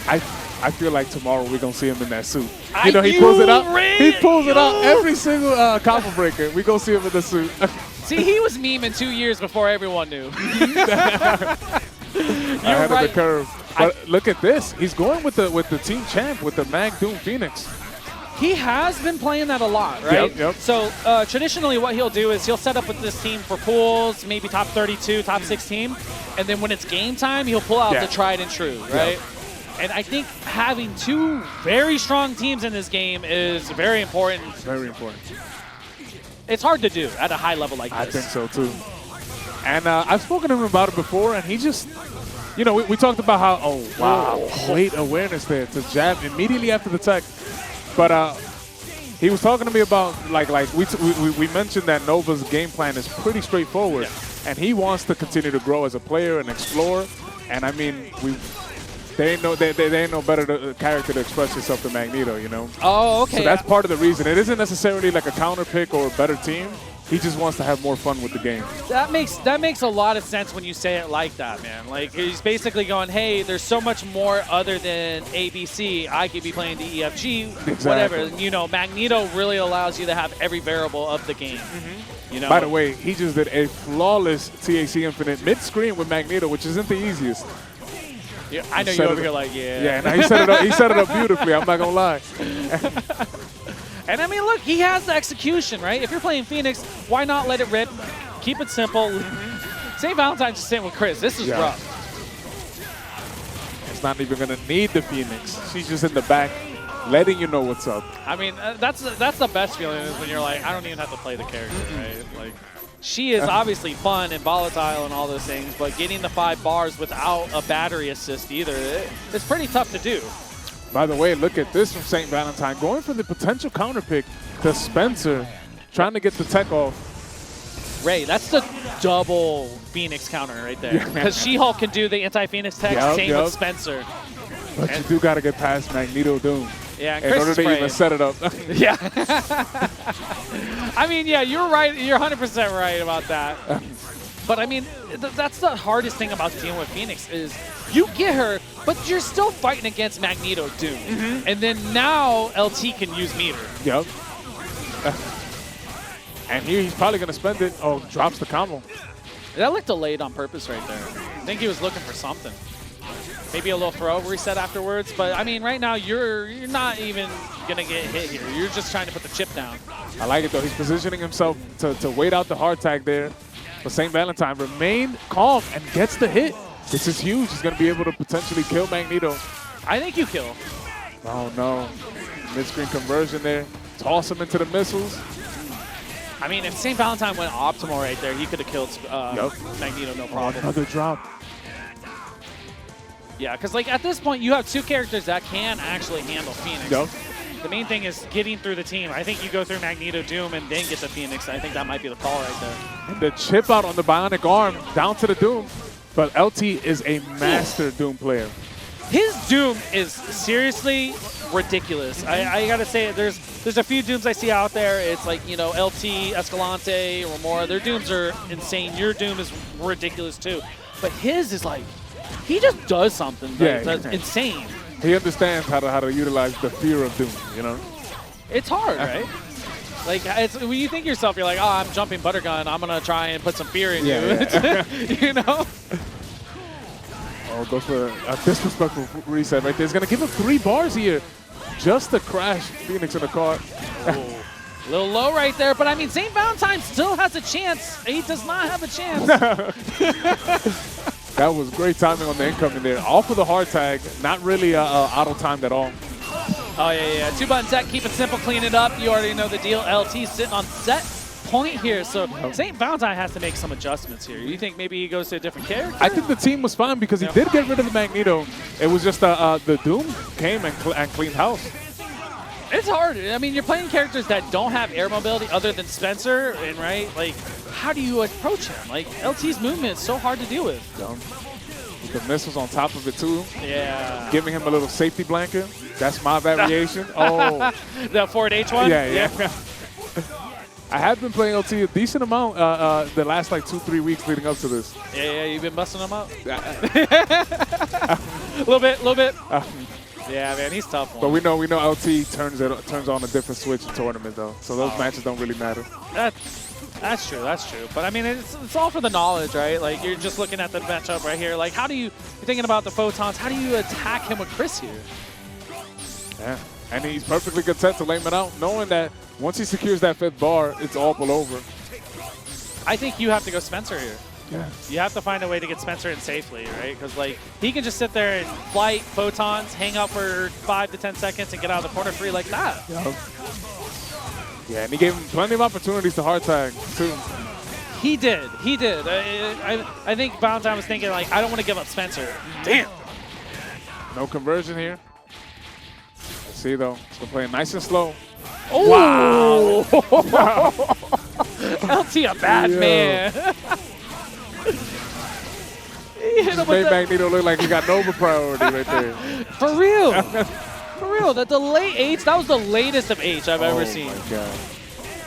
I feel like tomorrow we're going to see him in that suit. You know, he pulls it out. He pulls it out every single combo breaker. We're going to see him in the suit. See, he was memeing 2 years before everyone knew. Ahead of the curve. But look at this. He's going with the team champ, with the Mag Doom Phoenix. He has been playing that a lot, right? Yep. So traditionally what he'll do is he'll set up with this team for pools, maybe top 32, top 16, and then when it's game time, he'll pull out the tried and true, right? Yep. And I think having two very strong teams in this game is very important. Very important. It's hard to do at a high level like this. I think so, too. And I've spoken to him about it before, and he just, you know, we talked about how, great awareness there to jab immediately after the tech. But he was talking to me about, like we mentioned that Nova's game plan is pretty straightforward. And he wants to continue to grow as a player and explore. And, I mean, they ain't no better character to express yourself than Magneto, you know? Oh, okay. So that's part of the reason. It isn't necessarily like a counter pick or a better team. He just wants to have more fun with the game. That makes a lot of sense when you say it like that, man. Like, he's basically going, hey, there's so much more other than ABC. I could be playing DEFG, whatever. You know, Magneto really allows you to have every variable of the game. You know? By the way, he just did a flawless TAC Infinite mid-screen with Magneto, which isn't the easiest. Yeah, I know you're over here like, Yeah, no, he set it up beautifully. I'm not going to lie. And I mean, look, he has the execution, right? If you're playing Phoenix, why not let it rip? Keep it simple. St. Valentine just sitting with Chris. This is rough. It's not even going to need the Phoenix. She's just in the back, letting you know what's up. I mean, that's the best feeling is when you're like, I don't even have to play the character, right? Like, she is obviously fun and volatile and all those things, but getting the 5 bars without a battery assist either, it's pretty tough to do. By the way, look at this from St. Valentine, going for the potential counter pick to Spencer, trying to get the tech off. Ray, that's the double Phoenix counter right there. Because She-Hulk can do the anti-Phoenix tech, same with Spencer. But you do got to get past Magneto Doom. Yeah, in order to even set it up. Yeah. I mean, yeah, you're right. You're 100% right about that. But I mean, that's the hardest thing about dealing with Phoenix is you get her, but you're still fighting against Magneto Doom. And then now LT can use meter. Yep. And here he's probably going to spend it. Oh, drops the combo. That looked delayed on purpose right there. I think he was looking for something. Maybe a little throw reset afterwards. But, I mean, right now you're not even going to get hit here. You're just trying to put the chip down. I like it, though. He's positioning himself to wait out the hard tag there. But St. Valentine remained calm and gets the hit. This is huge. He's going to be able to potentially kill Magneto. I think you kill. Oh, no. Mid-screen conversion there. Toss him into the missiles. I mean, if St. Valentine went optimal right there, he could have killed Magneto, no problem. Another drop. Yeah, because like at this point, you have 2 characters that can actually handle Phoenix. Yep. The main thing is getting through the team. I think you go through Magneto Doom and then get the Phoenix. I think that might be the call right there. And the chip out on the bionic arm down to the Doom. But LT is a master Doom player. His Doom is seriously ridiculous. I gotta say, there's a few Dooms I see out there. It's like, you know, LT, Escalante, or more. Their Dooms are insane. Your Doom is ridiculous too. But his is like, he just does something that's insane. He understands how to utilize the fear of Doom, you know? It's hard, right? Like, when you think yourself, you're like, oh, I'm jumping Buttergun. I'm going to try and put some fear in you. You know? Oh, goes for a disrespectful reset right there. He's going to give him 3 bars here just to crash Phoenix in the car. A little low right there, but I mean, St. Valentine still has a chance. He does not have a chance. That was great timing on the incoming there. Off of the hard tag, not really auto-timed at all. Oh, yeah. 2-button tech, keep it simple, clean it up. You already know the deal. LT sitting on set point here, so St. Valentine has to make some adjustments here. You think maybe he goes to a different character? I think the team was fine because he did get rid of the Magneto. It was just the Doom came and cleaned house. It's hard. I mean, you're playing characters that don't have air mobility other than Spencer, and right, like, how do you approach him? Like, LT's movement is so hard to deal with. With the missiles on top of it, too. Yeah. Giving him a little safety blanket. That's my variation. Oh. The forward H one? Yeah. I have been playing LT a decent amount the last, like, 2-3 weeks leading up to this. Yeah, you've been busting them up? A little bit. Yeah, man, he's tough one. But we know LT turns on a different switch in tournament, though. So those matches don't really matter. That's true. But I mean, it's all for the knowledge, right? Like, you're just looking at the matchup right here. Like, you're thinking about the photons. How do you attack him with Chris here? Yeah, and he's perfectly good set to lame it out, knowing that once he secures that 5th bar, it's all over. I think you have to go Spencer here. Yeah. You have to find a way to get Spencer in safely, right? Because, like, he can just sit there and flight photons, hang out for 5 to 10 seconds, and get out of the corner free like that. Yep. Yeah, and he gave him plenty of opportunities to hard tag, too. He did. I think Valentine was thinking, like, I don't want to give up Spencer. Damn. No conversion here. Let's see, though. Still playing nice and slow. Oh! Wow. LT a bad man. He hit him made Magneto look like he got Nova priority right there. For real. For real. The late H, that was the latest of H I've ever seen. Oh, my God.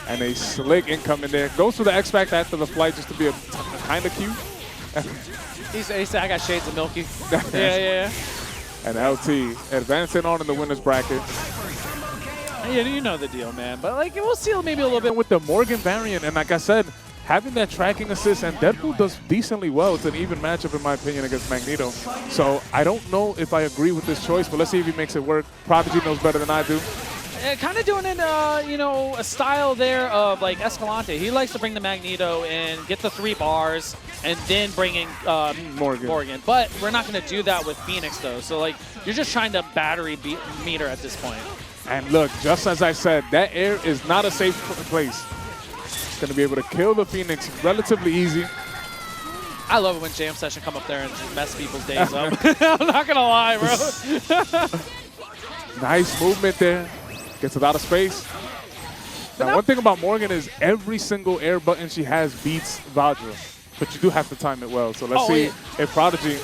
And a slick incoming there. Goes for the X-Fact after the flight just to be kind of cute. He said, I got shades of Milky. Yeah. And LT advancing on in the winner's bracket. Yeah, you know the deal, man. But, like, we'll see maybe a little bit with the Morrigan variant. And like I said, having that tracking assist, and Deadpool does decently well. It's an even matchup, in my opinion, against Magneto. So I don't know if I agree with this choice, but let's see if he makes it work. Prodigy knows better than I do. kind of doing it, you know, a style there of like Escalante. He likes to bring the Magneto in, get the 3 bars, and then bring in Morrigan. But we're not going to do that with Phoenix, though. So, like, you're just trying to battery meter at this point. And look, just as I said, that air is not a safe place. It's going to be able to kill the Phoenix relatively easy. I love it when Jam Session come up there and just mess people's days up. I'm not going to lie, bro. Nice movement there. Gets a lot of space. Now, one thing about Morrigan is every single air button she has beats Vajra. But you do have to time it well. So let's see if Prodigy.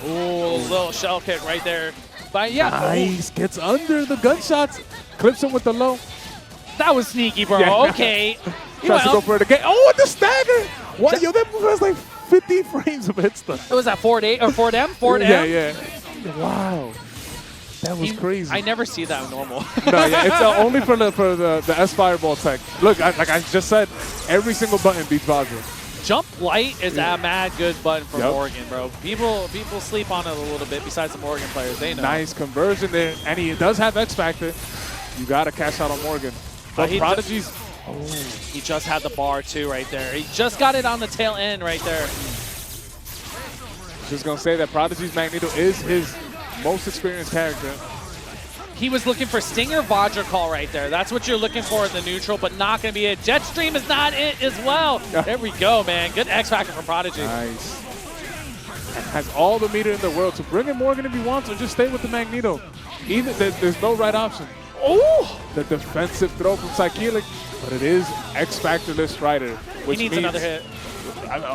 Ooh, little shell kick right there. But yeah. Nice. Gets under the gunshots. Clips him with the low. That was sneaky, bro. Yeah. Okay. Tries to go for it again. Oh, with the stagger. What? Yo, that move has like 50 frames of hit stun. Was that 4-8 or 4-M? 4-M? Yeah. Wow. That was crazy. I never see that normal. No, yeah, it's only for the S Fireball tech. Look, like I just said, every single button beats Vajra. Jump light is a mad good button for Morrigan, bro. People sleep on it a little bit besides the Morrigan players. They know. Nice conversion there. And he does have X Factor. You got to cash out on Morrigan. But Prodigy's... He just had the bar, too, right there. He just got it on the tail end right there. Just going to say that Prodigy's Magneto is his most experienced character. He was looking for Stinger Vajra call right there. That's what you're looking for in the neutral, but not going to be it. Jetstream is not it as well. There we go, man. Good X Factor from Prodigy. Nice. And has all the meter in the world to bring in Morrigan if he wants or just stay with the Magneto. Either there's no right option. Oh! The defensive throw from Psychelic, but it is X Factorless Strider, which he needs means another hit.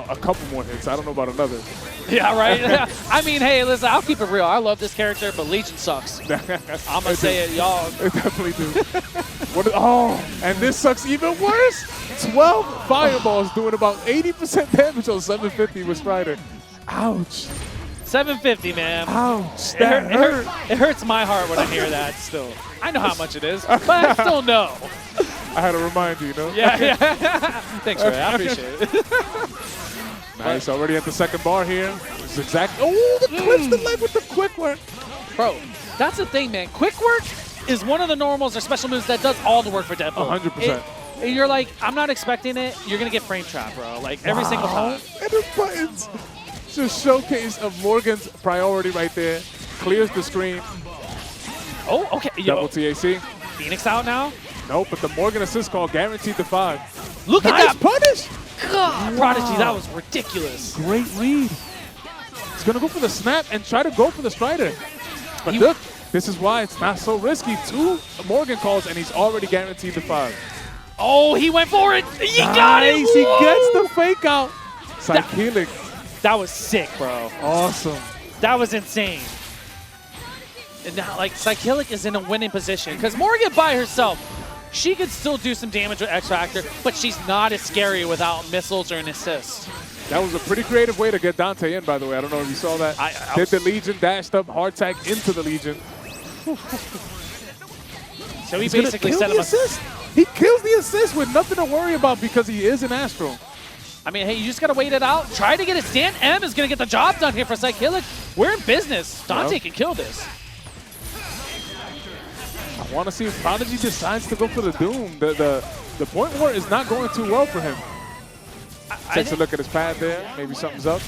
A couple more hits. I don't know about another. Yeah, right? I mean, hey, listen, I'll keep it real. I love this character, but Legion sucks. I'm going to say it, y'all. It definitely do. And this sucks even worse. 12 fireballs doing about 80% damage on 750 with Strider. Ouch. 750, man. Ouch. That hurt. It hurts my heart when I hear that still. I know how much it is, but I still know. I had to remind you, you know? Yeah. Thanks, Ray. I appreciate it. Nice. Already at the second bar here. This is exactly. Oh, the clips the leg with the quick work. Bro, that's the thing, man. Quick work is one of the normals or special moves that does all the work for Deadpool. 100%. You're like, I'm not expecting it. You're going to get frame trap, bro. Like, every single time. And the buttons. Just showcase of Morgan's priority right there. Clears the screen. Oh, okay. Double TAC. Phoenix out now? Nope, but the Morgan assist call guaranteed the 5. Look at that punish! God, Prodigy, that was ridiculous. Great read. He's going to go for the snap and try to go for the Strider. But look, this is why it's not so risky. 2 Morgan calls, and he's already guaranteed the 5. Oh, he went for it. He got it. Nice, he gets the fake out. Psychelic. That was sick, bro. Awesome. That was insane. And now, like, Psychelic is in a winning position because Morrigan by herself, she could still do some damage with X Factor, but she's not as scary without missiles or an assist. That was a pretty creative way to get Dante in, by the way. I don't know if you saw that. Did the Legion, dashed up, hard tag into the Legion. So he basically set him assist. He kills the assist with nothing to worry about because he is an Astro. I mean, hey, you just got to wait it out. Try to get it. Stan M is going to get the job done here for Psychelic. We're in business. Dante can kill this. I want to see if Prodigy decides to go for the Doom. The point war is not going too well for him. Takes a look at his pad there. Maybe something's up.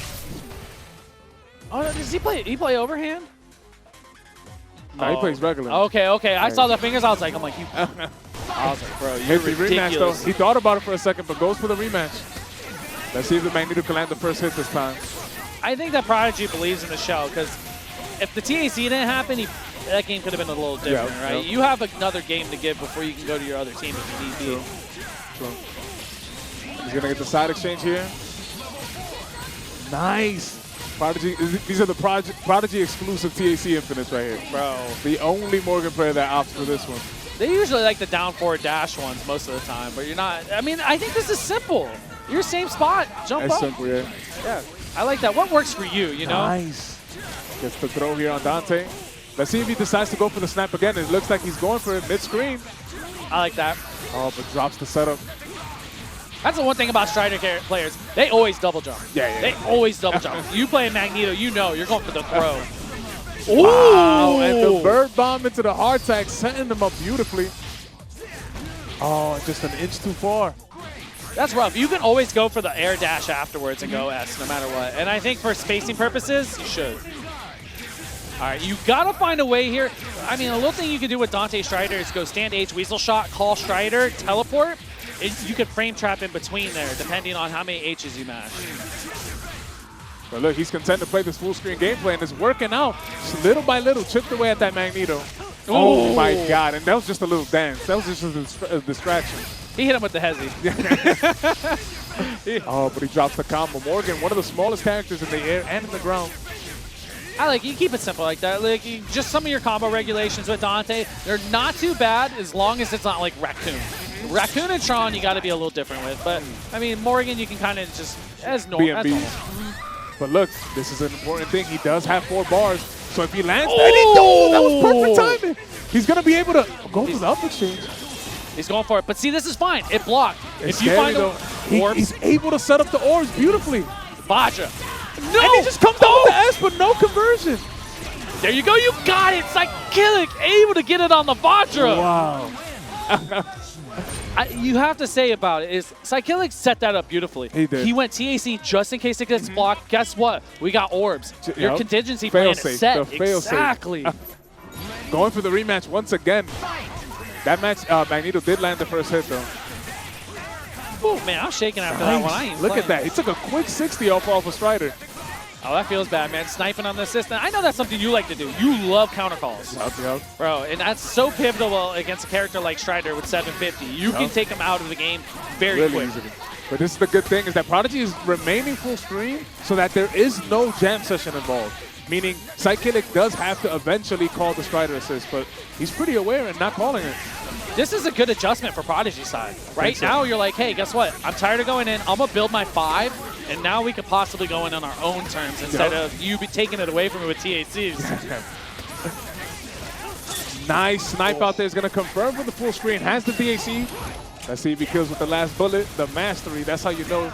Oh, does he play overhand? No, he plays regular. Okay. I saw the fingers. I was like, bro, you're ridiculous. He thought about it for a second, but goes for the rematch. Let's see if the Magneto can land the first hit this time. I think that Prodigy believes in the shell because if the TAC didn't happen, that game could have been a little different, right? You have another game to give before you can go to your other team if you need be. True. He's going to get the side exchange here. Nice. Prodigy. These are the Prodigy exclusive TAC infinites right here. Bro. The only Morgan player that opts for this one. They usually like the down forward dash ones most of the time, but you're not. I mean, I think this is simple. You're same spot. Jump up. That's simple, yeah. Yeah. I like that. What works for you, you know? Nice. Gets the throw here on Dante. Let's see if he decides to go for the snap again. It looks like he's going for it mid-screen. I like that. Oh, but drops the setup. That's the one thing about Strider players. They always double jump. Yeah. They always double jump. You play Magneto, you know you're going for the throw. Wow, and the bird bomb into the hard tag, setting them up beautifully. Oh, just an inch too far. That's rough. You can always go for the air dash afterwards and go S no matter what. And I think for spacing purposes, you should. All right, you gotta find a way here. I mean, a little thing you can do with Dante Strider is go stand H, weasel shot, call Strider, teleport. You could frame trap in between there, depending on how many H's you mash. But look, he's content to play this full screen gameplay, and it's working out. Just little by little, chipped away at that Magneto. Oh my God, and that was just a little dance. That was just a distraction. He hit him with the hezzy. Oh, but he drops the combo. Morrigan, one of the smallest characters in the air and in the ground. I like you keep it simple like that. Like just some of your combo regulations with Dante, they're not too bad as long as it's not like Raccoon. Raccoon and Tron, you got to be a little different with. But I mean, Morrigan, you can kind of just as normal. But look, this is an important thing. He does have 4 bars, so if he lands, that was perfect timing. He's gonna be able to go for the up exchange. He's going for it, but see, this is fine. It blocked. It's if you find the orbs, he's able to set up the orbs beautifully. Vajra. No! And he just comes down with the S, but no conversion. There you go. You got it. Psychilic able to get it on the Vajra. Wow. You have to say about it is Psychilic set that up beautifully. He did. He went TAC just in case it gets blocked. Guess what? We got orbs. Your contingency plan is set. Exactly. Going for the rematch once again. That match, Magneto did land the first hit, though. Oh, man, I'm shaking after that one. I ain't Look at that. He took a quick 60 off of Strider. Oh, that feels bad, man. Sniping on the assistant. I know that's something you like to do. You love counter calls. Yep. Bro, and that's so pivotal against a character like Strider with 750. You can take him out of the game very quick. Easily. But this is the good thing is that Prodigy is remaining full screen so that there is no jam session involved. Meaning Psychilic does have to eventually call the Strider assist, but he's pretty aware and not calling it. This is a good adjustment for Prodigy's side. Right now, you're like, hey, guess what? I'm tired of going in. I'm going to build my 5, and now we could possibly go in on our own terms instead of you be taking it away from me with THCs. Nice snipe out there is going to confirm for the full screen. Has the DAC. Let's see if he kills with the last bullet. The mastery, that's how you know.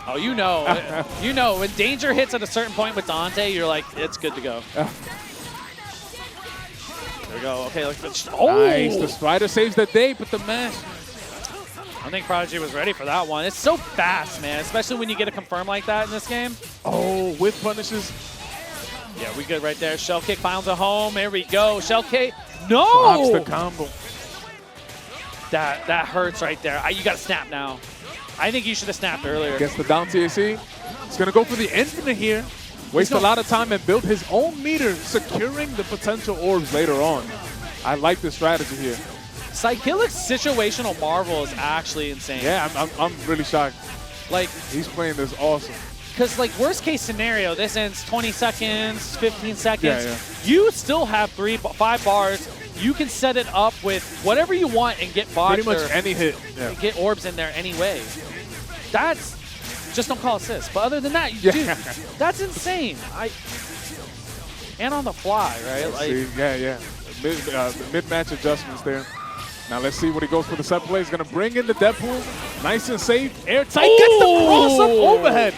Oh, you know. You know, when danger hits at a certain point with Dante, you're like, it's good to go. There we go. Okay, look. Nice. The Strider saves the day, but the mash. I think Prodigy was ready for that one. It's so fast, man, especially when you get a confirm like that in this game. Oh, whiff punishes. Yeah, we good right there. Shell kick finds a home. There we go. Shell kick. No! Blocks the combo. That hurts right there. You got to snap now. I think you should have snapped earlier. Gets the down TAC. He's going to go for the infinite here. Waste a lot of time and build his own meter, securing the potential orbs later on. I like the strategy here. Psychilic's situational marvel is actually insane. Yeah, I'm really shocked. Like, he's playing this awesome. Because, like, worst case scenario, this ends 20 seconds, 15 seconds. Yeah. You still have 5 bars. You can set it up with whatever you want and get bots. Pretty much any hit. Yeah. Get orbs in there anyway. That's just don't call assists. But other than that, dude, that's insane. And on the fly, right? Like, yeah. The mid-match adjustments there. Now let's see what he goes for the set play. He's going to bring in the Deadpool. Nice and safe. Airtight. Gets the cross-up overhead.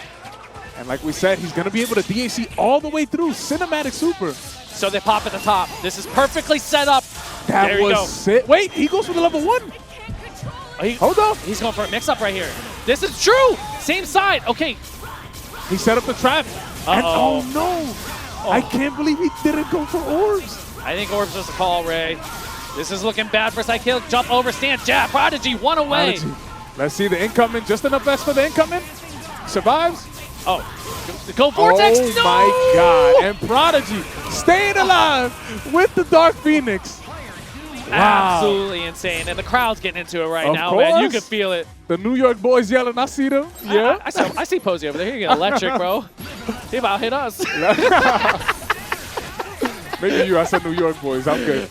And like we said, he's going to be able to DAC all the way through. Cinematic super. So they pop at the top. This is perfectly set up. That was it. Wait, he goes for the level 1. Hold on. He's going for a mix-up right here. This is true. Same side. Okay. He set up the trap. And oh, no. I can't believe he didn't go for orbs. I think orbs was a call, Ray. This is looking bad for Psychic. Jump over, stand, jab. Prodigy, one away. Prodigy. Let's see the incoming. Just enough S for the incoming. Survives. Oh, go Vortex. Oh, no! my God. And Prodigy staying alive with the Dark Phoenix. Wow. Absolutely insane. And the crowd's getting into it right of now, course. man. You can feel it. The New York boys yelling, I see them. Yeah. I see Posey over there. He get electric, bro. He about hit us. Maybe you. I said New York boys. I'm good.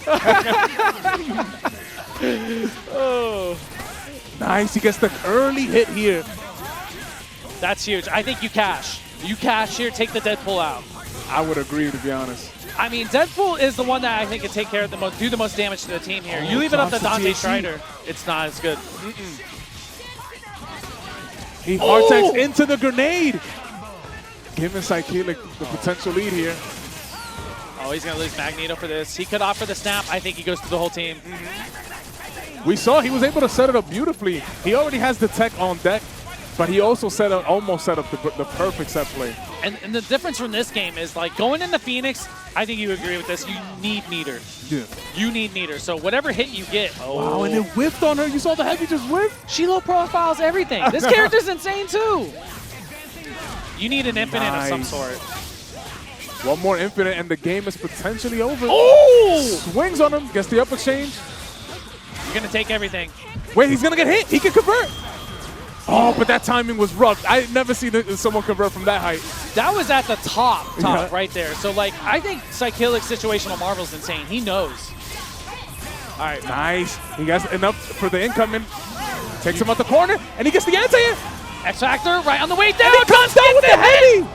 Oh. Nice. He gets the early hit here. That's huge. I think you cash. You cash here, take the Deadpool out. I would agree, to be honest. I mean, Deadpool is the one that I think can take care of the most, do the most damage to the team here. You leave it up to Dante Strider, it's not as good. He hard-tags into the grenade. Giving Psychilic the potential lead here. Oh, Oh, he's going to lose Magneto for this. He could opt for the snap. I think he goes through the whole team. We saw he was able to set it up beautifully. He already has the tech on deck, but he also almost set up the perfect set play. And the difference from this game is, like, going into Phoenix, I think you agree with this, you need meter. Yeah. You need meter. So whatever hit you get. Oh. Wow, and it whiffed on her. You saw the heavy just whiff? She low profiles everything. This character's insane, too. You need an infinite of some sort. One more infinite, and the game is potentially over. Oh! Swings on him, gets the up exchange. You're going to take everything. Wait, he's going to get hit. He can convert. Oh, but that timing was rough. I never seen someone convert from that height. That was at the top right there. So, like, I think Psychilic situational Marvel is insane. He knows. All right, nice. He has enough for the incoming. Takes him out the corner, and he gets the anti-hit. X-Factor right on the way down. And he comes down with the heavy.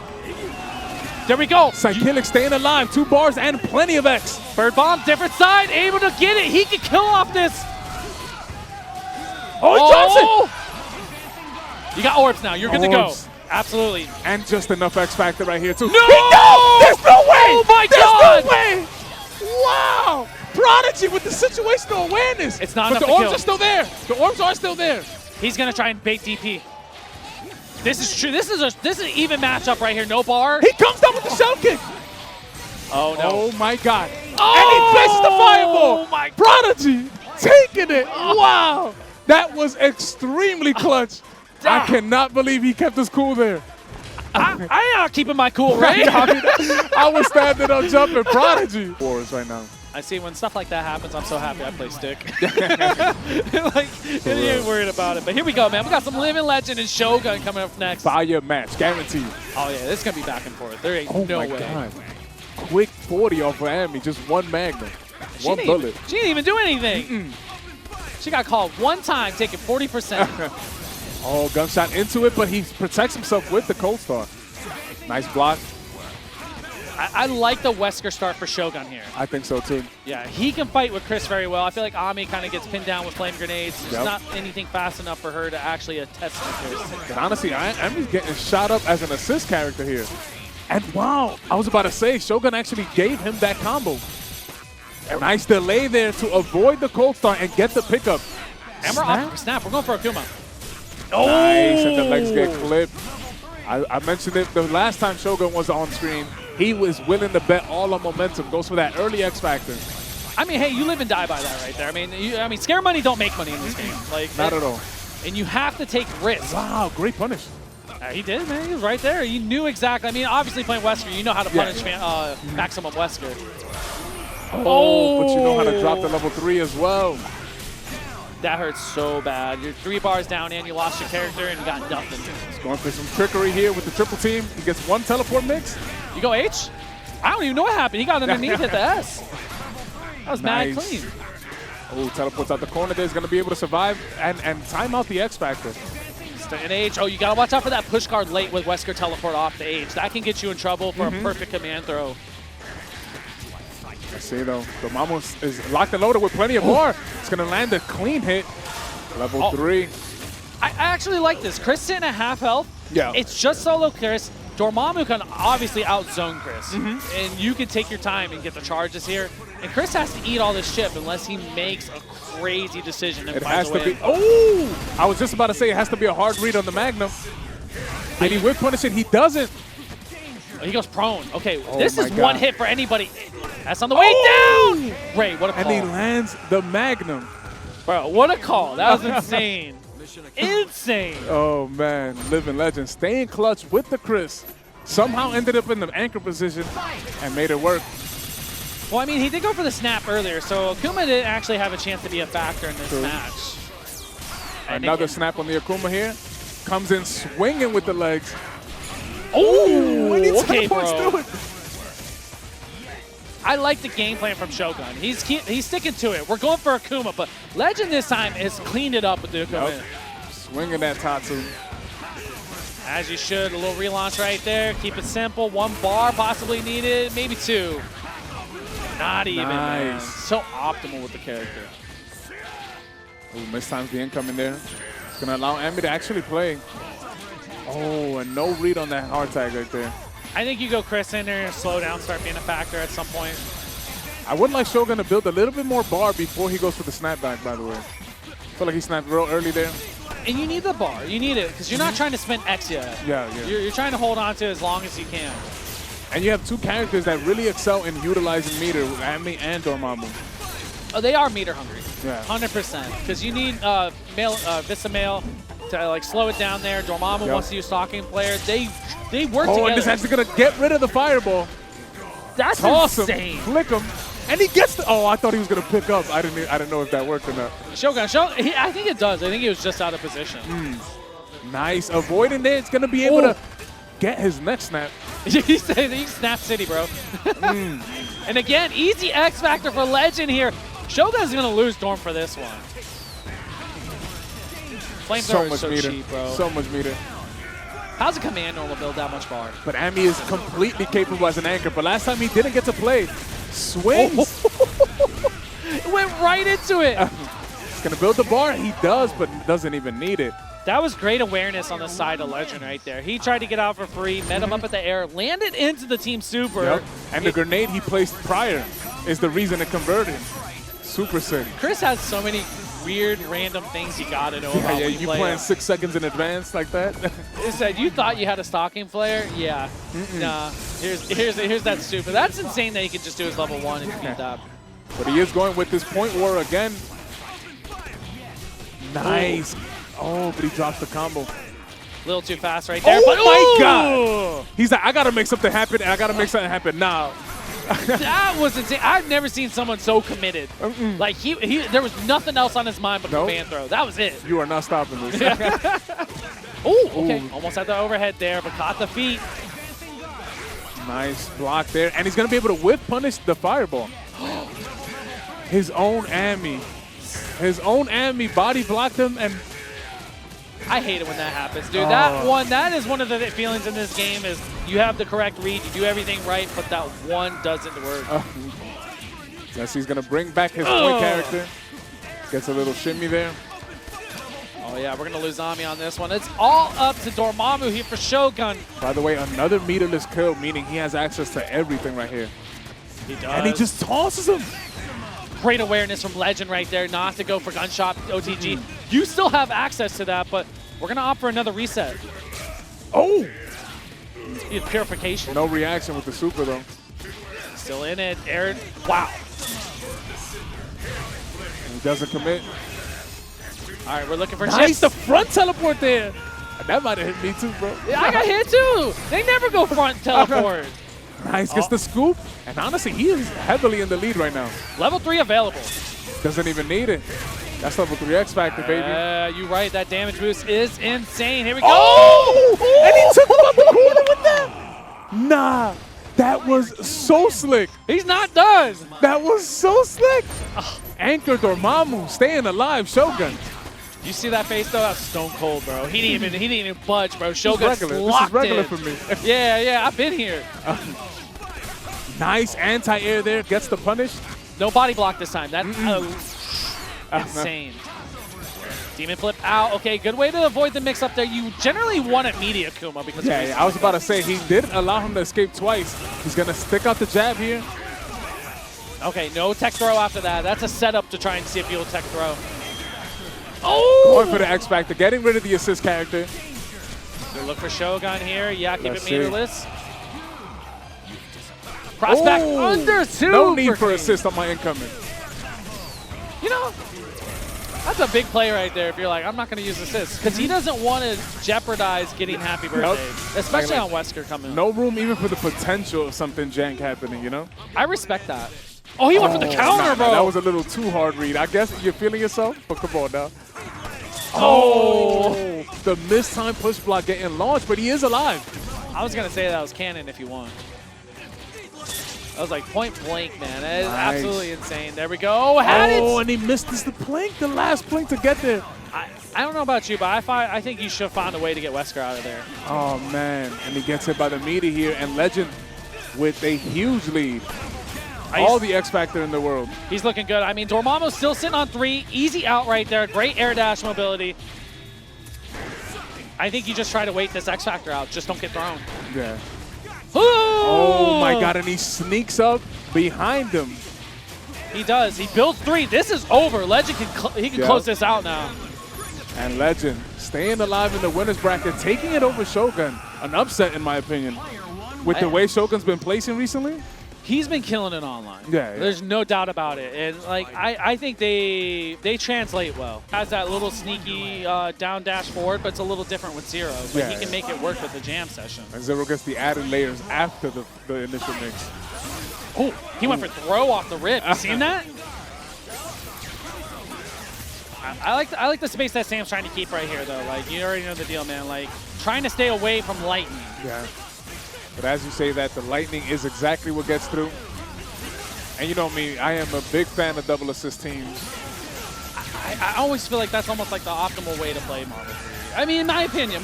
There we go. Psychilic staying alive. 2 bars and plenty of X. Bird bomb, different side, able to get it. He can kill off this. Oh, he drops it. You got orbs now. You're good to go. Absolutely. And just enough X Factor right here, too. No! There's no way! Oh, my God! There's no way! Wow! Prodigy with the situational awareness. It's not but enough the to orbs kill. are still there. The orbs are still there. He's going to try and bait DP. This is true. This is an even matchup right here. No bar. He comes down with the shell kick. Oh, no. Oh, my God. Oh! And he places the fireball. Oh, my God. Prodigy taking it. Wow. That was extremely clutch. I cannot believe he kept us cool there. I am keeping my cool, right? I was standing up jumping Prodigy. Wars right now. I see when stuff like that happens, I'm so happy I play stick. Like, you ain't worried about it. But here we go, man. We got some Living Legend and Shogun coming up next. Fire match, guaranteed. Oh, yeah, this is going to be back and forth. There ain't no way. God. Quick 40 off of Amy, just one magnum. One bullet. She didn't even do anything. She got called one time, taking 40%. Oh, gunshot into it, but he protects himself with the Cold Star. Nice block. I like the Wesker start for Shogun here. I think so, too. Yeah, he can fight with Chris very well. I feel like Ami kind of gets pinned down with flame grenades. There's not anything fast enough for her to actually attest to Chris. And honestly, Ami's getting shot up as an assist character here. And wow, I was about to say, Shogun actually gave him that combo. A nice delay there to avoid the Cold Star and get the pickup. And we're off for snap. We're going for Akuma. Oh! Nice, and the legs get clipped. I mentioned it the last time Shogun was on screen. He was willing to bet all on momentum. Goes for that early X Factor. I mean, hey, you live and die by that right there. I mean, scare money don't make money in this game. Like, not at all. And you have to take risks. Wow, great punish. He did, man. He was right there. He knew exactly. I mean, obviously playing Wesker, you know how to punish maximum Wesker. Oh, but you know how to drop the level 3 as well. That hurts so bad. You're 3 bars down and you lost your character and you got nothing. He's going for some trickery here with the triple team. He gets 1 teleport mix. You go H? I don't even know what happened. He got underneath at the S. That was mad clean. Oh, teleports out the corner there. He's going to be able to survive and time out the X Factor. An H. Oh, you got to watch out for that push card late with Wesker teleport off the H. That can get you in trouble for a perfect command throw. I see, though. Dormammu is locked and loaded with plenty of bar. It's going to land a clean hit. Level 3. I actually like this. Chris sitting at half health. Yeah. It's just solo Chris. Dormammu can obviously outzone Chris. And you can take your time and get the charges here. And Chris has to eat all this chip unless he makes a crazy decision and finds a win. It has to be. Oh! I was just about to say it has to be a hard read on the Magnum. Did he whip punish it? He doesn't. He goes prone. Okay, this is one hit for anybody. That's on the way down! Ray, what a call. And he lands the Magnum. Bro, what a call. That was insane. Insane. Oh, man. Living Legend staying clutch with the Chris. Somehow ended up in the anchor position and made it work. Well, I mean, he did go for the snap earlier, so Akuma didn't actually have a chance to be a factor in this match. Another snap on the Akuma here. Comes in swinging with the legs. Oh, and he okay, teleports through it. I like the game plan from Shogun. He's sticking to it. We're going for Akuma, but Legend this time has cleaned it up with the Akuma. Yep. Swinging that Tatsu. As you should. A little relaunch right there. Keep it simple. 1 bar possibly needed. Maybe 2. Not even. Man. So optimal with the character. Oh, mistimes the incoming there. It's going to allow Amy to actually play. Oh, and no read on that hard tag right there. I think you go Chris in there and slow down, start being a factor at some point. I would like Shogun to build a little bit more bar before he goes for the snapback, by the way. I feel like he snapped real early there. And you need the bar. You need it because you're not trying to spend X yet. Yeah. You're trying to hold on to it as long as you can. And you have two characters that really excel in utilizing meter, Ami and Dormammu. Oh, they are meter hungry. Yeah. 100%. Because you need Vista Male to like slow it down there. Dormammu wants to use stalking player. They work together. And this actually gonna get rid of the fireball. That's Toss insane. him, flick him, and he gets the. Oh, I thought he was gonna pick up. I didn't know if that worked or not. Shogun, I think it does. I think he was just out of position. Nice, avoiding there. It's gonna be able to get his next snap. He snap city, bro. And again, easy X factor for Legend here. Shogun's gonna lose Dorm for this one. Flamethrower is so cheap, bro. So much meter. How's a command normal build that much bar? But Ami is completely capable as an anchor. But last time he didn't get to play. Swings. Went right into it. He's gonna build the bar. He does, but doesn't even need it. That was great awareness on the side of Legend right there. He tried to get out for free, met him up at the air, landed into the team super. Yep. And the grenade he placed prior is the reason it converted. Super sick. Chris has so many weird, random things you gotta know about. Yeah, you plan 6 seconds in advance like that. It said you thought you had a stalking player. Yeah. Nah. Here's that stupid. That's insane that he could just do his level 1 and beat that. But he is going with this point war again. Nice. Oh, but he drops the combo. A little too fast right there. Oh my God! He's like, I gotta make something happen, and I gotta make something happen now. That was insane. I've never seen someone so committed. Like there was nothing else on his mind but the command throw. That was it. You are not stopping this. Oh, okay. Almost had the overhead there, but caught the feet. Nice block there, and he's gonna be able to whip punish the fireball. His own Ami body blocked him, and I hate it when that happens, dude. That is one of the feelings in this game is you have the correct read, you do everything right, but that one doesn't work. Guess he's gonna bring back his point character. Gets a little shimmy there. Oh yeah, we're gonna lose Ami on this one. It's all up to Dormammu here for Shogun. By the way, another meterless kill, meaning he has access to everything right here. He does. And he just tosses him. Great awareness from Legend right there, not to go for gunshot OTG. You still have access to that, but we're going to opt for another reset. Oh! Purification. No reaction with the super, though. Still in it. Aaron, wow. He doesn't commit. All right, we're looking for Nice, chips. the front teleport there. That might have hit me, too, bro. Yeah, I got hit, too. They never go front teleport. Nice, gets the scoop. And honestly, he is heavily in the lead right now. Level 3 available. Doesn't even need it. That's level 3 X Factor, baby. You're right. That damage boost is insane. Here we go. Oh! And he took him out the corner with that. Nah, that was so slick. He's not done. That was so slick. Anchor Dormammu, staying alive, Shogun. You see that face though? That's stone cold, bro. He didn't even budge, bro. Shogun This is regular for me. Yeah, I've been here. Nice anti-air there, gets the punish. No body block this time. That's insane. Demon flip out. Okay, good way to avoid the mix-up there. You generally want it media Akuma because yeah, I was about to say, he did allow him to escape twice. He's going to stick out the jab here. Okay, no tech throw after that. That's a setup to try and see if you'll tech throw. Going for the X Factor, getting rid of the assist character. Good look for Shogun here. Yeah, keep Let's it meterless. Crossback under 2. No need for assist on my incoming. You know, that's a big play right there if you're like, I'm not going to use assist. Because he doesn't want to jeopardize getting happy birthdays. Especially on Wesker coming up. No room even for the potential of something jank happening, you know? I respect that. Oh, he went for the counter, bro. That was a little too hard read. I guess you're feeling yourself, but come on now. Oh! The missed time push block getting launched, but he is alive. I was going to say that was canon if you want. That was like point blank, man. That is absolutely insane. There we go. Had it. Oh, and he missed the last plank to get there. I don't know about you, but I think you should have found a way to get Wesker out of there. Oh, man. And he gets hit by the meter here, and Legend with a huge lead. All the X Factor in the world. He's looking good. I mean, Dormammu's still sitting on 3. Easy out right there. Great air dash mobility. I think you just try to wait this X Factor out. Just don't get thrown. Yeah. Oh my God, and he sneaks up behind him. He does. He builds 3. This is over. Legend can close this out now. And Legend staying alive in the winner's bracket, taking it over Shogun. An upset, in my opinion. With the way Shogun's been placing recently. He's been killing it online. Yeah. There's no doubt about it. And like I think they translate well. Has that little sneaky down dash forward, but it's a little different with Zero. But he can make it work with the jam session. And Zero gets the added layers after the initial mix. Oh, he went for throw off the rip. You seen that? I like the space that Sam's trying to keep right here, though. Like, you already know the deal, man. Like, trying to stay away from lightning. Yeah. But as you say that, the lightning is exactly what gets through. And you know me, I am a big fan of double assist teams. I always feel like that's almost like the optimal way to play Marvel 3. I mean, in my opinion.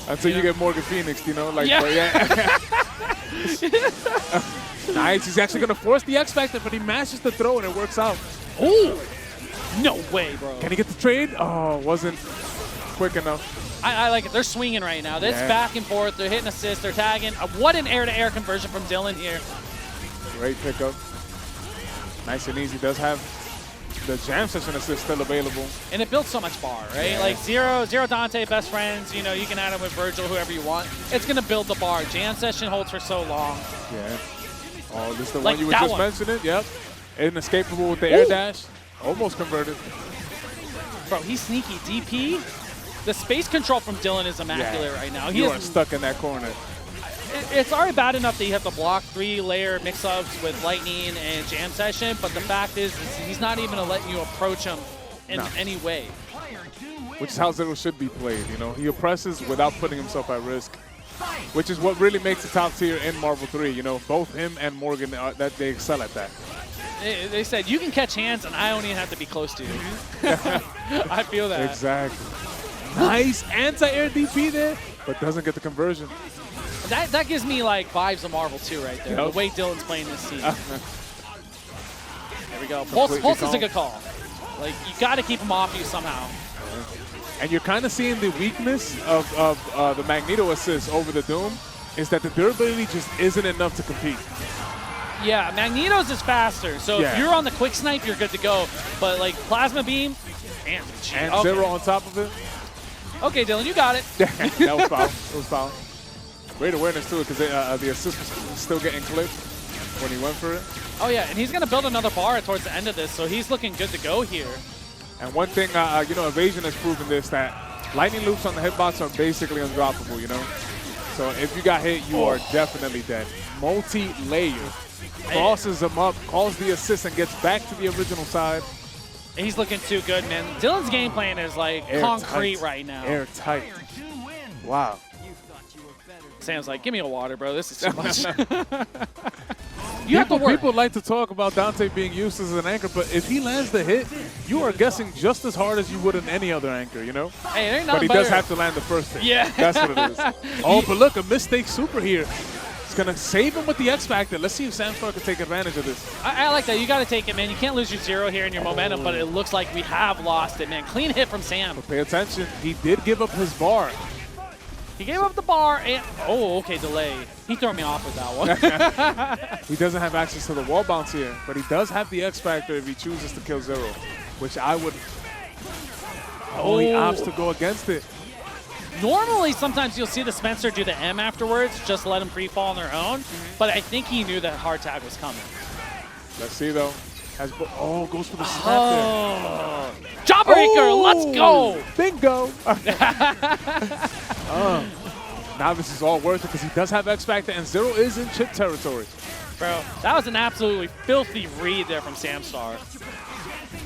Until you get Morgan Phoenix, you know? Like, yeah. But yeah. Nice. He's actually going to force the X Factor, but he mashes the throw and it works out. Ooh. No way, bro. Can he get the trade? Oh, wasn't quick enough. I like it. They're swinging right now. This back and forth. They're hitting assists. They're tagging. What an air-to-air conversion from Dylan here. Great pickup. Nice and easy. Does have the jam session assist still available. And it builds so much bar, right? Yeah. Like Zero, Dante, best friends. You know, you can add him with Vergil, whoever you want. It's going to build the bar. Jam session holds for so long. Yeah. Oh, this is the like one you were just mentioning. Yep. Inescapable with the air dash. Almost converted. Bro, he's sneaky. DP. The space control from Dylan is immaculate right now. You are stuck in that corner. It's already bad enough that you have to block 3-layer mix-ups with Lightning and Jam Session, but the fact is he's not even going to let you approach him in any way. Which is how Zero should be played, you know? He oppresses without putting himself at risk, which is what really makes the top tier in Marvel 3, you know? Both him and Morgan, that they excel at that. They said, you can catch hands, and I don't even have to be close to you. I feel that. Exactly. Nice anti-air DP there, but doesn't get the conversion. That gives me like vibes of Marvel 2 right there, the way Dylan's playing this team. There we go. Pulse is a good call. Like, you got to keep him off you somehow. And you're kind of seeing the weakness of the Magneto assist over the Doom, is that the durability just isn't enough to compete. Yeah, Magneto's is faster, so if you're on the quick snipe, you're good to go. But like Plasma Beam, and Zero on top of it. Okay, Dylan, you got it. That was foul. It was foul. Great awareness too, because the assist was still getting clipped when he went for it. Oh yeah, and he's gonna build another bar towards the end of this, so he's looking good to go here. And one thing, you know, Evasion has proven this, that lightning loops on the hitbox are basically undroppable, you know? So if you got hit, you are definitely dead. Multi-layer. Crosses him up, calls the assist, and gets back to the original side. He's looking too good, man. Dylan's game plan is like concrete right now. Airtight. Wow. Sam's like, give me a water, bro. This is too much. People like to talk about Dante being used as an anchor, but if he lands the hit, you are guessing just as hard as you would in any other anchor, you know? Hey, there ain't but he better. does have to land the first hit. Yeah. That's what it is. Oh, but look, a mistake super here. It's going to save him with the X Factor. Let's see if Samstar can take advantage of this. I like that. You got to take it, man. You can't lose your Zero here in your momentum, but it looks like we have lost it, man. Clean hit from Sam. But pay attention. He did give up his bar. He gave up the bar and... Oh, okay, delay. He threw me off with that one. He doesn't have access to the wall bounce here, but he does have the X Factor if he chooses to kill Zero, which I would... Oh, he opts to go against it. Normally, sometimes you'll see the Spencer do the M afterwards, just let them free-fall on their own, but I think he knew that hard tag was coming. Let's see, though. Goes for the snap there. Jawbreaker, let's go! Bingo! Now this is all worth it because he does have X Factor and Zero is in chip territory. Bro, that was an absolutely filthy read there from Samstar.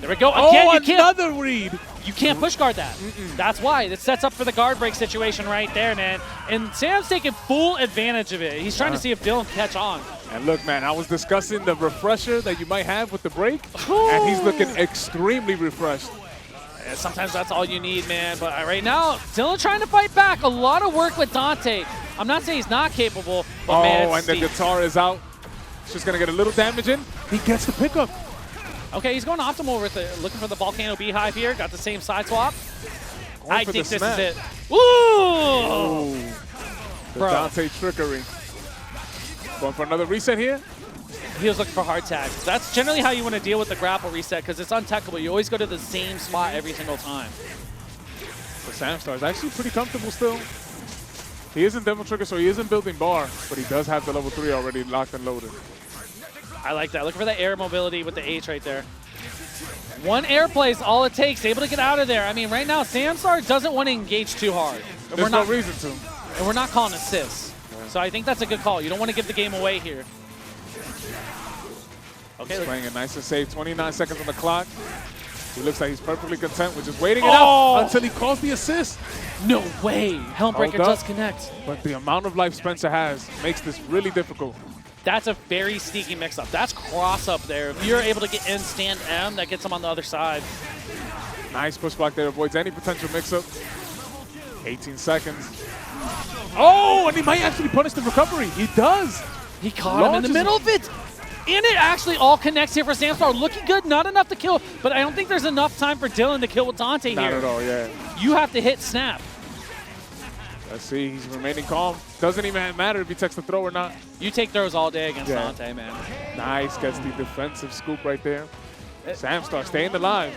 There we go. Again, another read. You can't push guard that. That's why. It sets up for the guard break situation right there, man. And Sam's taking full advantage of it. He's trying to see if Dylan can catch on. And look, man, I was discussing the refresher that you might have with the break, and he's looking extremely refreshed. Yeah, sometimes that's all you need, man. But right now, Dylan trying to fight back. A lot of work with Dante. I'm not saying he's not capable, but man, and the guitar is out. It's just going to get a little damage in. He gets the pickup. Okay, he's going optimal with it. Looking for the Volcano Beehive here. Got the same side swap. I think this is it. Ooh! The Dante trickery. Going for another reset here. He was looking for hard tags. That's generally how you want to deal with the grapple reset because it's untechable. You always go to the same spot every single time. But Samstar is actually pretty comfortable still. He isn't Devil Trigger, so he isn't building bar, but he does have the level 3 already locked and loaded. I like that. Looking for the air mobility with the H right there. One air play is all it takes. Able to get out of there. I mean, right now, Samstar doesn't want to engage too hard. There's no reason to. And we're not calling assists. Yeah. So I think that's a good call. You don't want to give the game away here. Okay, he's playing it nice and safe. 29 seconds on the clock. He looks like he's perfectly content with just waiting it out until he calls the assist. No way. Helmbreaker does connect. But the amount of life Spencer has makes this really difficult. That's a very sneaky mix-up. That's cross-up there. If you're able to get in stand M, that gets him on the other side. Nice push block there. Avoids any potential mix-up. 18 seconds. Oh, and he might actually punish the recovery. He does. He caught him in the middle of it. And it actually all connects here for Samstar. Looking good, not enough to kill, but I don't think there's enough time for Dylan to kill with Dante here. Not at all, yeah. You have to hit snap. Let's see, he's remaining calm. Doesn't even matter if he takes the throw or not. You take throws all day against Dante, man. Nice, gets the defensive scoop right there. Samstar staying alive.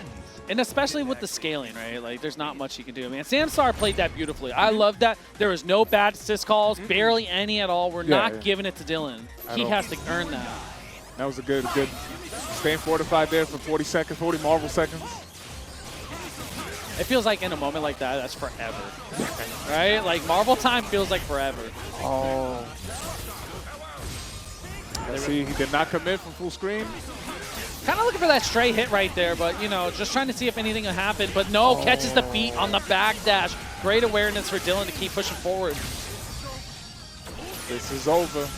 And especially with the scaling, right? Like, there's not much you can do. Man, Samstar played that beautifully. I love that. There was no bad assist calls, barely any at all. We're not giving it to Dylan. He has to earn that. That was a good staying fortified there for 40 seconds, 40 Marvel seconds. It feels like in a moment like that, that's forever, right? Like Marvel time feels like forever. Oh. Let's see, he did not commit from full screen. Kind of looking for that stray hit right there, but, you know, just trying to see if anything will happen. But no, catches the beat on the backdash. Great awareness for Dylan to keep pushing forward. This is over.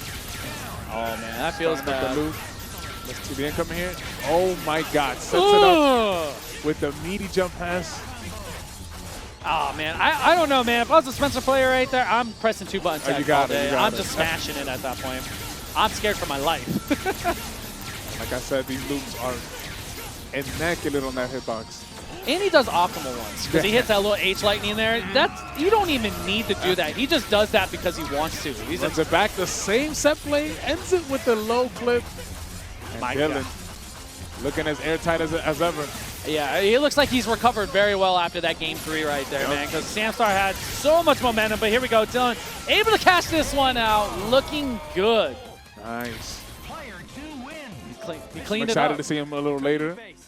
Oh, man, that feels bad. Let's see the incoming here. Oh, my God. Sets it up with the meaty jump pass. Oh, man. I don't know, man. If I was a Spencer player right there, I'm pressing 2 buttons all day. I'm just smashing it at that point. I'm scared for my life. Like I said, these loops are immaculate on that hitbox. And he does optimal ones because he hits that little H lightning there. You don't even need to do that. He just does that because he wants to. He's runs it back the same set play, ends it with the low clip. And Dylan looking as airtight as ever. Yeah, he looks like he's recovered very well after that game 3 right there, man, because Samstar had so much momentum. But here we go, Dylan able to catch this one out, looking good. Nice. He cleaned it up. I'm excited to see him a little later.